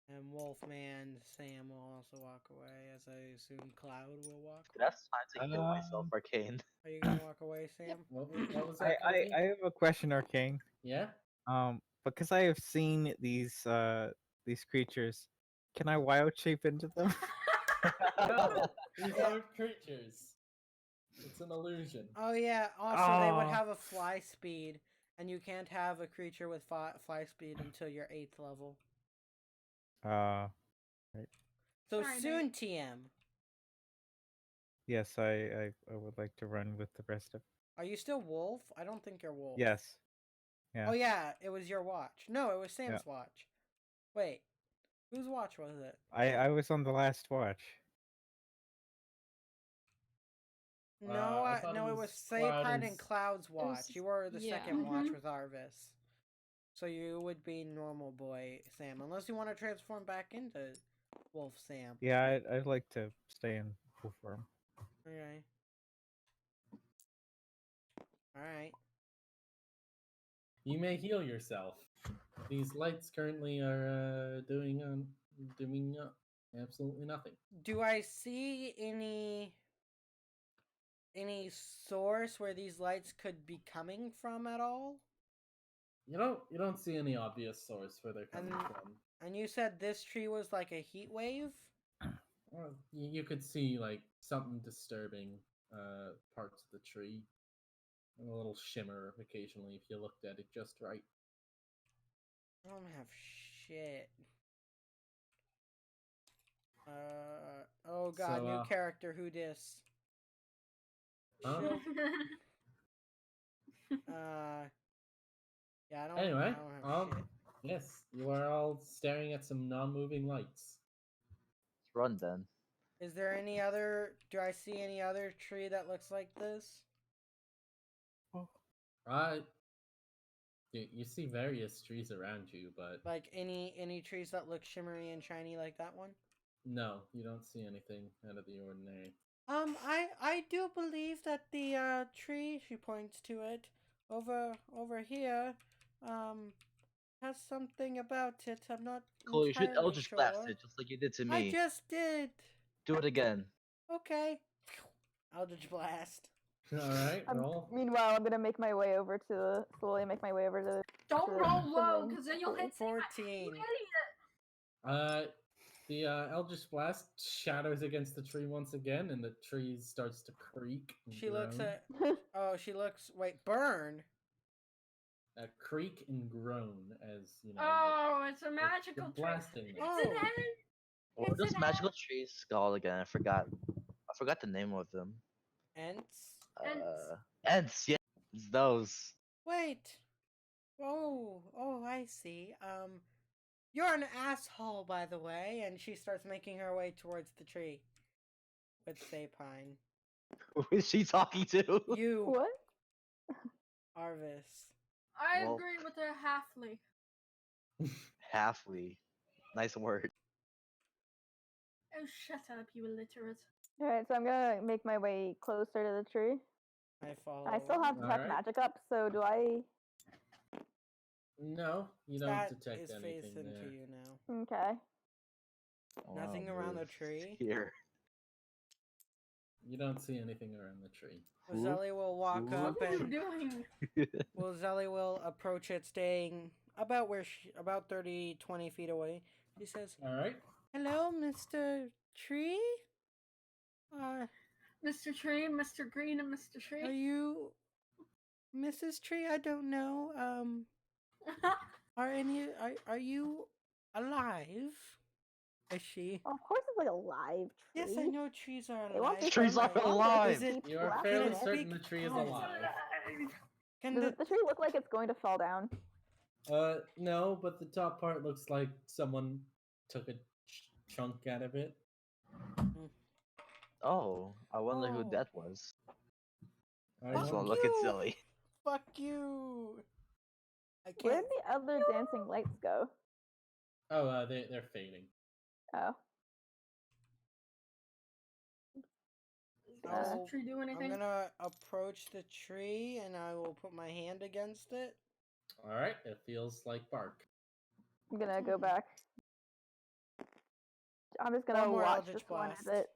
And Wolfman Sam will also walk away, as I assume Cloud will walk away. That's time to kill myself, Arcane. Are you gonna walk away, Sam? What was that? I Cozy? have a question, Arcane. Yeah? Because I have seen these creatures, can I wild shape into them? No, these aren't creatures. It's an illusion. Oh yeah. Also, they would Oh. have a fly speed, and you can't have a creature with fly speed until your 8th level. So Sorry, soon, TM. Yes, I would like to run with the rest of. Are you still Wolf? I don't think you're Wolf. Yes. Yeah. Oh yeah, it was your watch. No, it was Sam's watch. Wait, whose watch was it? I was on the last watch. No, I thought no, it it was was Saypine and Cloud's- Cloud's watch. You were the yeah. second watch Mhm. with Arvis. So you would be normal boy Sam, unless you want to transform back into Wolf Sam. Yeah, I'd like to stay in full form. Okay. Alright. You may heal yourself. These lights currently are doing absolutely nothing. Do I see any source where these lights could be coming from at all? You don't see any obvious source where they're coming from. And you said this tree was like a heat wave? Well, you could see like something disturbing parts of the tree, and a little shimmer occasionally if you looked at it just right. I don't have shit. Oh god, So, new character, who dis? Huh? Yeah, I don't. Anyway, I don't have shit. yes, you are all staring at some non-moving lights. Let's run then. Is there any other? Do I see any other tree that looks like this? You see various trees around you, but Like any trees that look shimmery and shiny like that one? no, you don't see anything out of the ordinary. I do believe that the tree, she points to it, over here, has something about it. I'm not Cole, you should entirely Eldritch sure. Blast it, just like you did to me. I just did. Do it again. Okay. Eldritch Blast. Alright, roll. Meanwhile, I'm gonna make my way over to slowly make my way over to. Don't to roll the low, moon. because then you'll hit 14. you idiot. The Eldritch Blast shatters against the tree once again, and the tree starts to creak. And She looks groan. at. Oh, she looks. Wait, burn. Creak and groan as you know. Oh, it's a you're magical tree. blasting them. It's an Oh. end. What are those magical trees called again? I forgot. I forgot the name of them. Ents. Ents. Yeah, it's those. Wait. Oh, I see. You're an asshole, by the way. And she starts making her way towards the tree with Sapine. Who is she talking to? You, What? Arvis. I Well- agree with the halfly. Halfly. Nice word. Oh, shut up, you illiterate. Alright, so I'm gonna make my way closer to the tree. I follow. I still have detect Alright. magic up, so do I? No, you don't That detect is anything facing there. to you now. Okay. Oh, Nothing I'll around the move tree? Here. You don't see anything around the tree. Who? Zelly will walk Who? up What are you and doing? Zelly will approach it, staying about about 20 feet away. She says, All right. "Hello, Mr. Tree. Mr. Tree, Mr. Green, and Mr. Are Tree. you Mrs. Tree? I don't know. Are you alive? Is she? Well, of course, it's like a live tree. Yes, I know trees are They won't be alive. Trees forever. are They won't alive! just keep You are blasting fairly it. certain Speak the tree is calm. alive. Can Does the the tree look like it's going to fall down? No, but the top part looks like someone took a chunk out of it. Oh, I wonder who Oh. that was. I I just don't- want to look at you. Silly. Fuck you? I Where can't. did the other dancing lights go? Oh, they're fading. Oh. Does I'll- the tree do I'm anything? gonna approach the tree and I will put my hand against it. All right, it feels like bark. I'm gonna go back. I'm just gonna One more watch Eldritch this one as Blast. it.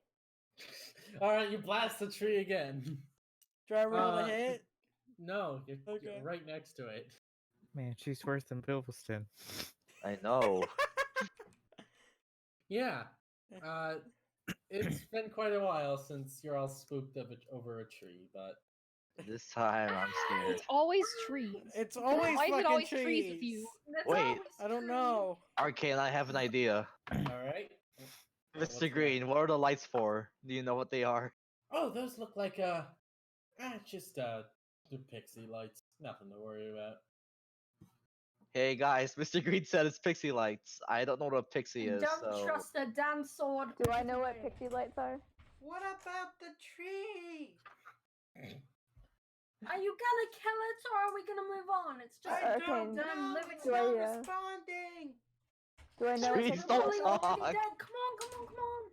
All right, you blast the tree again. Do I roll the Uh, hit? No, you're Okay. right next to it. Man, she's worse than Bilveston. I know. Yeah. It's been quite a while since you're all spooked over a tree, but This time I'm scared. It's always trees. It's always Why is fucking it always trees. trees with you? That's Wait. always I don't tree. know. Arcane, I have an idea. all right. What's Mr. that? Green, what are the lights for? Do you know what they are? Oh, those look like just the pixie lights. Nothing to worry about. Hey guys, Mr. Green said it's pixie lights. I don't know what a pixie And is, don't so trust a damn sword. Do I know what pixie lights are? What about the tree? Are you gonna kill it or are we gonna move on? It's just I Okay. don't them know. living It's Do not I, responding. Do I know what Trees pixie don't lights Literally are? already talk. dead. Come on.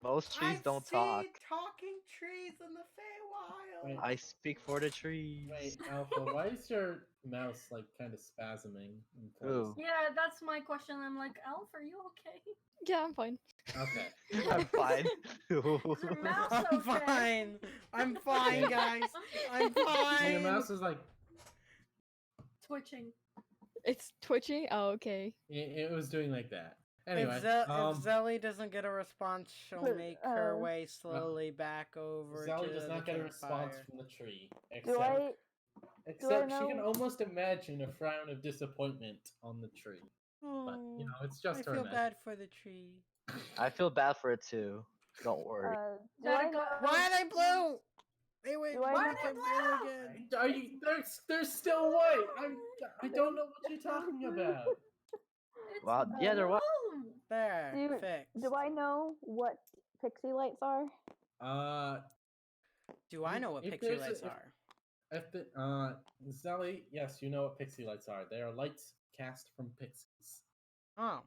most trees I've don't seen talk. talking trees in the Feywild. Wait. I speak for the trees. Wait, Alpha, why is your mouse like kind of spasming in place? Ooh. Yeah, that's my question. I'm like, Elf, are you okay? Yeah, I'm fine. Okay. I'm fine. Is your mouse I'm okay? fine. I'm fine, guys. I'm So fine. your mouse is like Twitching. It's twitching? Oh, okay. it was doing like that. Anyway, If Zelly doesn't get a response, she'll But, make her uh, way slowly back over Zelly to does not the get a response campfire. from the tree. Do I? Except she can know- almost imagine a frown of disappointment on the tree. But you know, it's just I her feel imagination. bad for the tree. I feel bad for it too. Don't worry. Do Let I it go. know? Why are they blue? They went Do I back know- to blue again. Are you? They're still white. I don't know what you're talking about. It's Well, yeah, they're white. blue. There, fixed. Do I know what pixie lights are? Do I know what If pixie there's lights if- are? If the Zelly, yes, you know what pixie lights are. They are lights cast from pixies. Oh.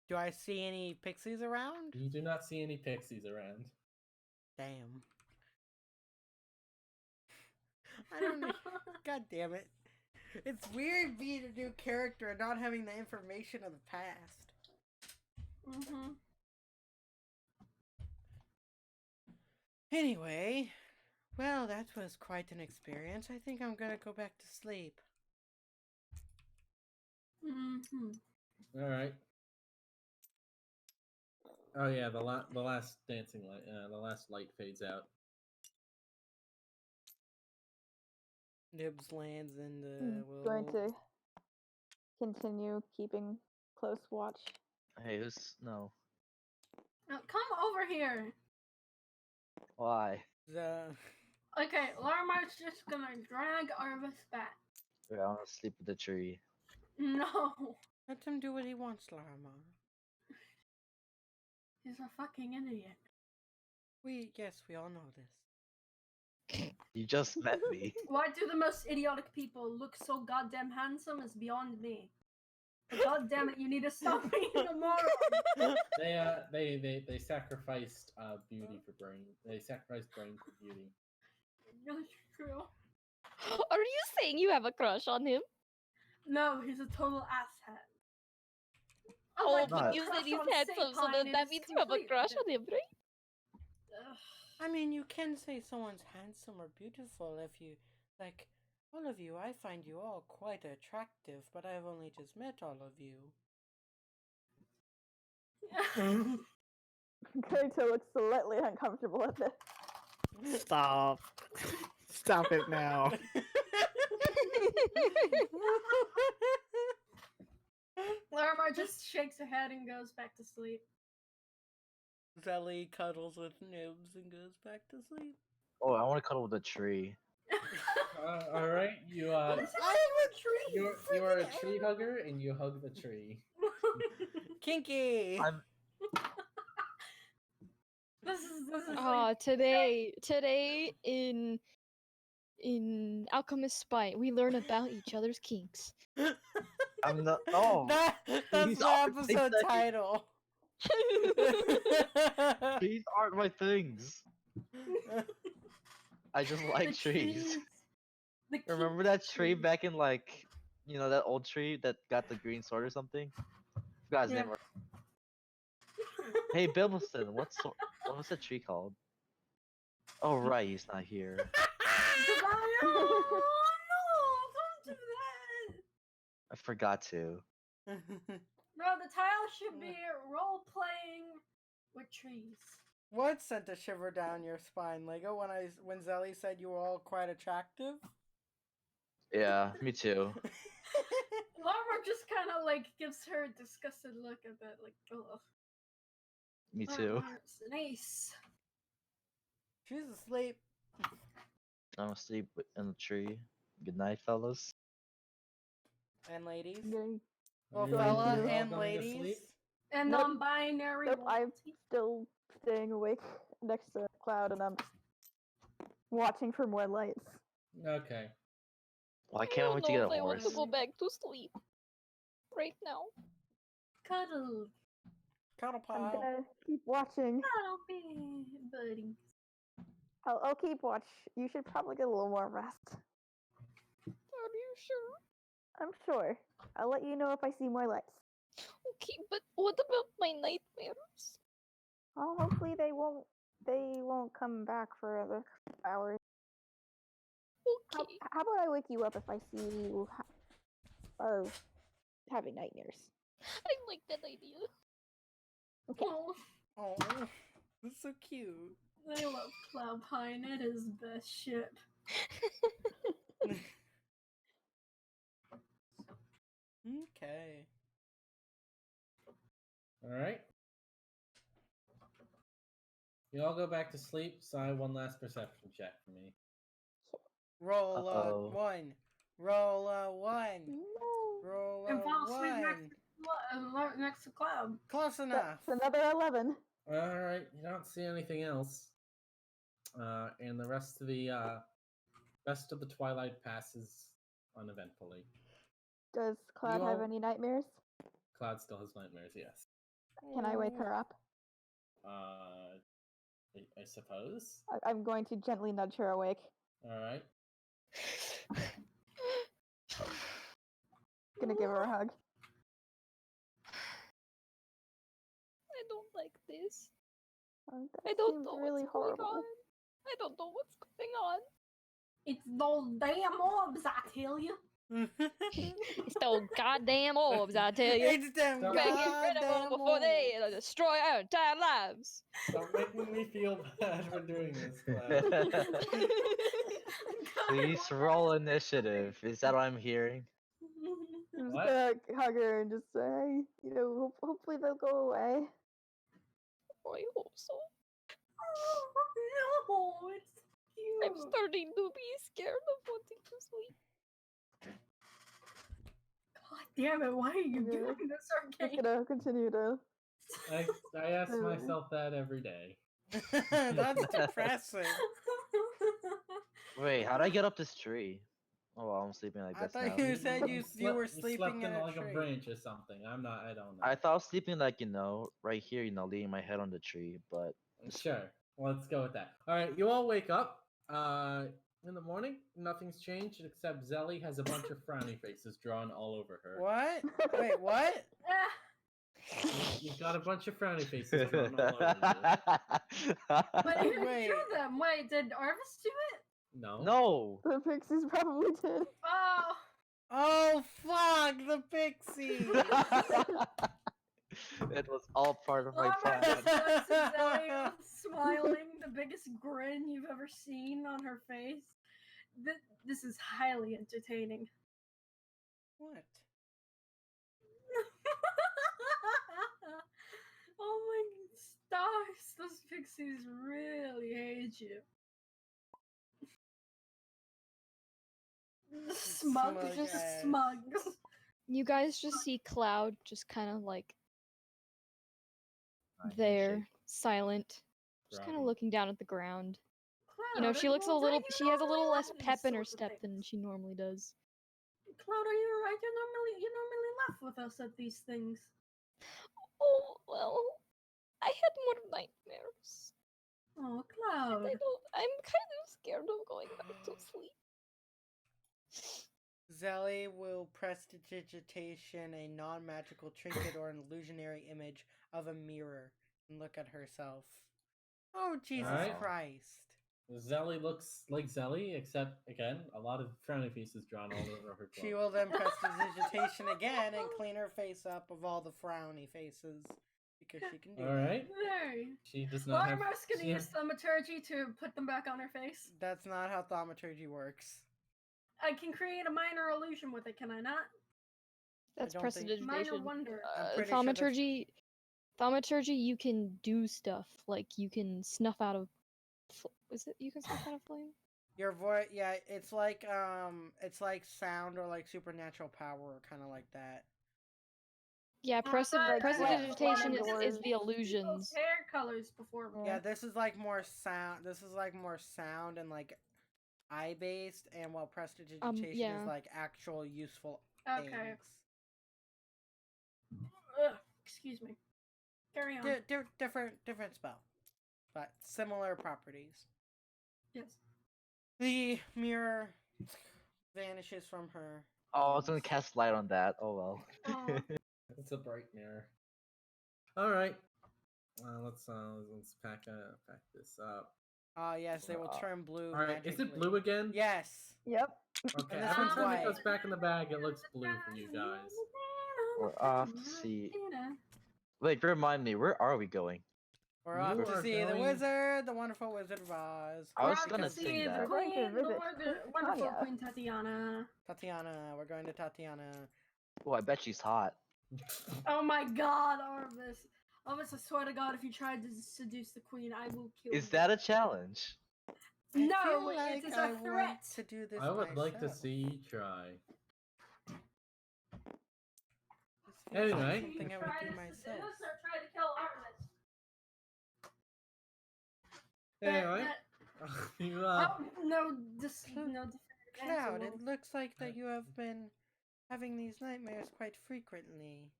Do I see any pixies around? You do not see any pixies around. Damn. I don't know. God damn it. It's weird being a new character and not having the information of the past. Mm-hmm. Anyway, well, that was quite an experience. I think I'm gonna go back to sleep. Mm-hmm. All right. Oh yeah, the last dancing light, the last light fades out. Nibs lands and Going will. to continue keeping close watch. Hey, who's no? Now, come over here. Why? The Okay, Larimar's just gonna drag Arvis back. I want to sleep with the tree. No, let him do what he wants, Larma. he's a fucking idiot. Yes, we all know this. You just met me. Why do the most idiotic people look so goddamn handsome is beyond me. God damn it, you need to stop being a moron. They sacrificed beauty for brain. They sacrificed brain for beauty. That's true. Are you saying you have a crush on him? No, he's a total asshat. Oh, Unlike but Not- you said crush he's on handsome, so Sapine, then it that is means you have a completely crush on different. him, right? Ugh. I mean, you can say someone's handsome or beautiful if you like. All of you, I find you all quite attractive, but I've only just met all of you. I'm going to look slightly uncomfortable at this. Stop. Stop it now. Larimar just shakes her head and goes back to sleep. Zelly cuddles with Nibs and goes back to sleep. Oh, I want to cuddle with a tree. All right, you What is I a tree? you are a tree hugger and you hug the tree. Kinky. I'm This is like, Today in Alchemist Spy, we learn about each other's kinks. not. Oh, That's the Stop it, episode take that. title. trees aren't my things. I just like the trees. keys. The Remember key that tree back in like, that old tree that got the green sword or something? Forgot his Yeah. name. Hey, Bibbleston, what was that tree called? Oh right, he's not here. Goodbye. Oh, no, don't do that. I forgot to. No, the title should be role playing with trees. What sent a shiver down your spine, Lego? When Zelly said you were all quite attractive? Yeah, me too. Laura just kind of like gives her a disgusted look at that, like, ugh. Me too. It's an ace. She's asleep. I'm asleep in the tree. Good night, fellas. And ladies. Going- Well, Are you fella all and going to ladies. sleep? And Nope. non-binary. Nope, I'm royalty. still staying awake next to Cloud, and I'm watching for more lights. Okay. Well, I I can't don't wait to know get if a I want to horse. go back to sleep right now. Cuddle. Cuddle I'm pile. gonna keep watching. Cuddle me, buddy. I'll keep watch. You should probably get a little more rest. Are you sure? I'm sure. I'll let you know if I see more lights. Okay, but what about my nightmares? Oh, hopefully they won't come back for another hours. Okay. How about I wake you up if I see you having nightmares? I like that idea. Okay. Oh, Oh, that's so cute. I love Cloud Pine. It is best shit. Okay. All right. You all go back to sleep. So I one last perception check for me. Roll Uh-oh. 1. Roll 1. No. Roll And fall asleep 1. next to Cloud. Close enough. That's another 11. All right. You don't see anything else. And the rest of the twilight passes uneventfully. Does Cloud have all- any nightmares? Cloud still has nightmares. Yes. Can I wake her up? I suppose. I'm going to gently nudge her awake. All right. Gonna give her a hug. I don't like this. That I don't seems know really what's going horrible. on. I don't know what's going on. It's those damn orbs, I tell you. It's those goddamn orbs, I tell you. It's them Don't- Better get rid of 'em. before they destroy our entire lives. Stop making me feel bad for doing this, Cloud. Please roll initiative. Is that what I'm hearing? I'm just What? gonna hug her and just say, you know, hopefully they'll go away. I hope so. No, it's cute. I'm starting to be scared of wanting to sleep. God damn it! Why are you Okay. doing this, Just Arcade? gonna continue to. I ask myself that every day. That's depressing. Wait, how'd I get up this tree? Oh, well, I'm sleeping like I this thought now. you said you were sleeping slept in in a like tree. a branch or something. I don't know. I thought I was sleeping like, right here, leaning my head on the tree, but Sure. Let's go with that. All right, you all wake up. In the morning, nothing's changed except Zelly has a bunch of frowny faces drawn all over her. What? Wait, what? You've got a bunch of frowny faces drawn all over you. But who Wait. drew them? Wait, did Arvis do it? No. No. The pixies probably did. Oh, Oh fuck, the pixie! It was all part of my plan. Arvis looks at Zelly smiling, the biggest grin you've ever seen on her face. This is highly entertaining. What? Oh my stars, those pixies really hate you. Smug, Smug just ass. smug. You guys just see Cloud just kind of like I can there, shake. silent, just kind of Groggy. looking down at the ground. You know, Cloud, she are looks you a little. alright? You She has a normally little less laugh at pep these in her sorts of step than things. she normally does. Cloud, are you alright? You normally laugh with us at these things. Oh well, I had more nightmares. Oh, And Cloud. I'm kind of scared of going back to sleep. Zelly will prestidigitation a non-magical trinket or an illusionary image of a mirror and look at herself. Oh, Jesus Alright. Christ. Zelly looks like Zelly, except again, a lot of frowny faces drawn all over her. She clothes. will then prestidigitation again and clean her face up of all the frowny faces. Because she can do All right. Very. She does Well, not I'm have. just gonna she use thaumaturgy to put them back on her face. that. That's not how thaumaturgy works. I can create a minor illusion with it, can I not? That's don't think- Minor prestidigitation. wonder. I'm pretty sure that's- Thaumaturgy, you can do stuff like you can snuff out of. Is it you can snuff out of flame? Your voice, yeah, it's like sound or like supernatural power, kind of like that. Yeah, Like prestidigitation what- is the People's illusions. hair colors before. Yeah, this is like more sound. This is like more sound and like eye based, and while prestidigitation yeah. is like actual useful Okay. things. Excuse me. Carry on. Different spell, but similar properties. Yes. The mirror vanishes from her. Oh, I was gonna cast light on that. Oh well. Oh. It's a bright mirror. All right. Let's pack this up. Yes, they will turn blue. All right. Is it magically. blue again? Yes. Yep. Okay. And this Every one's time it white. goes back in the bag, it looks blue for you guys. We're off to see. Wait, remind me, where are we going? We're off You to are see the going- wizard, the wonderful Wizard of Oz. I was We're out gonna to sing see that. the We're going to queen, the visit wonderful Tanya. Queen Tatiana. Tatiana, we're going to Tatiana. Oh, I bet she's hot. Oh my God, Arvis! Arvis, I swear to God, if you tried to seduce the queen, I will kill you. Is that a challenge? I No, feel like it is I a want threat. to do this I would like to myself. see you try. This feels like Anyway. something I would Try do to myself. seduce or try to kill Arvis. Anyway, you No definitive Cloud, answer it will- looks like that you have been having these nightmares quite frequently.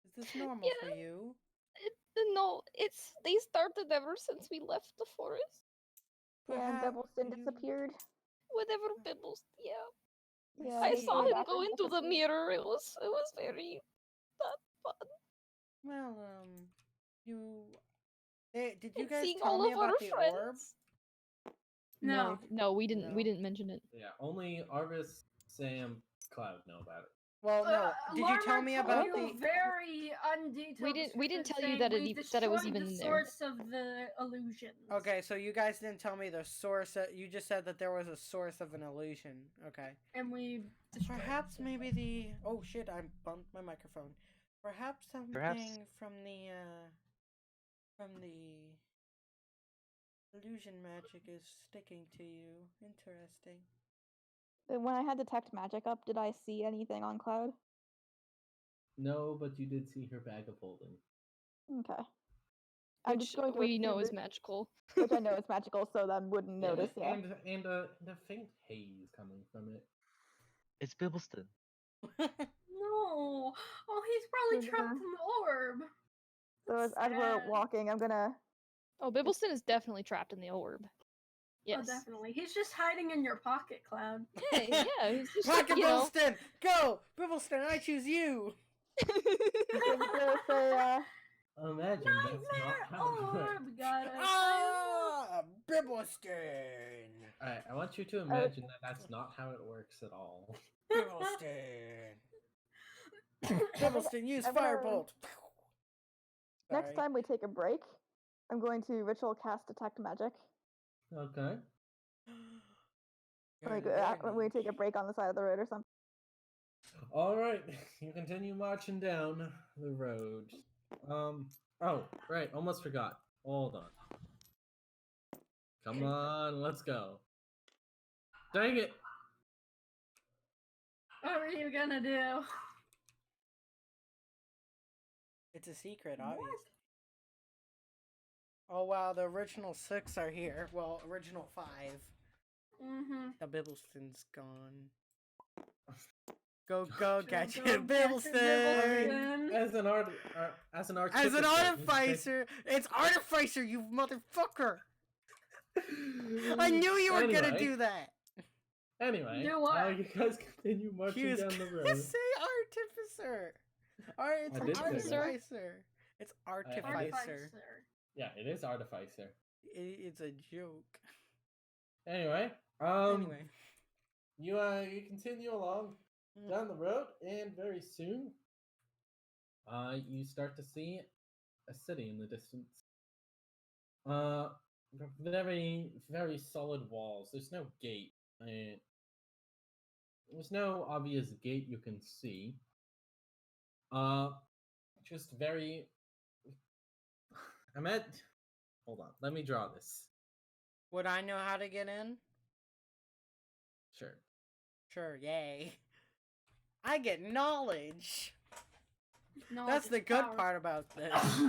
Is this normal for you? No, they started ever since we left the forest. And Perhaps Bebbleston you- disappeared. Whatever Bibbles, yeah. Yeah, I he's saw going him back go and into the disappeared. mirror. It was very not fun. Well, you. Did you And guys seeing tell all me of our about the orb? friends. No. No, we didn't. We No. didn't mention it. yeah, only Arvis, Sam, Cloud know about it. Well, no. Did you tell Larmar me told about you the? very undetailed. We didn't tell you saying that we that it was destroyed even the there. source of the illusions. Okay, so you guys didn't tell me the source. You just said that there was a source of an illusion. Okay. And we destroyed Perhaps it. maybe the. Oh shit! I bumped my microphone. Perhaps something from the illusion magic is sticking to you. Interesting. When I had detect magic up, did I see anything on Cloud? No, but you did see her bag of holding. Okay. I'm Which just going to we know assume is it- magical. which I know is magical, so then wouldn't notice. Yeah. And the faint haze coming from it. It's Bibbleston. No. Oh, he's probably We're trapped gonna- in the orb. So That's as we're sad. walking, I'm gonna. Oh, Bibbleston is definitely trapped in the orb. Yes. Oh, definitely. He's just hiding in your pocket, Cloud. Yeah, yeah. He's just, Pocket you know. Bibbleston, go! Bibbleston, I choose you. I'm gonna say, Imagine that's not Nightmare how it works. orb, gotta Ah, Bibbleston. Alright, I want you to imagine that that's not how it works at all. Bibbleston. Bibbleston, use I'm gonna- firebolt. next Sorry. time we take a break, I'm going to ritual cast detect magic. Okay. Like when we take a break on the side of the road or something. Alright, you continue marching down the road. Oh, right, almost forgot. Hold on. Come on, let's go. Dang it! What were you gonna do? It's a secret, obviously. Oh wow, the original 6 are here. Well, original 5. Mm-hmm. The Bibbleston's gone. Go, go, catch Go it, catch Bibbleston! Bibbleston. As an As an artificer, artificer! It's artificer, you motherfucker! I knew you were gonna do that! Anyway, Do what? you guys continue marching He was down the gonna road. say artificer! It's I did say that. artificer! It's artificer. Artificer. Yeah, it is artificer. It's a joke. Anyway, Anyway. you continue along down the road, and very soon, you start to see a city in the distance. Very, very solid walls. There's no gate. There's no obvious gate you can see. Just very. Hold on. Let me draw this. Would I know how to get in? Sure. Sure, yay. I get knowledge! No, That's it's the good power. part about this.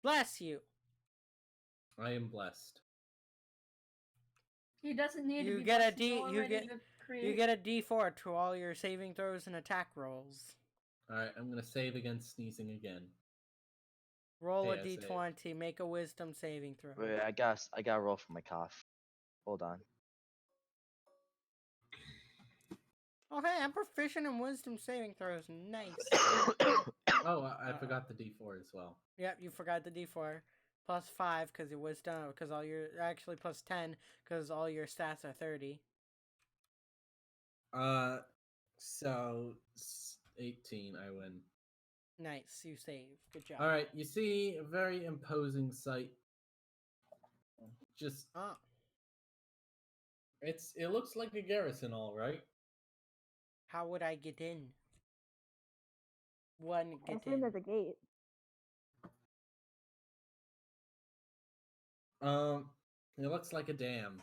Bless you. I am blessed. He doesn't need to You be get a blessed, he's D- you already get- the You creator. get a d4 to all your saving throws and attack rolls. Alright, I'm gonna save against sneezing again. Roll a Yeah, save. d20, make a wisdom saving throw. Wait, I gotta roll for my cough. Hold on. Oh, hey, I'm proficient in wisdom saving throws. Nice. Oh, I forgot the D4 as well. Yep, you forgot the d4. Plus 5 because your wisdom, because all your, actually plus 10 because all your stats are 30. So 18, I win. Nice, you save. Good job. Alright, you see a very imposing sight. Just, Oh, it looks like a garrison, alright. how would I get in? One, I get assume in. there's a gate. It looks like a dam.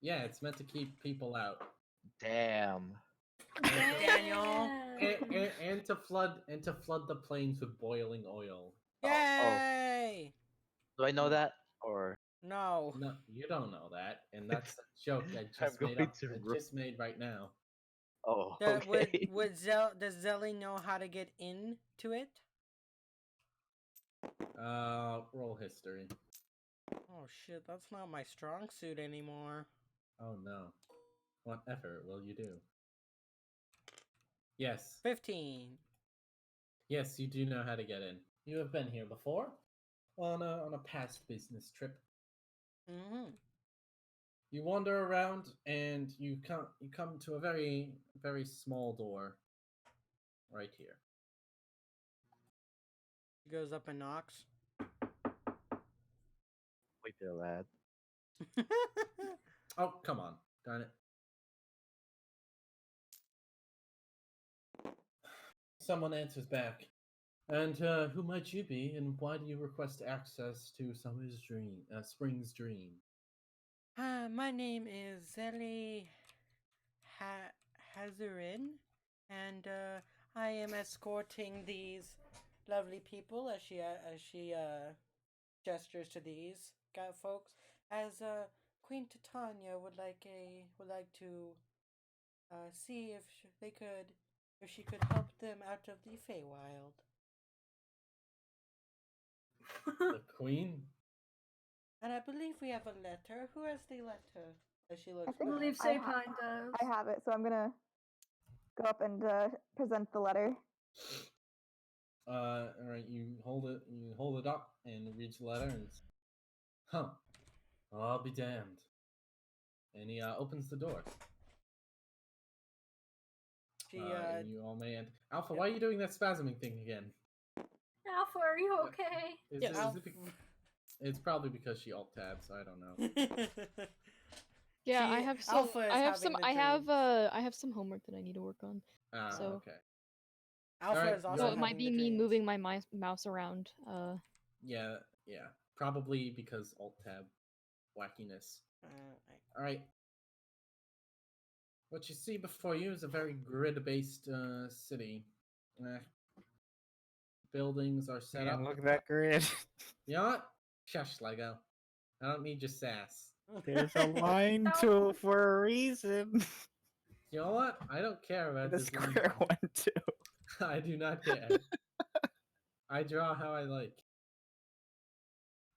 Yeah, it's meant to keep people out. Damn. Daniel. And to flood the plains with boiling oil. Yay! Do I know that? Or No. No, you don't know that, and that's a joke I I'm just made going up. to I ru- just made right now. oh, Does, okay. does Zelly know how to get into it? Roll history. Oh shit, that's not my strong suit anymore. Oh no. What effort will you do? Yes. 15. Yes, you do know how to get in. You have been here before on a past business trip. Mm-hmm. You wander around and you come to a very, very small door. right here. He goes up and knocks. Wait there, lad. Oh, come on. Darn it. Someone answers back. And who might you be, and why do you request access to Spring's Dream? My name is Zeli Hazurin, and I am escorting these lovely people as she gestures to these folks. As Queen Titania would like to see if she could help them out of the Feywild. The Queen? And I believe we have a letter. Who has the letter? As she looks I think I believe I Sapine does. I have it, so I'm gonna go up and present the letter. All right, you hold it up and reads the letter and huh. I'll be damned. And he opens the door. She And you all may enter. Alpha, why are you doing that spasming thing again? Alpha, are you okay? It's probably because she alt tabs. I don't know. Yeah, I have some. I have some homework that I need to work on. So okay. Alpha Alright, is also so it might be having the me dreams. moving my mouse around. Yeah. Probably because alt tab wackiness. All right. What you see before you is a very grid-based city. Buildings are set up. Look at that grid. You know what? Shush, Lego. I don't need your sass. There's a line tool for a reason. You know what? I don't care about The this square line. one too. I do not care. I draw how I like.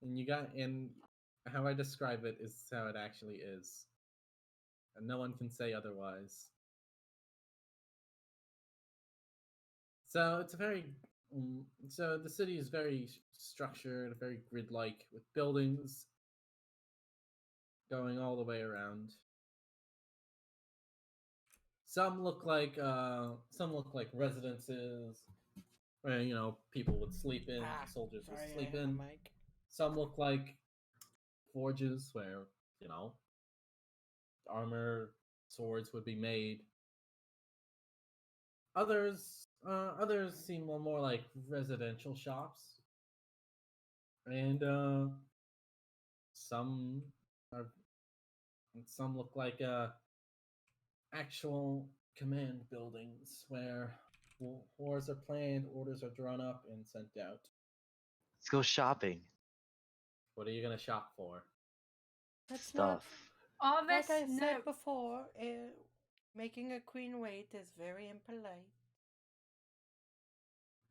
And how I describe it is how it actually is. And no one can say otherwise. So it's a very so the city is very structured, very grid-like, with buildings going all the way around. Some look like residences where people would sleep in, soldiers would sleep in. Some look like forges where armor, swords would be made. Others seem more like residential shops, and some look like actual command buildings where wars are planned, orders are drawn up and sent out. Let's go shopping. What are you gonna shop for? Stuff. Like I said before, making a queen wait is very impolite.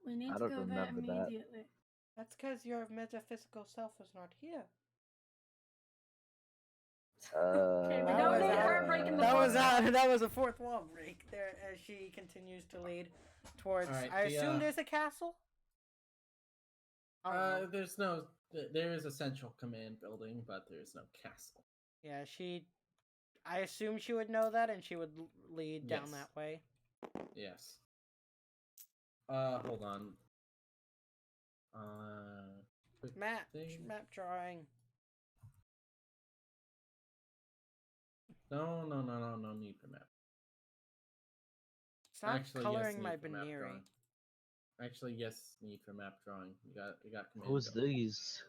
We need I to don't go there remember that. immediately. That's because your metaphysical self is not here. Okay, we don't need her breaking the fourth wall. That was a fourth wall break there as she continues to lead towards. Alright, I assume there's a castle. There is a central command building, but there's no castle. Yeah, I assume she would know that, and she would lead down Yes. that way. Yes. Hold on. Quick Map thing. drawing. No need for map. It's not Actually, coloring yes, my need for map Baneri. drawing. Actually, yes, need for map drawing. You got command. Who's building. these?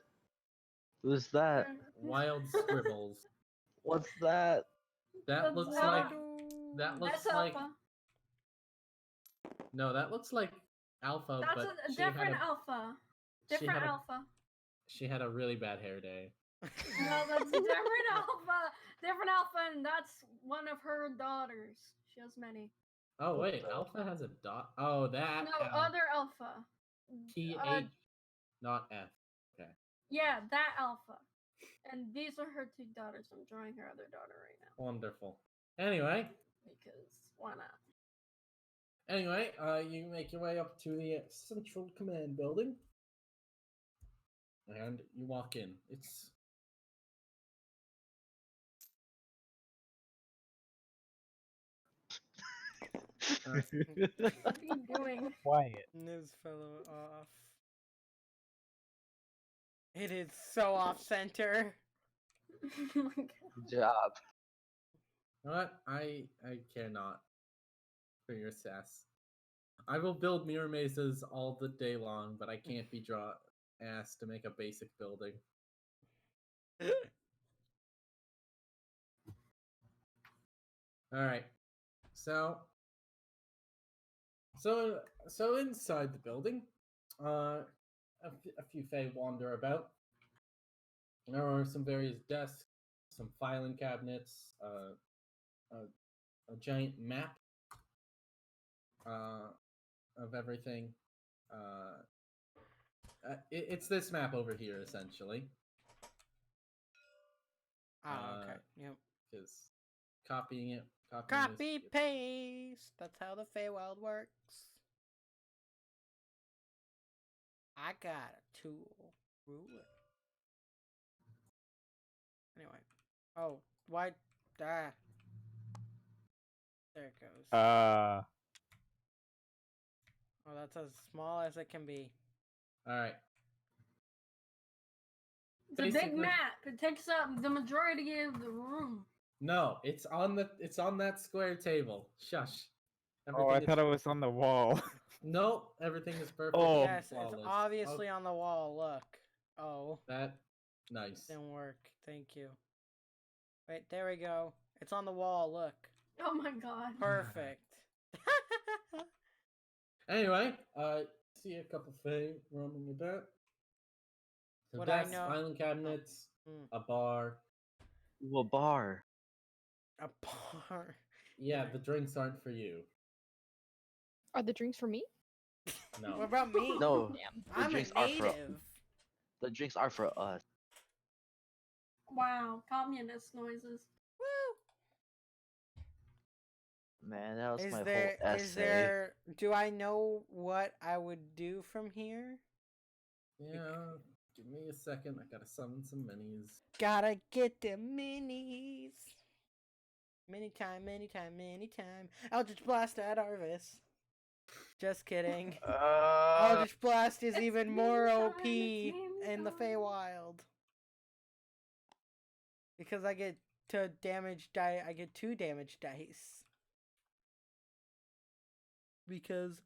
Who's that? Wild scribbles. What's that? That looks That's like. That looks That's like. Alpha. No, that looks like Alpha. That's but a she had different Alpha. Different Alpha. She had a really bad hair day. No, that's a different Alpha. Different Alpha, and that's one of her daughters. She has many. Oh wait, Alpha has a dot. Oh, that. No, other Alpha. PH, not F. Okay. Yeah, that Alpha. And these are her two daughters. I'm drawing her other daughter right now. Wonderful. Anyway. Because why not? Anyway, you make your way up to the central command building. And you walk in. It's What are you doing? Quiet. News fellow off. It is so off center. Oh my God. Good job. You know what? I cannot for your sass. I will build mirror mazes all the day long, but I can't be asked to make a basic building. All right. So inside the building, a few Fae wander about. There are some various desks, some filing cabinets, a giant map of everything. It's this map over here, essentially. Oh, okay. Yep. Because copying it, Copy paste. That's how the Feywild works. I got a tool. Ruler. Anyway. Oh, why? Ah. There it goes. Oh, that's as small as it can be. All right. It's a big map. It takes up the majority of the room. No, it's on that square table. Shush. Oh, I thought it was on the wall. Nope, everything is perfect. Oh. Yes, flawless. it's obviously on the wall. Look. Oh. Nice. Didn't work. Thank you. Wait, there we go. It's on the wall. Look. Oh my God. Perfect. Anyway, see a couple Fae roaming about. So What I desks, know- filing cabinets, Hmm. a bar. Ooh, a bar. A bar. Yeah, the drinks aren't for you. Are the drinks for me? No. What about me? No, Damn. the I'm drinks a are for native. the drinks are for us. Wow, communist noises. Woo! Man, that was Is my there? whole Is essay. there? Do I know what I would do from here? Yeah, give me a second. I gotta summon some minis. Gotta get the minis. Many time, many time, many time. Eldritch Blast at Arvis. Just kidding. Eldritch Blast is It's even more meme OP time, it's meme in the time. Feywild. Because I get to damage die. I get 2 damage dice. Because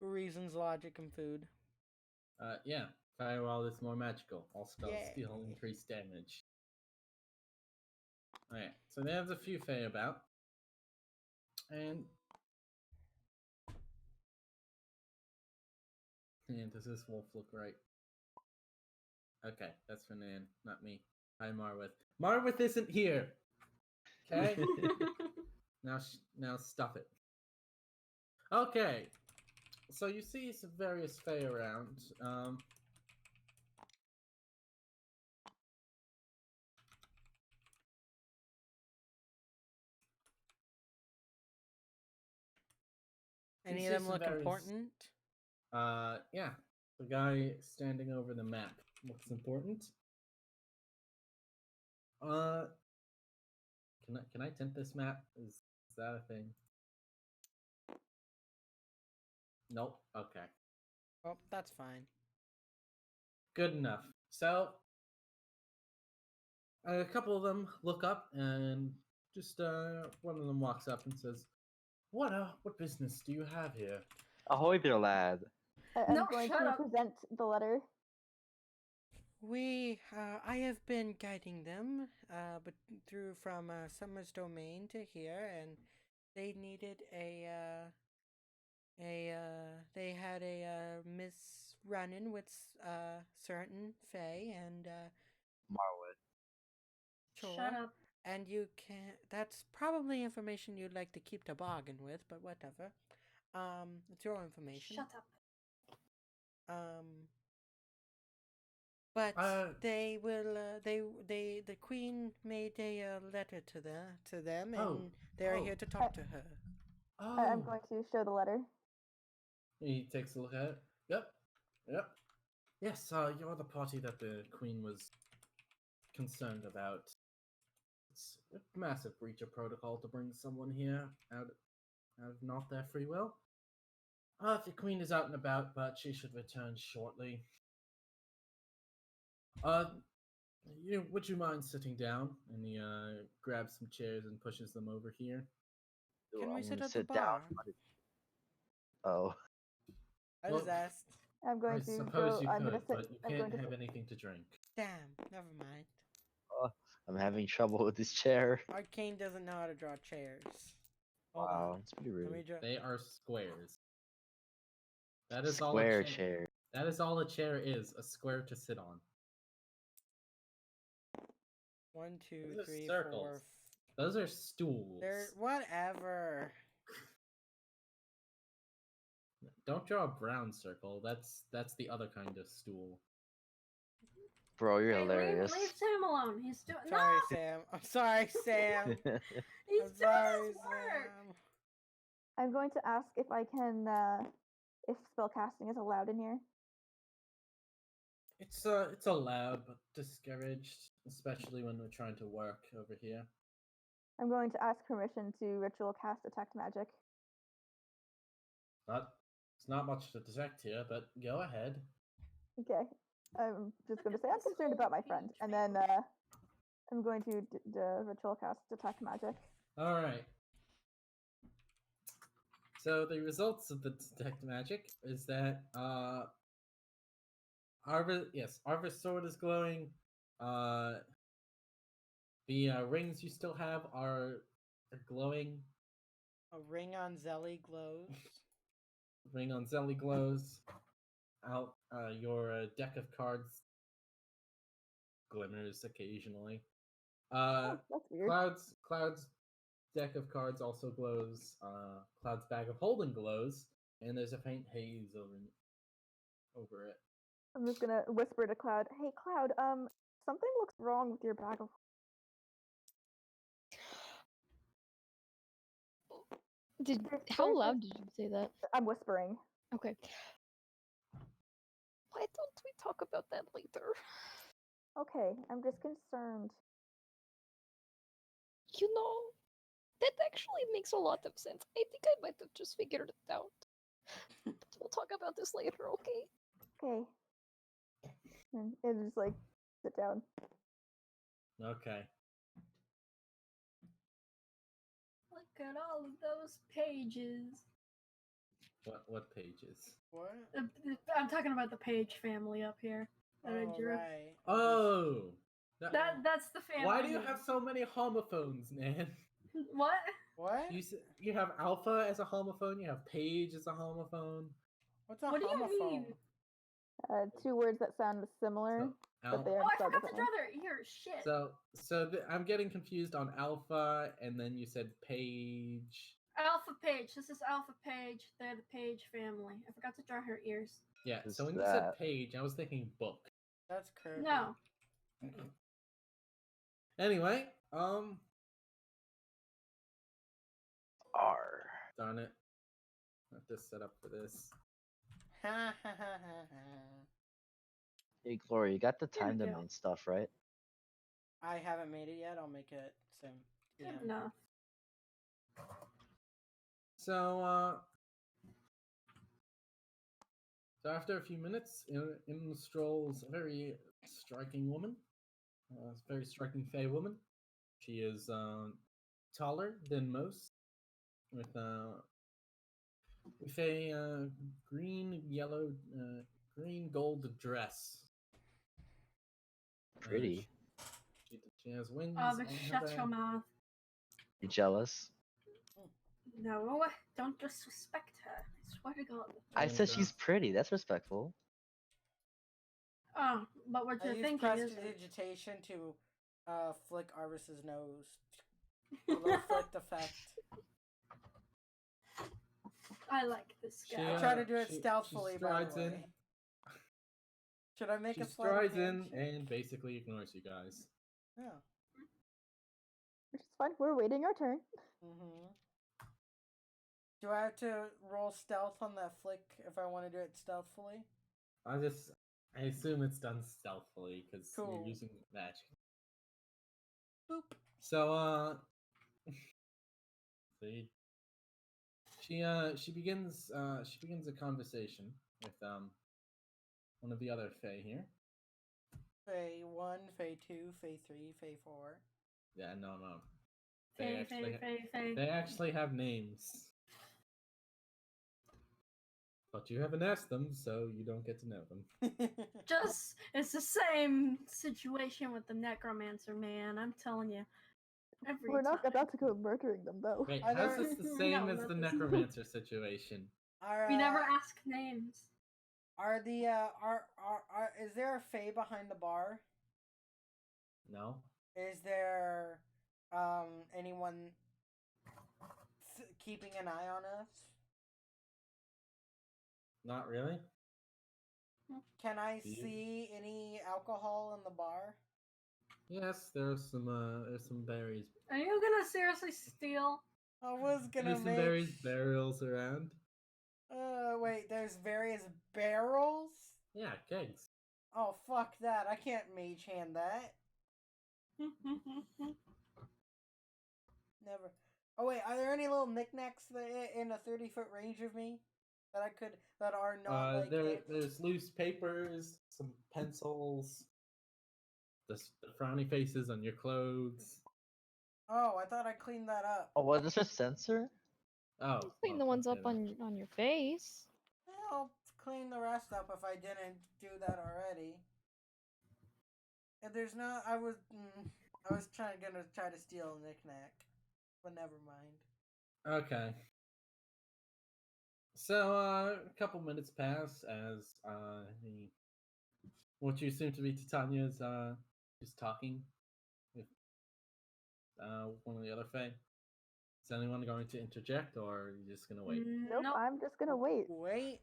reasons, logic, and food. Yeah. Firewall is more magical. All spells Yeah. deal increased damage. Alright, so there's a few Fae about. And does this wolf look right? Okay, that's for Nan, not me. Hi, Marwith. Marwith isn't here! Okay? now stuff it. Okay. So you see some various Fae around. Any see of them some look various- important? Yeah. The guy standing over the map looks important. Can I tint this map? Is that a thing? Nope. Okay. Well, that's fine. Good enough. So a couple of them look up and just one of them walks up and says, what business do you have here? Ahoy there, lad. I'm No, going shut to up. present the letter. I have been guiding them, but through from Summer's domain to here, and they needed they had a misrunning with certain Fae, and Marwood. sure. Shut up. And you can. That's probably information you'd like to keep to bargain with, but whatever. It's your information. Shut up. But they will. The queen made a letter to them, and they're here to talk to her. I'm going to show the letter. He takes a look at it. Yep. Yes, you're the party that the queen was concerned about. It's a massive breach of protocol to bring someone here have not their free will. The queen is out and about, but she should return shortly. Would you mind sitting down? And he grabs some chairs and pushes them over here. Can we I'm sit gonna at the sit bar? down. Oh, I Well, just asked. I'm going I to suppose go. you I'm could, gonna sit. but you I'm can't going to have sit. anything to drink. Damn, never mind. I'm having trouble with this chair. Arcane doesn't know how to draw chairs. Hold Wow, on. it's pretty Let rude. me draw. They are squares. That is all Square a chair. chair. That is all a chair is—a square to sit on. 1, 2, Those are 3, circles. 4. Those are stools. They're whatever. Don't draw a brown circle. That's the other kind of stool. Bro, you're Hey, hilarious. leave Sam alone. He's doing Sorry, no. Sam. I'm sorry, Sam. He's I'm doing sorry, his work. Sam. I'm going to ask if I can. If spellcasting is allowed in here. It's allowed, but discouraged, especially when we're trying to work over here. I'm going to ask permission to ritual cast detect magic. It's not much to detect here, but go ahead. Okay. I'm just going to Look say at I'm this concerned whole about my friend, page, and then man. I'm going to ritual cast detect magic. All right. So the results of the detect magic is that Arva's sword is glowing. The rings you still have are glowing. A ring on Zelly glows. Ring on Zelly glows. Out your deck of cards glimmers occasionally. Oh, that's weird. Cloud's deck of cards also glows. Cloud's bag of holding glows, and there's a faint haze over it. I'm just gonna whisper to Cloud, "Hey, Cloud, something looks wrong with your bag of." How loud did you say that? I'm whispering. Okay. Why don't we talk about that later? Okay, I'm just concerned. You know, that actually makes a lot of sense. I think I might have just figured it out. But we'll talk about this later, okay? Okay. And just like sit down. Okay. Look at all of those pages. What pages? What? I'm talking about the page family up here that I Oh, drew. right. Oh, That's the family. why do you name. have so many homophones, man? What? What? You have Alpha as a homophone. You have Page as a homophone. What's a What do you homophone? mean? Two words that sound similar, but they Oh, are I spelled forgot to differently. draw their ears. Shit. I'm getting confused on Alpha, and then you said Page. Alpha Page. This is Alpha Page. They're the Page family. I forgot to draw her ears. Yeah. Who's So when you said that? Page, I was thinking book. That's Kirby. No. Anyway, R. darn it. I have to set up for this. Ha ha ha ha ha. Hey, Glory, you got the Here we time go. domain stuff, right? I haven't made it yet. I'll make it soon. Good Yeah. enough. So after a few minutes, in strolls a very striking woman, a very striking fey woman. She is taller than most, with a green gold dress. Pretty. She has wings. Oh, but on her shut back. your mouth. You jealous? No, don't disrespect her. I swear to God. I said And, she's pretty. That's respectful. Oh, but what I you're use thinking is prestidigitation to flick Arvis's nose. A little flick effect. I like this She, guy. I try to do it she stealthily, by strides the way. in. Should I make She a sleight of strides hand in check? and basically ignores you guys. Yeah. Which is fine. We're waiting our turn. Mm-hmm. Do I have to roll stealth on that flick if I want to do it stealthily? I assume it's done stealthily because Cool. you're using magic. Boop. So see, She begins a conversation with one of the other Fae here. Fae 1, Fae 2, Fae 3, Fae 4. Yeah, no. Fae. They actually have names. But you haven't asked them, so you don't get to know them. Just, it's the same situation with the necromancer, man. I'm telling you. We're not about to go murdering them, though. Wait, Are how's there- this the same No, as not the the same. necromancer situation? We never ask names. Are the is there a Fae behind the bar? No. Is there anyone keeping an eye on us? Not really. Can I Do you? see any alcohol in the bar? Yes, there's some berries. Are you gonna seriously steal? I was gonna There's some make. berries barrels around. Wait. There's various barrels. Yeah, kegs. Oh fuck that! I can't mage hand that. Never. Oh wait, are there any little knickknacks in a 30-foot range of me that are not like it? There's loose papers, some pencils, the frowny faces on your clothes. Oh, I thought I cleaned that up. Oh, was this a censor? Oh, You clean the ones up on your face. I'll clean the rest up if I didn't do that already. If there's not, I was gonna try to steal a knickknack, but never mind. Okay. So a couple minutes pass as what you assume to be Titania is talking with one of the other Fae. Is anyone going to interject, or are you just gonna wait? Nope, I'm just gonna wait. Wait.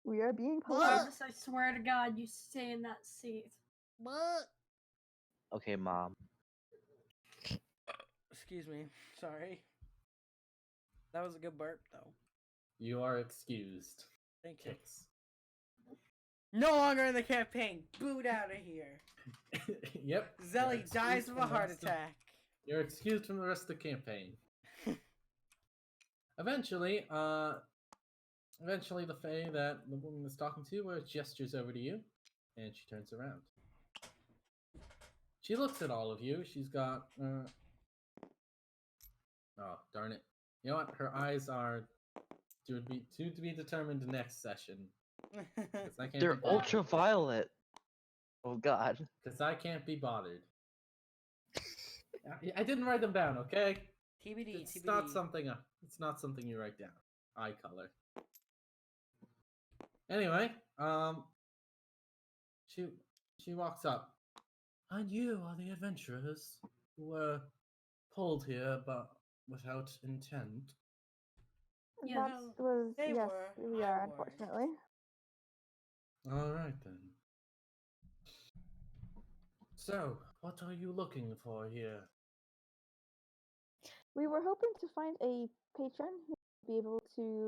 We are being polite. Travis, I swear to God, you stay in that seat. What? Okay, mom. Excuse me. Sorry. That was a good burp, though. You are excused. Thank you. Kicks. No longer in the campaign. Boot out of here. Yep. Zelly you're dies excused of from a the heart rest of- attack. You're excused from the rest of the campaign. Eventually, the Fae that the woman is talking to gestures over to you, and she turns around. She looks at all of you. She's got. Oh, darn it! You know what? Her eyes are to be determined next session. 'Cause I can't They're be bothered. ultraviolet. Oh God. Because I can't be bothered. I didn't write them down. Okay. TBD. It's TBD. not something. It's not something you write down. Eye color. Anyway, she walks up. And you are the adventurers who were pulled here, but without intent. Yes. That was They yes, were. we I are were. unfortunately. All right then. So, what are you looking for here? We were hoping to find a patron who would be able to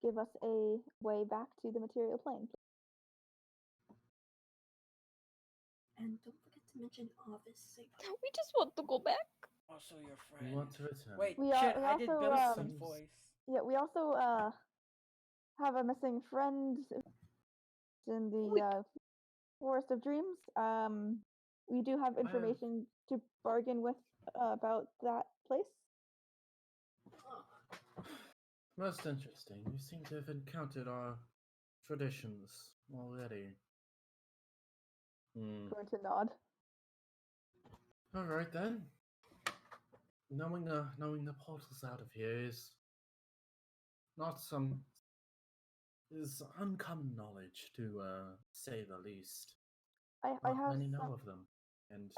give us a way back to the material plane. And don't forget to mention Obvious. We just want to go back. Also your You friend. want to return? Wait, We shit, are I did also, Billison's um, voice. Yeah, we also have a missing friend in the Forest of Dreams. We do have information to bargain with about that place. Most interesting. You seem to have encountered our traditions already. Going to nod. All right then. Knowing the portals out of here is uncommon knowledge, to say the least. I Not have many know some, of them, and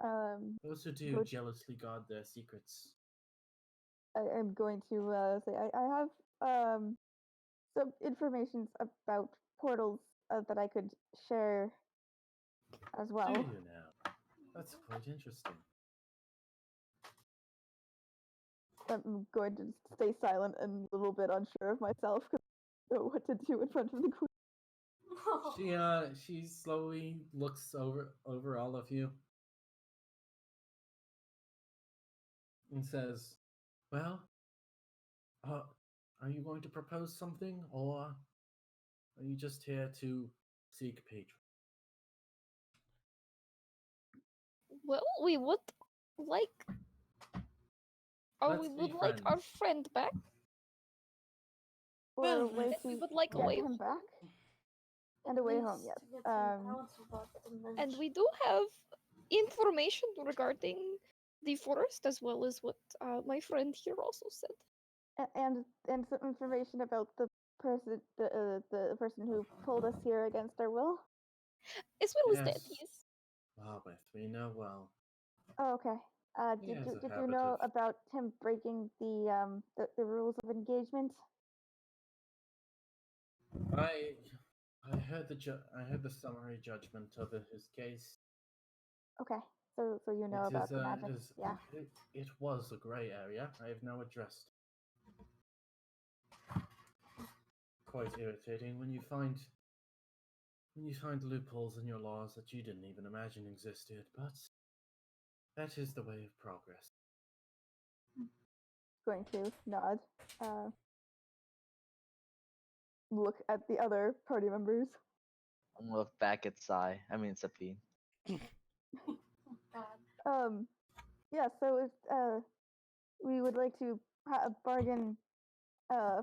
those who do good- jealously guard their secrets. I am going to say I have some information about portals that I could share as well. Do you now? That's quite interesting. I'm going to stay silent and a little bit unsure of myself because I don't know what to do in front of the queen. She slowly looks over all of you and says, "Well, Are you going to propose something, or are you just here to seek patron? Well, we would like. Let's we be would like our friends. friend back. Or Well, a way We to would like a get way him home. back and a way home. Please, Yes. to get some balance of that dimension. And we do have information regarding the forest, as well as what my friend here also said. And some information about the person who pulled us here against our will. As well as that, Yes. yes. Warbeth, we know well. Oh, okay. He Did has a you habit know of- about him breaking the rules of engagement? I heard I heard the summary judgment of his case. Okay. So you know It about is, the magic. Yeah. it was a grey area. I have now addressed. Quite irritating when you find loopholes in your laws that you didn't even imagine existed, but that is the way of progress. Going to nod. Look at the other party members. I'm gonna look back at Sai. I mean, Sapine. God. Yeah. So if we would like to bargain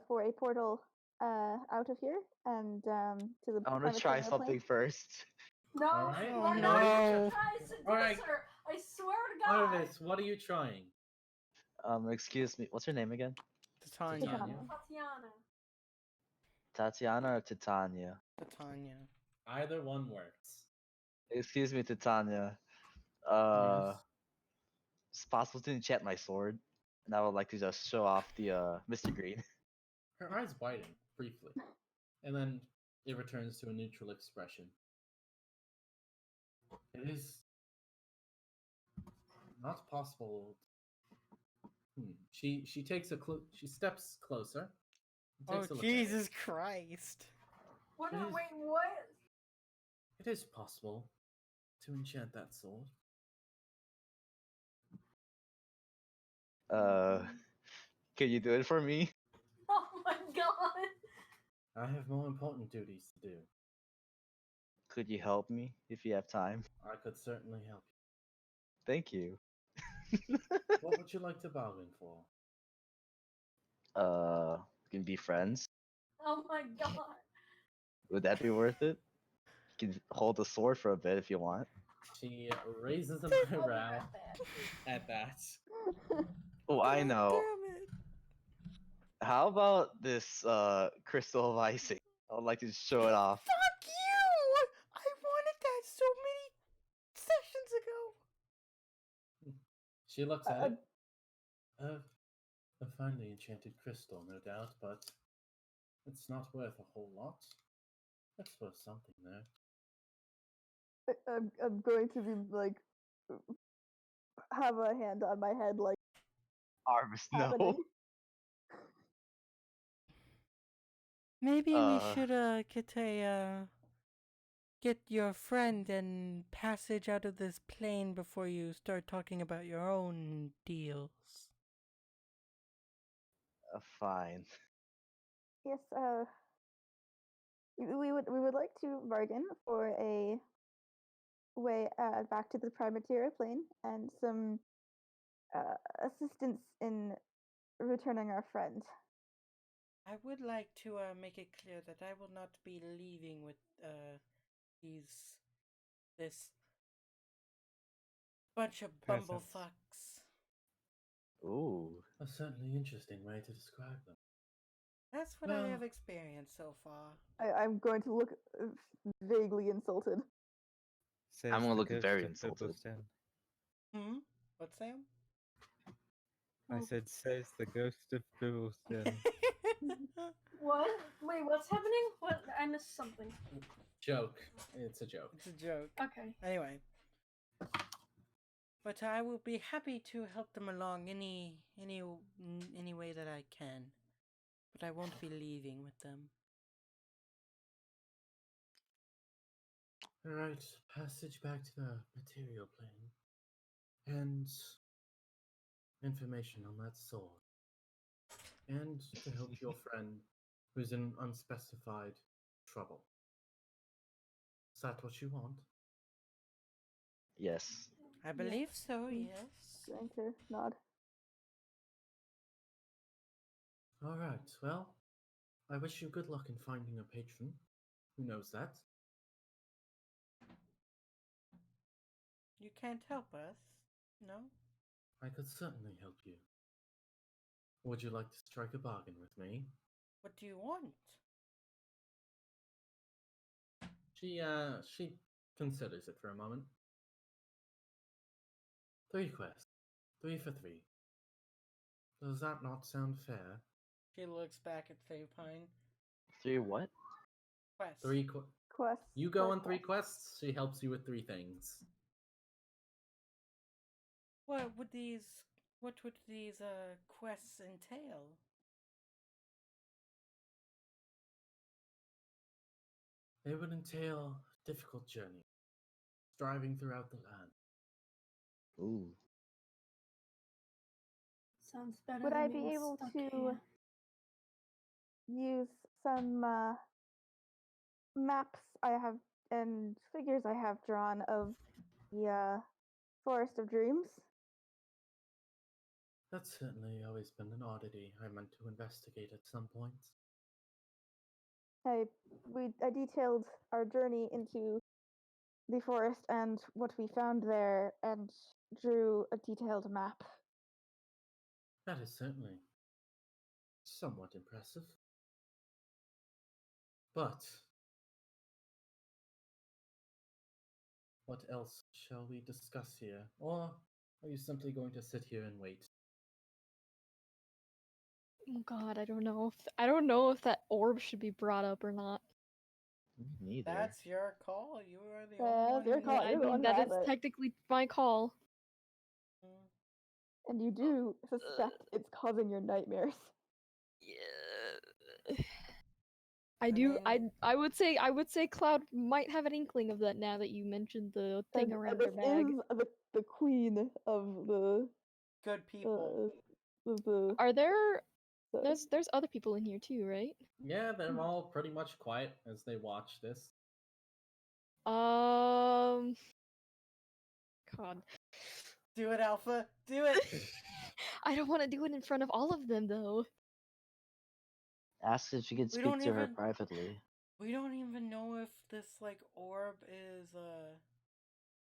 for a portal out of here and to the I want to try planetarial something plane. first. No, Alright. you Oh, are no. not going to try seducer. Alright. I swear to God. Arvis, what are you trying? Excuse me. What's your name again? Titania. Titania. Tatiana. Tatiana or Titania? Titania. Either one works. Excuse me, Titania. Yes. It's possible to enchant my sword, and I would like to just show off the Mr. Green. Her eyes widen briefly, and then it returns to a neutral expression. It is not possible. She takes she steps closer. Oh, Takes a look at Jesus Christ. What? It is- Wait, what? It is possible to enchant that sword. Can you do it for me? Oh my God. I have more important duties to do. Could you help me if you have time? I could certainly help Thank you. you. What would you like to bargain for? We can be friends. Oh my God. Would that be worth it? You can hold the sword for a bit if you want. She raises an I'll be eyebrow right back. at that. Oh, I God know. damn it. How about this crystal of icing? I would like to show it off. Fuck you! I wanted that so many sessions ago. She looks at it. A finely enchanted crystal, no doubt, but it's not worth a whole lot. That's worth something, though. I'm going to be like have a hand on my head like Harvest, no. happening. Maybe we Uh. should get your friend and passage out of this plane before you start talking about your own deals. Fine. Yes. We would like to bargain for a way back to the prime material plane and some assistance in returning our friend. I would like to make it clear that I will not be leaving with this bunch of Peasants. bumblefucks. Ooh. A certainly interesting way to describe them. That's what I Well- have experienced so far. I'm going to look vaguely insulted. Says I'm gonna the look ghost very of insulted. Fiddleston. What, Sam? I said, says the ghost of Fiddleston. What? Wait, what's happening? What? I missed something. Joke. It's a joke. It's a joke. Okay. Anyway. But I will be happy to help them along any way that I can. But I won't be leaving with them. Alright, passage back to the material plane. And information on that sword. and to help your friend who's in unspecified trouble. Is that what you want? Yes. I believe so, Mm. yes. Going to nod. All right, well, I wish you good luck in finding a patron who knows that. You can't help us, no? I could certainly help you. Would you like to strike a bargain with me? What do you want? She considers it for a moment. 3 quests. 3 for 3. Does that not sound fair? She looks back at Pine. 3 what? Quest. 3 Quests. You go per on 3 quest. quests, she helps you with 3 things. What would these quests entail? They would entail difficult journey, driving throughout the land. Ooh. Sounds better Would than I being be able stuck to here. use some maps I have and figures I have drawn of the Forest of Dreams? That's certainly always been an oddity I meant to investigate at some point. I detailed our journey into the forest and what we found there, and drew a detailed map. That is certainly somewhat impressive. But what else shall we discuss here? Or are you simply going to sit here and wait? Oh God, I don't know if that orb should be brought up or not. Me neither. That's your call. You are the Yeah, only one. that's your who call. knows. You're the one who that has is it. technically my call. Mm. And you do suspect it's causing your nightmares. Yeah. I do. mean- I would say Cloud might have an inkling of that now that you mentioned the thing And around this her bag. is the queen of the Good people. of the. Are there? the- There's other people in here too, right? Yeah, they're all pretty much quiet as they watch this. God. Do it, Alpha. Do it. I don't want to do it in front of all of them though. Ask if you could We speak don't to her even- privately. We don't even know if this orb is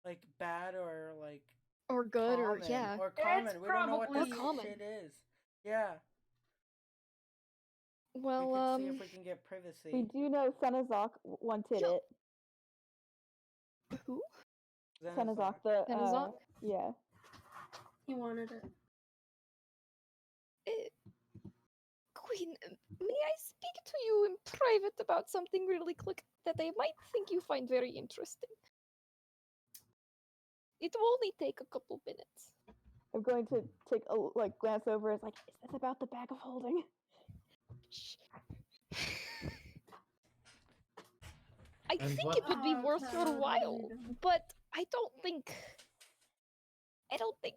like bad or like Or good, common, or yeah. or common. We don't know what probably this common. shit is. Yeah. Well, we could see if we can get privacy. We do know Senazok wanted Sure. it. Who? Senazok, the Senazok? yeah. He wanted it. Queen, may I speak to you in private about something really quick that I might think you find very interesting? It will only take a couple minutes. I'm going to take a glance over. It's like, is this about the bag of holding? Shh. I And think what- it would be Oh, worth your Cloud, what are you while, doing? but I don't think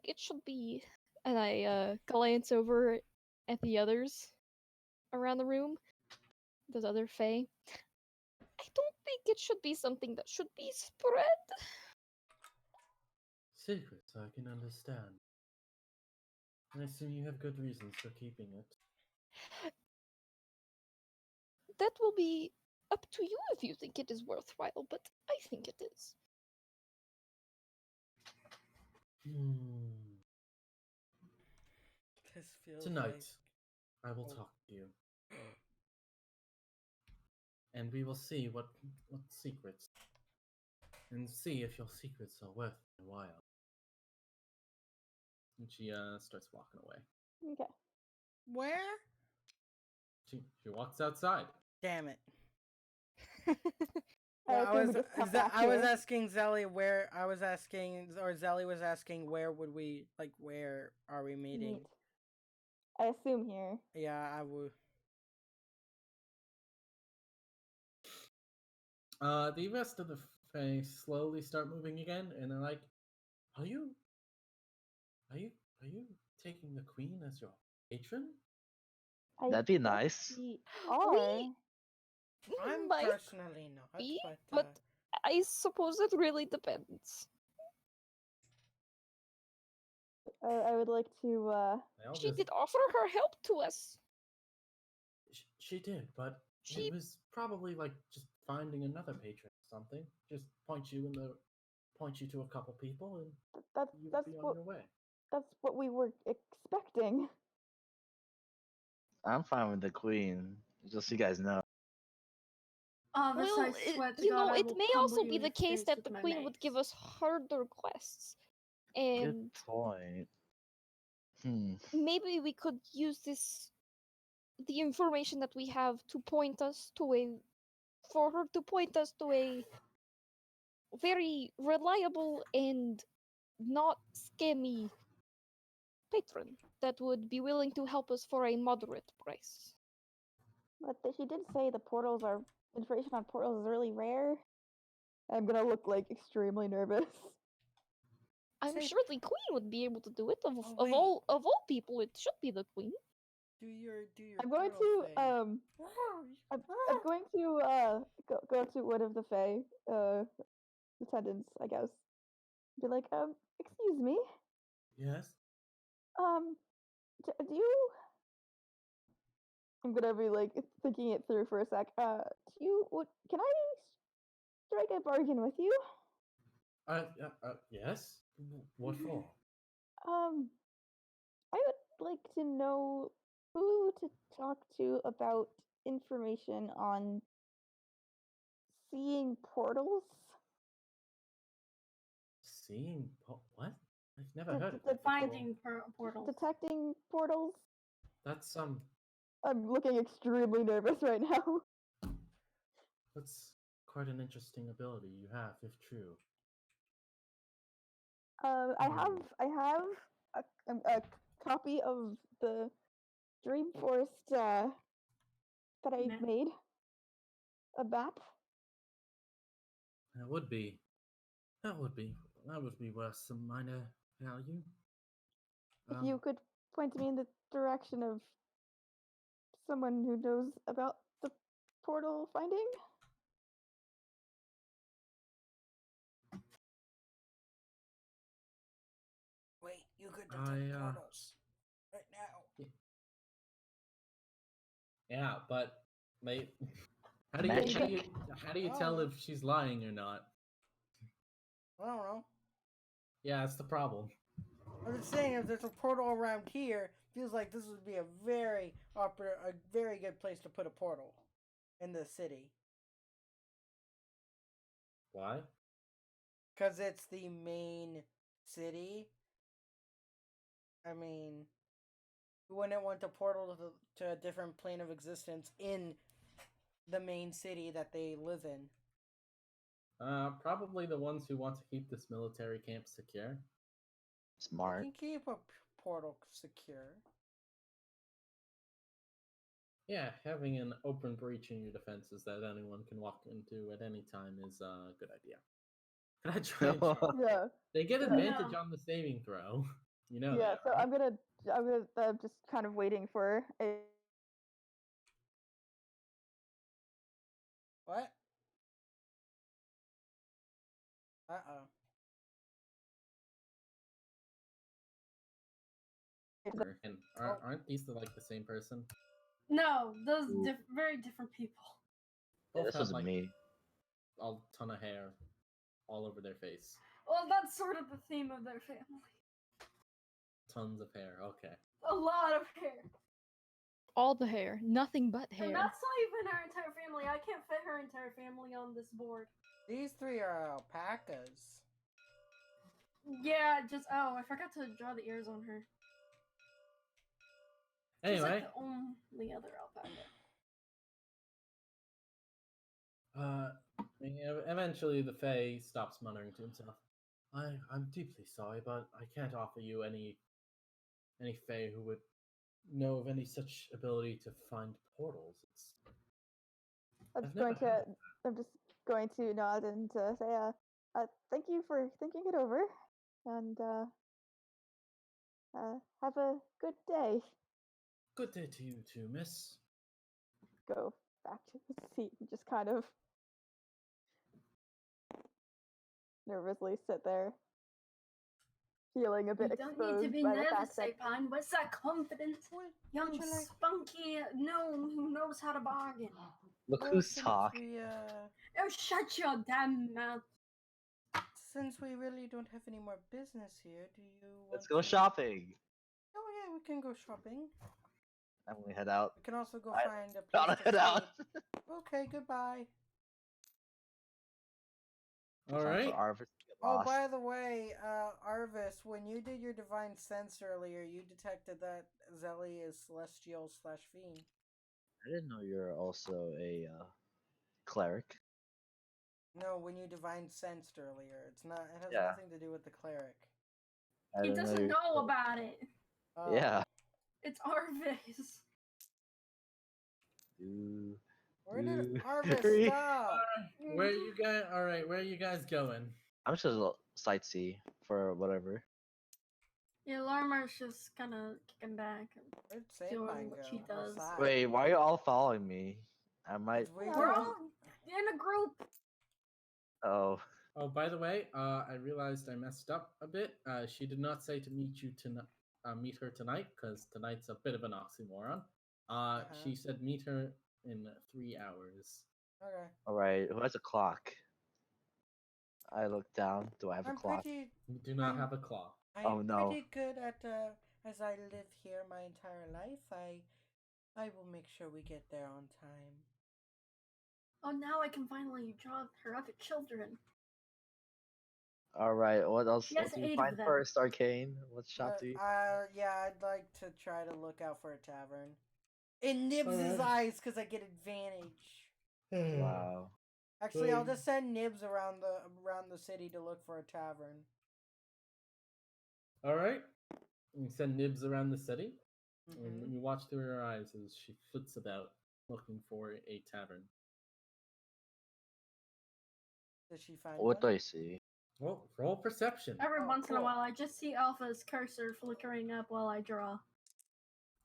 it should be. And I glance over at the others around the room. Those other Fae. I don't think it should be something that should be spread. Secrets, I can understand. I assume you have good reasons for keeping it. That will be up to you if you think it is worthwhile, but I think it is. This feels Tonight, like... I will Oh. talk to you. And we will see what secrets. And see if your secrets are worth my while. And she starts walking away. Okay. Where? She walks outside. Damn it. I Well, assume we just come back I was here. asking Zelly where I was asking, or Zelly was asking where would we where are we meeting? Meet. I assume here. Yeah, I would. The rest of the Fae slowly start moving again, and they're like, Are you taking the queen as your patron? I That'd be guess nice. We are. I'm Might personally not, be, but but I suppose it really depends. I would like to. I'll She just- did offer her help to us. She did, but She it was probably like just finding another patron or something. Just point you to a couple people, and That's you would that's be on what your way. that's what we were expecting. I'm fine with the queen. Just so you guys know. This well, I swear to you God, know, I it will may pummel also you be in the case face that with the my queen would give mace. us harder quests, Good and point. maybe we could use the information that we have to point us to for her to point us to a very reliable and not scammy patron that would be willing to help us for a moderate price. But she did say the portals are information on portals is really rare. I'm gonna look like extremely nervous. I'm Say- sure the queen would be able to do it. Oh, Of wait. all people, it should be the queen. do your I'm going portal to thing. I'm going to go to one of the Fae attendants, I guess. Be like, excuse me, Yes. do you? I'm gonna be like thinking it through for a sec. Do you? Can I strike a bargain with you? Yes. What for? I would like to know who to talk to about information on seeing portals. What? I've never De- heard of de- that. before. Finding portals. Detecting portals. That's I'm looking extremely nervous right now. that's quite an interesting ability you have, if true. I have a copy of the Dream Forest that I Map. made. A map. That would be worth some minor value. If you could point me in the direction of someone who knows about the portal finding. Wait, you could I, detect portals right now. Yeah, but mate, how Magic. do you tell if she's lying or not? I don't know. Yeah, that's the problem. I'm just saying, if there's a portal around here, feels like this would be a very good place to put a portal in the city. Why? Because it's the main city. I mean, who wouldn't want a portal to a different plane of existence in the main city that they live in? Probably the ones who want to keep this military camp secure. Smart. You can keep a portal secure. Yeah, having an open breach in your defenses that anyone can walk into at any time is a good idea. Can I try and charm? Yeah. They get Yeah. advantage No. on the saving throw. You know Yeah. that, So right? I'm gonna just kind of waiting for a. What? Uh-oh. And Oh. aren't these like the same person? No, those Ooh. very different people. Yeah, Both this have was like me. a ton of hair all over their face. Well, that's sort of the theme of their family. Tons of hair. Okay. A lot of hair. All the hair, nothing but And hair. that's not even her entire family. I can't fit her entire family on this board. These three are alpacas. Yeah, I forgot to draw the ears on her. She's Anyway, like the only other alpaca. eventually the Fae stops muttering to himself. I'm deeply sorry, but I can't offer you any Fae who would know of any such ability to find portals. I'm I've just never going to. heard of I'm just going to nod and say, thank you for thinking it over, and have a good day. Good day to you too, miss. Go back to the seat and just kind of nervously sit there, feeling a bit You don't need to exposed be by the nervous, fact that Sapine. Where's that confident young would you like? spunky gnome who knows how to bargain? Look Well, who's since talking. we Oh, shut your damn mouth. since we really don't have any more business here, do you want Let's go to... shopping. Oh yeah, we can go shopping. I'm gonna head out. We can also go I find a Gotta place to head out. sleep. Okay, goodbye. All Time right. for Arvis to get Oh, lost. by the way, Arvis, when you did your divine sense earlier, you detected that Zelly is celestial / fiend. I didn't know you're also a cleric. No, when you divine sensed earlier, it's not. It has Yeah. nothing to do with the cleric. I He didn't doesn't you're- know about it. Oh. Yeah. It's Arvis. Do, Where did do, Arvis three. stop? Where you guys? All right, where are you guys going? I'm just gonna sightsee for whatever. Yeah, Larmar's just kind of kicking back and Where'd doing Sapine what go? she does. Outside. Wait, why are you all following me? I might. We We're were- all in a group. Oh, Oh, by the way, I realized I messed up a bit. She did not say to meet you tonight. Meet her tonight, because tonight's a bit of an oxymoron. She said meet her in 3 hours. Okay. all right. Who has a clock? I look down. Do I have a I'm clock? pretty. You do not I'm- have a clock. I'm Oh, no. pretty good at as I live here my entire life. I will make sure we get there on time. Oh, now I can finally draw her other children. All right. What else? Yes, What do we 8 of find them. first, Arcane? What shop do you? Yeah, I'd like to try to look out for a tavern. In Nibs' Alright. eyes, because I get advantage. Wow. Actually, I'll Well, just send Nibs around the city to look for a tavern. All right. You send Nibs around the city, Mm-hmm. and you watch through her eyes as she flits about looking for a tavern. Does she find What do one? I see? Well, roll perception. Every Oh, once in a cool. while, I just see Alpha's cursor flickering up while I draw.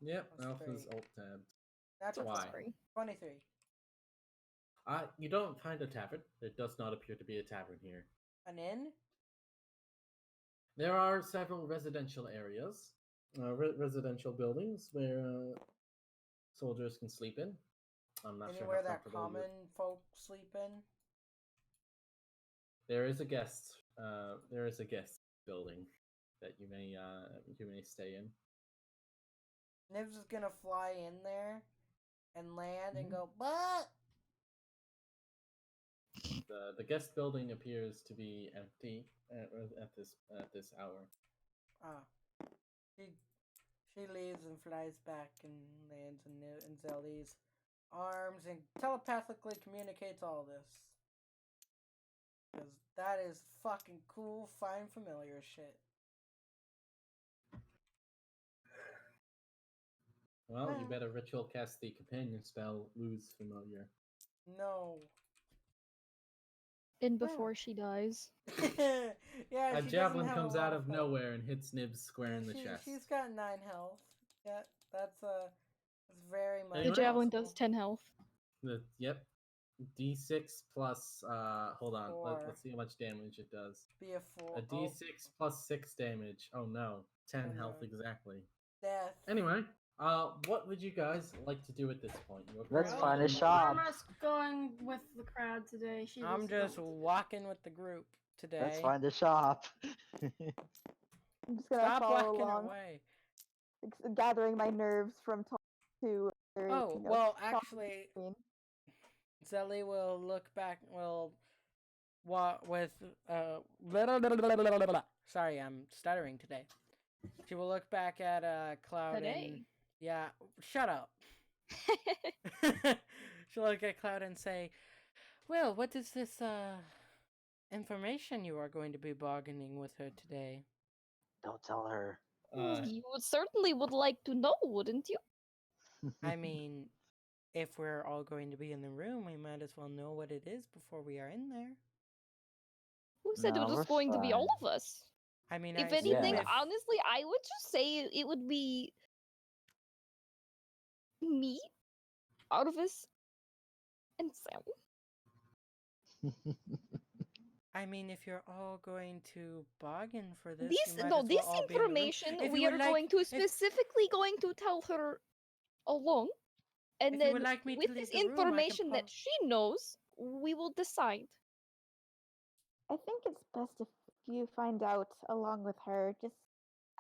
Yep, That's Alpha's great. alt tabbed. That's Why? Sorry. 23. You don't find a tavern. There does not appear to be a tavern here. An inn? There are several residential areas, residential buildings where soldiers can sleep in. I'm not Anywhere sure how that comfortable you- common folk sleep in? There is a guest. There is a guest building that you may stay in. Nibs is gonna fly in there and land and Mhm. go, but The guest building appears to be empty at this hour. ah, she leaves and flies back and lands in Zelly's arms and telepathically communicates all this. Because that is fucking cool, fine, familiar shit. Well, you Well. better ritual cast the companion spell, lose familiar. No. And Wow. before she dies. Yeah, A she javelin doesn't have comes a lot out of health. nowhere and hits Nibs square in the She- chest. She's got 9 health. Yeah, that's very much. Anyway? The javelin possible. does 10 health. Yep. D6 plus hold on. 4. Let's see how much damage it does. Be a 4. A D6 plus 6 damage. Oh no. 10 Oh, health no. exactly. Death. Anyway, what would you guys like to do at this point? You Let's apparently find a can- shop. Larmar's going with the crowd today. She I'm was just going to- walking with the group today. Let's find a shop. I'm just gonna Stop follow walking along, away. gathering my nerves from talking to. Oh, you know, well, talking actually, between. Zelly will look back. Will with Sorry, I'm stuttering today. She will look back at Cloud and Today. yeah, shut up. She'll look at Cloud and say, "Well, what is this information you are going to be bargaining with her today?" Don't tell her. You certainly would like to know, wouldn't you? I mean, if we're all going to be in the room, we might as well know what it is before we are in there. Who said No, it was we're going to be all of us? I mean, If I assume anything, Yeah. honestly, I would just say it would be Me, Arvis, and Sam. I mean, if you're all going to bargain for this, This you might no, as well this all be in the room. information If we you are would like, going to if, specifically going to tell her along, and if you then would like me with to this leave the room, I can information that she knows, we will decide. I think it's best if you find out along with her, just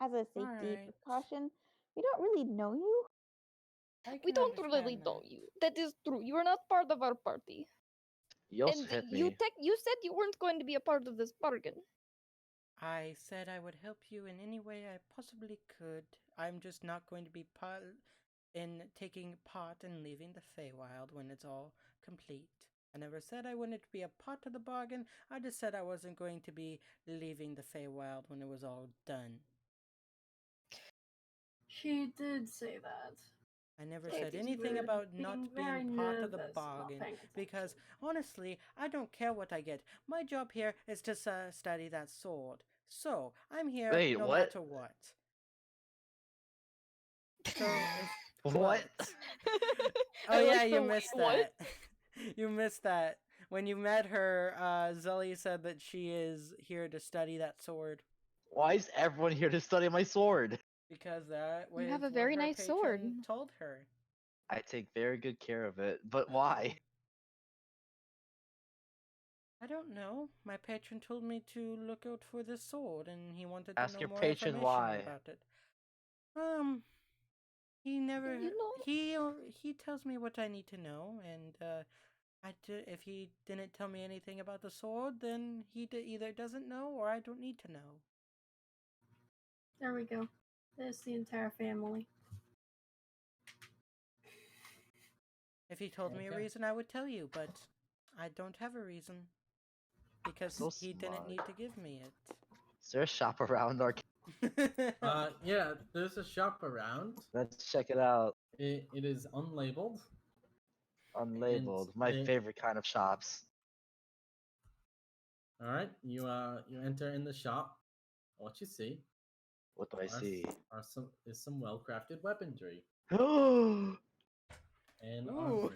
as a safety Alright. precaution. We don't really know you. I We can don't really understand know that. you. That is true. You are not part of our party. You also And hit you me. you said you weren't going to be a part of this bargain. I said I would help you in any way I possibly could. I'm just not going to be part in taking part in leaving the Feywild when it's all complete. I never said I wanted to be a part of the bargain. I just said I wasn't going to be leaving the Feywild when it was all done. She did say that. I never Okay, said you anything were about being not very being part of the nervous, not bargain paying because attention. honestly, I don't care what I get. My job here is to study that sword. So, I'm here Wait, no what? matter what. So, if What? Oh I yeah, like you the missed wait, what? that. You missed that. When you met her, Zelly said that she is here to study that sword. Why is everyone here to study my sword? Because that You have was a what very her nice sword. patron told her. I take very good care of it, but why? I don't know. My patron told me to look out for this sword, and he wanted to Ask know your more patron information why. about it. He never. You know, He tells me what I need to know, and if he didn't tell me anything about the sword, then he either doesn't know or I don't need to know. There we go. There's the entire family. If he told me a Okay. reason, I would tell you, but I don't have a reason because So he didn't smart. need to give me Is there a shop around our? it. Yeah, there's a shop around. Let's check it out. It is unlabeled. Unlabeled. And My they- favorite kind of shops. All right, you enter in the shop. What you see What do I see? is some well-crafted weaponry Armor. and Ooh.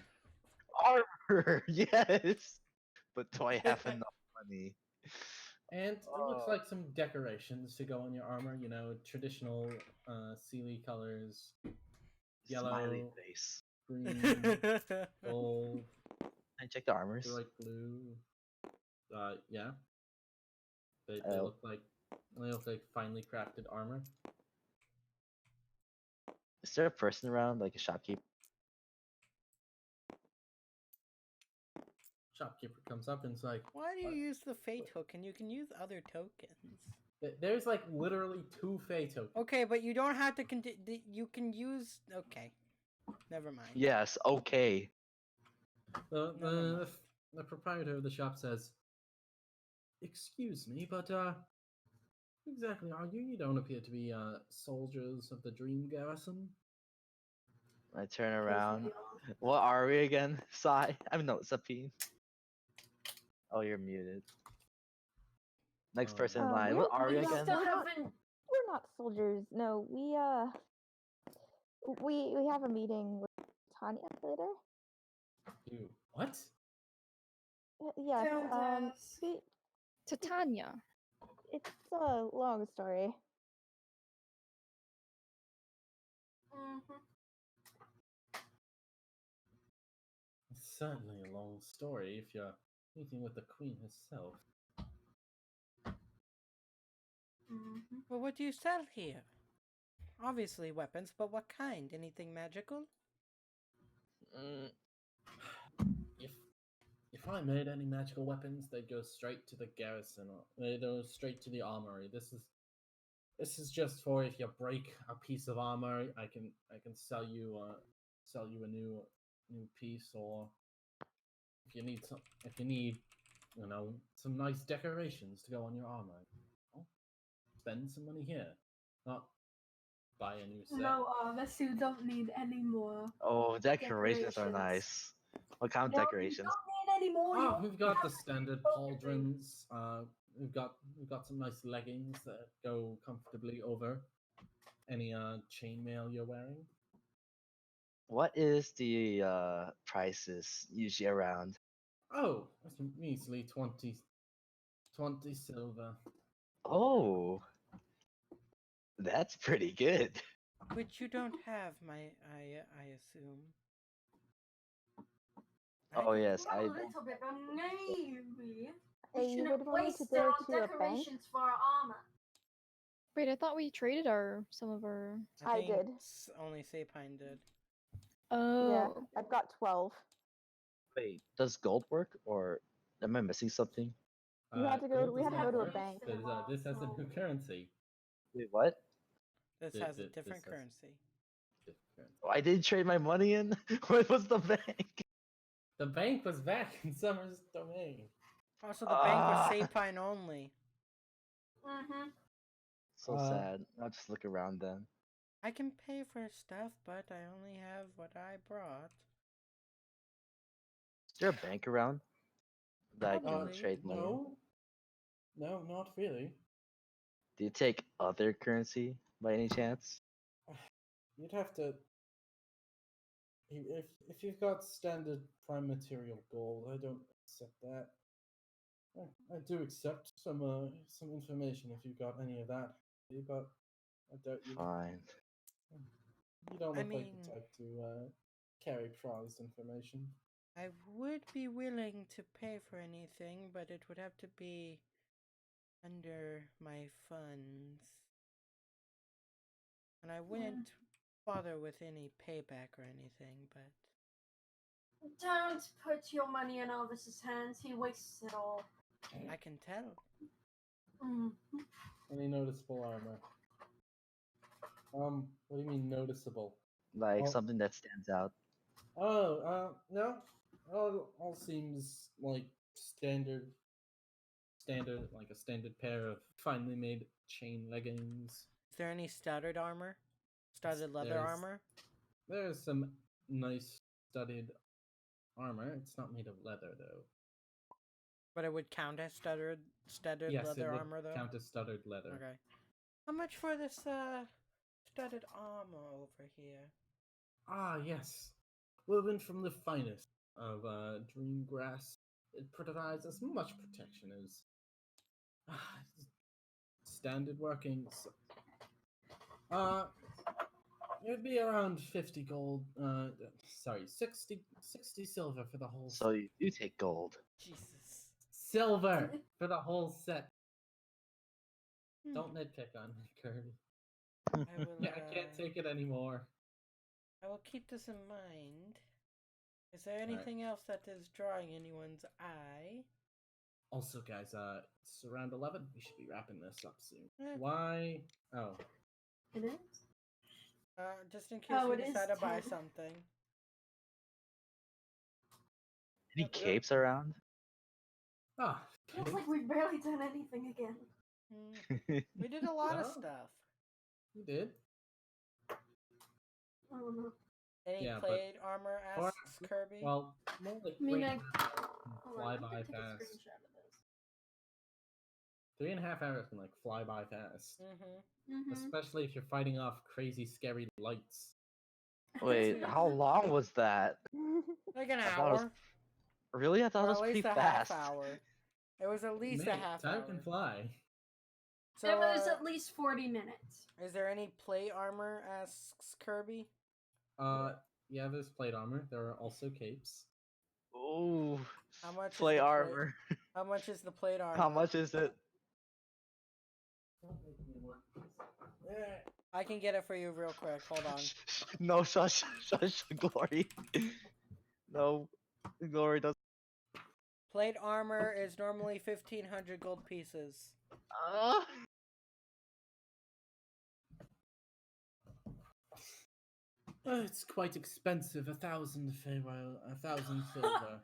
armor. Yes. But do I have enough money? And it looks like some decorations to go on your armor. You know, traditional Sealy colors: yellow, Smiley face. green, gold, Can I check the armors? light blue. Yeah, they Oh. look like finely crafted armor. Is there a person around, like a shopkeeper? Shopkeeper comes up and is like, Why do you "What?" use the fate token? You can use other tokens. There's like literally 2 Fey tokens. Okay, but you don't have to you can use. Okay. Never mind. Yes. Okay. The, Never the, mind. the proprietor of the shop says, "Excuse me, but exactly are you? You don't appear to be soldiers of the Dream Garrison." I turn around. What are we again? Sai? I mean, no, Sapine. Oh, you're muted. Next person in line. What are we We again? still haven't. We're not soldiers. No, we have a meeting with Tanya later. You what? Yes. Don't ask. Titania. It's a long story. Mhm. It's certainly a long story if you're meeting with the Queen herself. Mhm. Well, what do you sell here? Obviously weapons, but what kind? Anything magical? Mm, If I made any magical weapons, they'd go straight to the garrison. Or they go straight to the armory. This is just for if you break a piece of armor, I can sell you a new piece, or if you need you know some nice decorations to go on your armor. Well, spend some money here, not buy a new set. No, Arvis, you don't need any more. oh, decorations are Decorations. nice. What kind of No, decorations? you don't need any more. Oh, you we've got the have standard everything. pauldrons. We've got some nice leggings that go comfortably over any chainmail you're wearing. What is the prices usually around? Oh, it's a measly 20 silver. Oh, that's pretty good. Which you don't have, I assume. Oh do. yes, A I little bit, but maybe we Hey, you shouldn't would want me waste to it go on to a bank? decorations for our armor. Wait, I thought we traded some of our. I think did. Only Sapine did. Yeah, Oh. I've got 12. wait. Does gold work, or am I missing something? You had to go. Gold We does had to not go to a work, bank. because, this has a new currency. Wait, what? This Th- has a th- this different has- currency. Oh, I didn't trade my money in. Where was the bank? The bank was back in Summer's domain. Also, the bank was Ah. Sapine only. Mm-hmm. So sad. I'll just look around then. I can pay for stuff, but I only have what I brought. Is there a bank around that I can Probably. trade money? in? No, not really. Do you take other currency by any chance? You'd have to. If you've got standard prime material gold, I don't accept that. I do accept some information if you've got any of that. But I doubt you. Fine. You don't I look like the mean- type to carry prized information. I would be willing to pay for anything, but it would have to be under my funds. And I wouldn't bother with any payback or anything, but Don't put your money in Elvis's hands. He wastes it all. I can tell. Mm. Any noticeable armor? What do you mean noticeable? Like Oh. something that stands out. Oh, no. All seems like standard, like a standard pair of finely made chain leggings. Is there any studded armor? Studded leather There's- armor? There's some nice studded armor. It's not made of leather, though. But it would count as studded Yes, leather it would armor, though? count as studded leather. Okay. How much for this studded armor over here? Ah, yes. Woven from the finest of dream grass. It provides as much protection as standard workings. It'd be around 50 gold. Sorry, 60 silver for the whole So you do take gold. Jesus. silver for the whole set. Hmm. Don't nitpick on me, Kirby. I will, Yeah, I can't take it anymore. I will keep this in mind. Is there anything else that is drawing anyone's eye? Also, guys, it's around 11. We should be wrapping this up soon. Eh. Why? Oh, It is? Just in case Oh, we it is decide to buy 10. something. Any capes around? ah, Feels like we've barely done anything again. We did a lot of No. stuff. you did. I don't know. Any Yeah, but plate armor for- asks Kirby? Well, more like I mean, 3.5 Hold fly on, I'm by gonna take a fast. screenshot of this. 3.5 hours can like fly by fast, Mm-hmm. especially if you're fighting off crazy, scary lights. Wait, how long was that? Like an I thought it was hour? Really? I thought Or it was at pretty least a fast. half hour. It was at least a Mate, half time hour. can fly. So, It was at least 40 minutes. is there any plate armor asks Kirby? Yeah, there's plate armor. There are also capes. Ooh, How much is plate the armor. How much is the plate armor? How much is it? I can get it for you real quick. Hold on. No, shush, Glory. No, Glory doesn't. Plate armor is normally 1,500 gold pieces. It's quite expensive. 1,000 silver.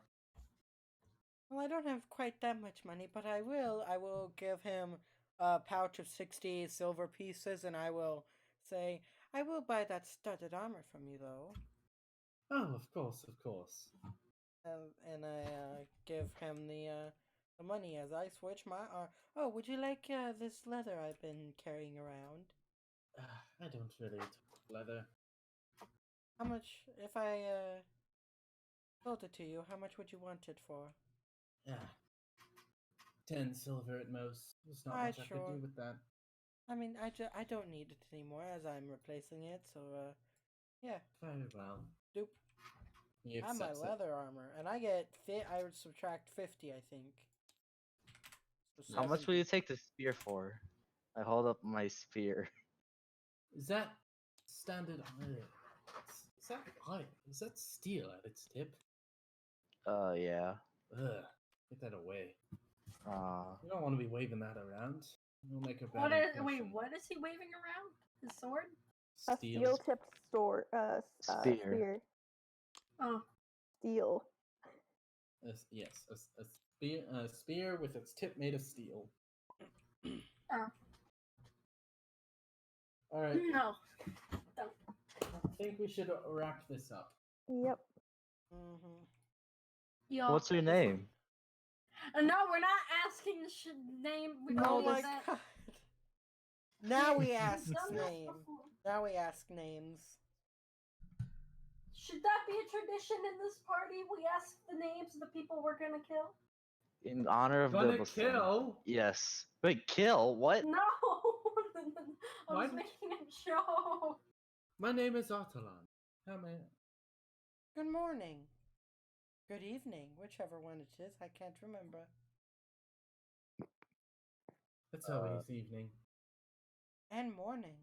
Well, I don't have quite that much money, but I will. I will give him a pouch of 60 silver pieces, and I will say, I will buy that studded armor from you, though. Oh, of course, of course. And I give him the money as I switch my arm. Oh, would you like this leather I've been carrying around? I don't really talk leather. How much, if I sold it to you, how much would you want it for? Yeah. 10 silver at most. There's not Alright, much I sure. could do with that. I mean, I don't need it anymore as I'm replacing it, so, yeah. Very well. Doop. He I have my accepts it. leather armor, and I get I would subtract 50, I think. So How much will 70. you take the spear for? I hold up my spear. Is that standard iron? Is that iron? Is that steel at its tip? Yeah. Ugh. Get that away. Uh, You don't want to be waving that around. It'll make a bad What is? impression. Wait, what is he waving around? His sword? A steel-tipped sword. Spear. Spear. Oh, Steel. Yes, a spear with its tip made of steel. oh. All right. No. I think we should wrap this up. Yep. Mm-hmm. Yo. what's your name? No, we're not asking the name. We Oh only my said- god. Now we ask We've done this name. before. Now we ask names. Should that be a tradition in this party? We ask the names of the people we're gonna kill? In honor of Gonna the kill? Yes. Wait, kill? What? No! I was What? making a joke. My name is Artalan. How may Good morning. Good evening, whichever one it is. I can't remember. It's always evening. And morning.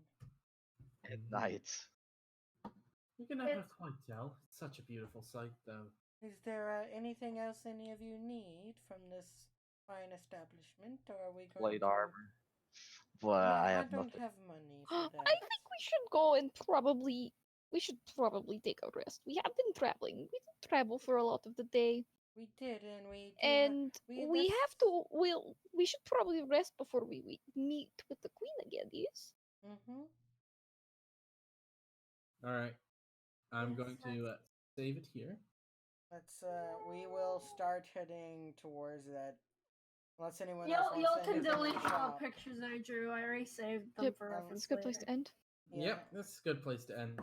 At night. You can never quite tell. It's such a beautiful sight, though. Is there anything else any of you need from this fine establishment, or are we going Plate to... armor. Well, I have don't nothing. have money for that. I think we should go and probably take a rest. We have been traveling. We did travel for a lot of the day, We did, and we do and we that's- have to. We should probably rest before we meet with the queen again. Yes. Mhm. All right. I'm Yes, going to save it here. Let's we will start heading towards that. Unless anyone else Y'all wants can anything in the delete all shop. pictures I drew. I already saved them Yep, for reference it's a good place later. to end. Yeah. Yep, that's a good place to end.